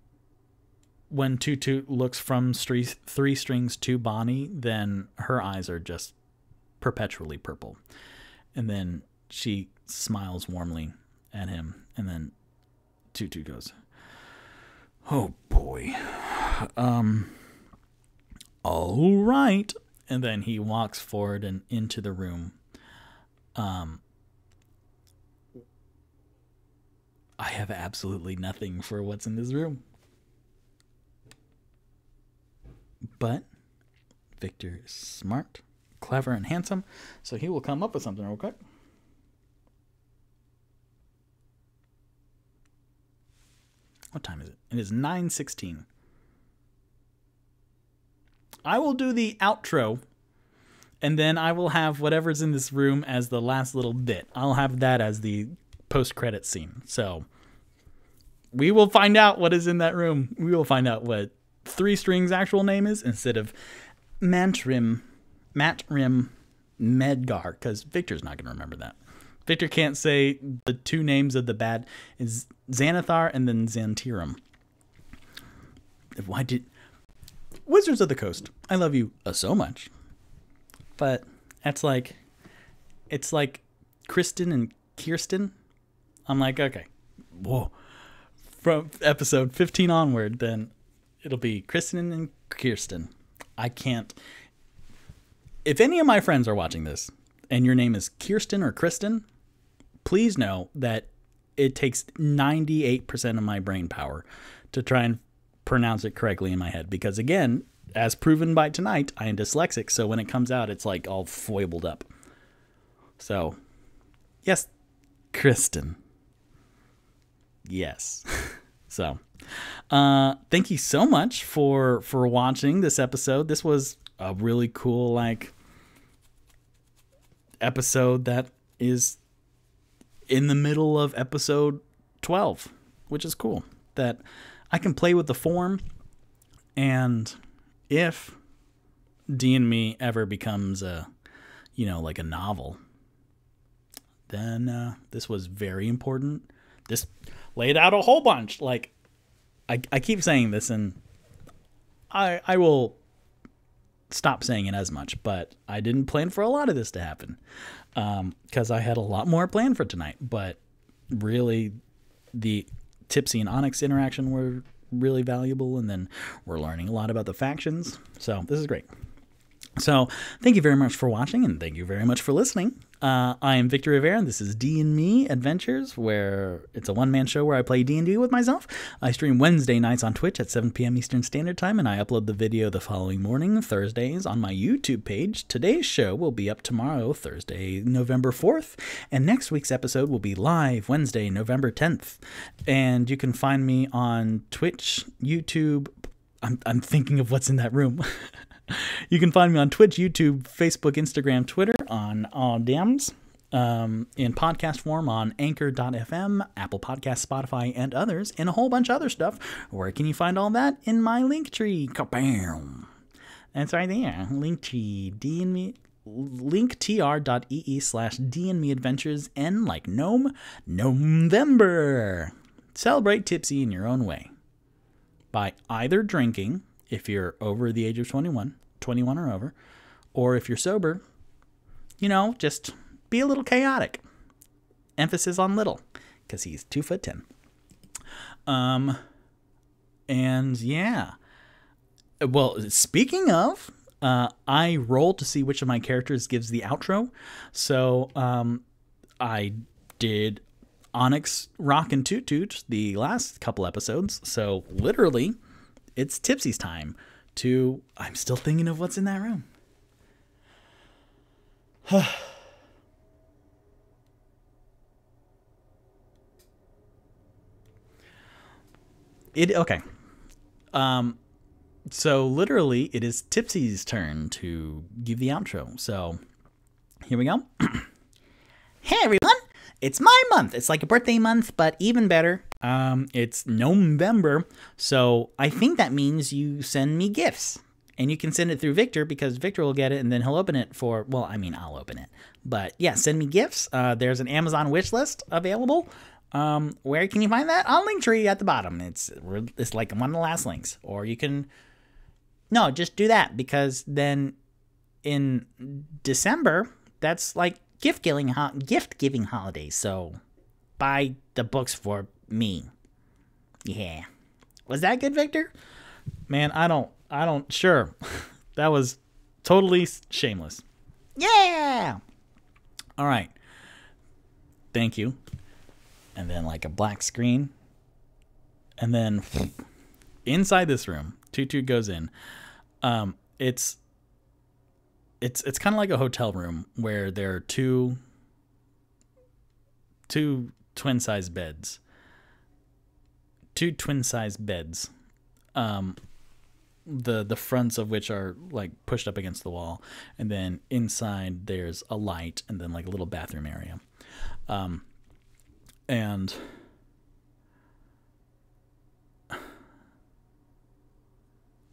when Toot Toot looks from Three Strings to Bonnie, then her eyes are just perpetually purple. And then she smiles warmly at him, and then Toot Toot goes, "Oh boy. All right." And then he walks forward and into the room. I have absolutely nothing for what's in this room. But Victor is smart, clever, and handsome, so he will come up with something real quick. What time is it? It is 9:16. I will do the outro, and then I will have whatever's in this room as the last little bit. I'll have that as the post-credit scene. So we will find out what is in that room. We will find out what Three Strings' actual name is instead of Matrim Medgar, because Victor's not going to remember that. Victor can't say the two names of the bad is Xanathar and then Xantirum. Why did Wizards of the Coast? I love you so much, but it's like Kristen and Kirsten. I'm like, okay, whoa. From episode 15 onward, then it'll be Kristen and Kirsten. I can't. If any of my friends are watching this and your name is Kirsten or Kristen, please know that it takes 98% of my brain power to try and pronounce it correctly in my head. Because again, as proven by tonight, I am dyslexic. So when it comes out, it's like all foibled up. So, yes, Kristen. Yes. So, thank you so much for watching this episode. This was a really cool, like, episode that is in the middle of episode 12, which is cool. That I can play with the form, and if D&Me ever becomes a, like a novel, then this was very important. This laid out a whole bunch. Like, I keep saying this, and I will stop saying it as much, but I didn't plan for a lot of this to happen, because I had a lot more planned for tonight. But really, the Tipsy and Onyx interaction were really valuable, and then we're learning a lot about the factions, so this is great. So thank you very much for watching, and thank you very much for listening. I am Victor Rivera, and this is D&Me Adventures, where it's a one-man show where I play D&D with myself. I stream Wednesday nights on Twitch at 7 p.m. Eastern Standard Time, and I upload the video the following morning, Thursdays, on my YouTube page. Today's show will be up tomorrow, Thursday, November 4th, and next week's episode will be live Wednesday, November 10th. And you can find me on Twitch, YouTube. I'm thinking of what's in that room. You can find me on Twitch, YouTube, Facebook, Instagram, Twitter, on all DMs, in podcast form on Anchor.fm, Apple Podcasts, Spotify, and others, and a whole bunch of other stuff. Where can you find all that? In my Linktree. Kabam! That's right there. Linktree. D&Me. linktr.ee/DnMeAdventures, N like gnome, November. Celebrate Tipsy in your own way by either drinking, if you're over the age of 21 or over, or if you're sober, just be a little chaotic. Emphasis on little, because he's 2'10". And yeah, Well, speaking of, I roll to see which of my characters gives the outro. So I did Onyx, Rock, and Toot Toot the last couple episodes. So literally, it's Tipsy's time to... I'm still thinking of what's in that room. Okay. So literally, it is Tipsy's turn to give the outro. So here we go. Hey everyone, it's my month. It's like a birthday month, but even better. It's November, so I think that means you send me gifts. And you can send it through Victor, because Victor will get it, and then he'll open it for... Well, I mean, I'll open it. But yeah, send me gifts. There's an Amazon wish list available. Where can you find that? On Linktree at the bottom. It's like one of the last links. Or you can... No, just do that, because then in December, that's like gift-giving holidays. So buy the books for me. Yeah. Was that good, Victor? Man, I don't... Sure. That was totally shameless. Yeah! All right. Thank you. And then like a black screen. And then inside this room, Toot Toot goes in. It's kind of like a hotel room where there are two twin-size beds. Two twin-size beds. The fronts of which are like pushed up against the wall, and then inside there's a light, and then like a little bathroom area. And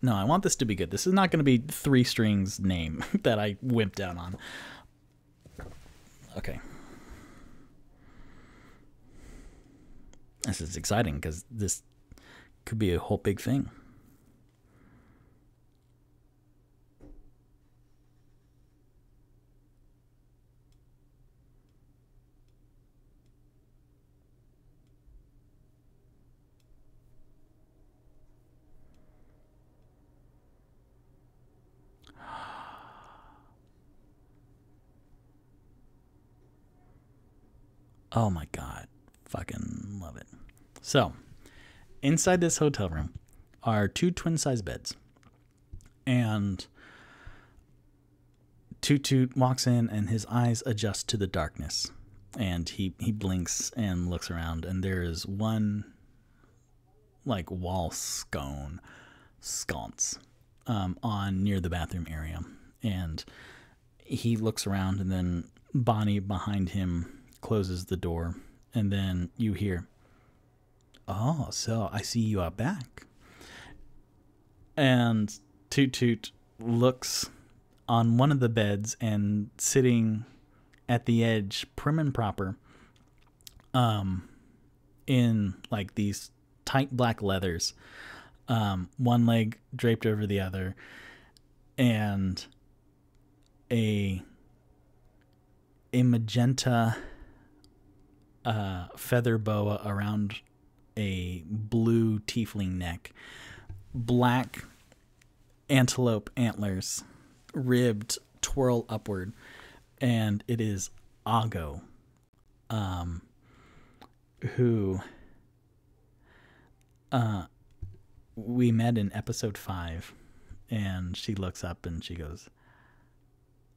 no, I want this to be good. This is not going to be Three Strings name that I wimped down on. Okay. This is exciting because this could be a whole big thing. Oh my God. Fucking love it. So, inside this hotel room are two twin-size beds. And Toot Toot walks in and his eyes adjust to the darkness. And he blinks and looks around, and there is one like wall sconce on near the bathroom area. And he looks around, and then Bonnie behind him closes the door, and then you hear, "Oh, so I see you are back." And Toot Toot looks on one of the beds, and sitting at the edge, prim and proper, in like these tight black leathers, one leg draped over the other, and a magenta feather boa around a blue tiefling neck, black antelope antlers, ribbed, twirl upward, and it is Ago, who we met in episode 5, and she looks up and she goes,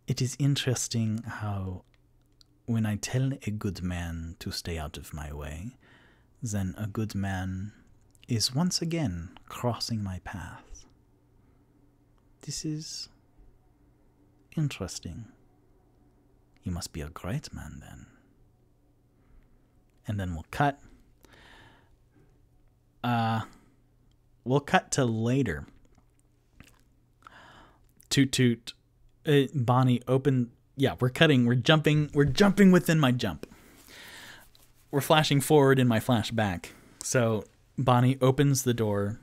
"It is interesting how when I tell a good man to stay out of my way, then a good man is once again crossing my path. This is interesting. You must be a great man then." And then we'll cut. We'll cut to later. Toot Toot, Bonnie opened. Yeah, we're cutting. We're jumping within my jump. We're flashing forward in my flashback. So Bonnie opens the door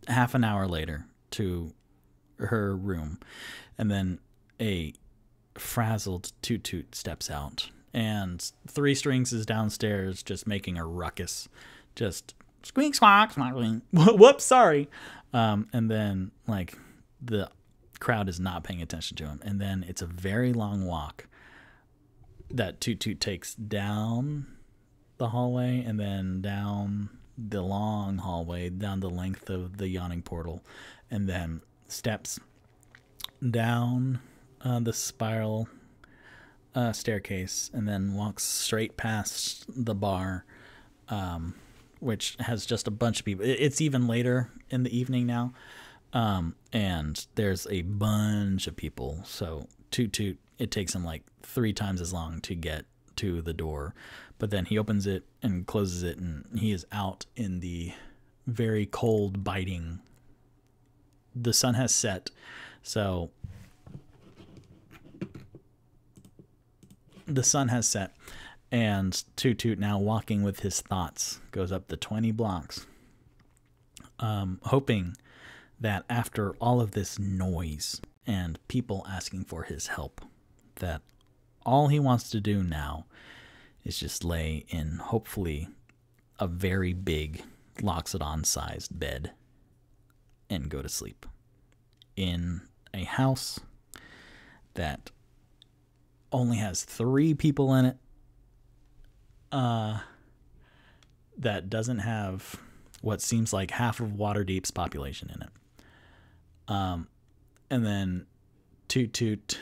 half an hour later to her room, and then a frazzled Toot Toot steps out, and Three Strings is downstairs just making a ruckus, just squeak, squawk, squawk, squeak. Whoops, sorry. And then, like, the crowd is not paying attention to him. And then it's a very long walk that Toot Toot takes down the hallway and then down the long hallway, down the length of the yawning portal, and then steps down the spiral staircase, and then walks straight past the bar, which has just a bunch of people. It's even later in the evening now, and there's a bunch of people. So Toot Toot, it takes him like 3 times as long to get to the door, but then he opens it and closes it, and he is out in the very cold, biting. The sun has set, so the sun has set, and Toot Toot, now walking with his thoughts, goes up the 20 blocks, hoping that after all of this noise and people asking for his help, that all he wants to do now is just lay in, hopefully, a very big Loxodon-sized bed and go to sleep in a house that only has 3 people in it, that doesn't have what seems like half of Waterdeep's population in it. And then Toot Toot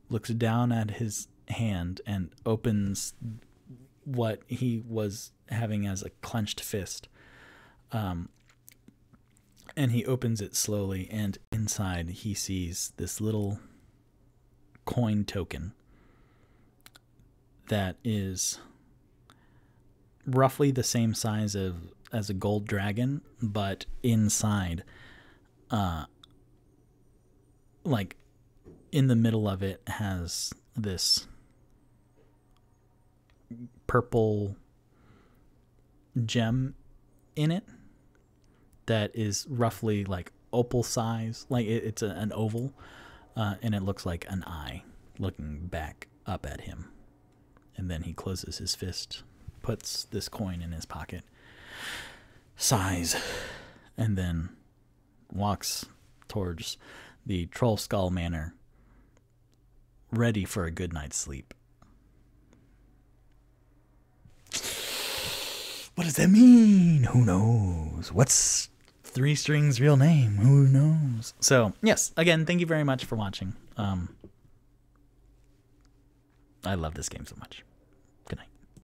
looks down at his hand and opens what he was having as a clenched fist. And he opens it slowly, and inside he sees this little coin token that is roughly the same size as a gold dragon, but inside, like in the middle of it, has this purple gem in it that is roughly like opal size, like it's an oval, and it looks like an eye looking back up at him. And then he closes his fist, puts this coin in his pocket, sighs, and then walks towards the Troll Skull Manor, ready for a good night's sleep. What does that mean? Who knows? What's 3 Strings' real name? Who knows? So, yes, again, thank you very much for watching. I love this game so much.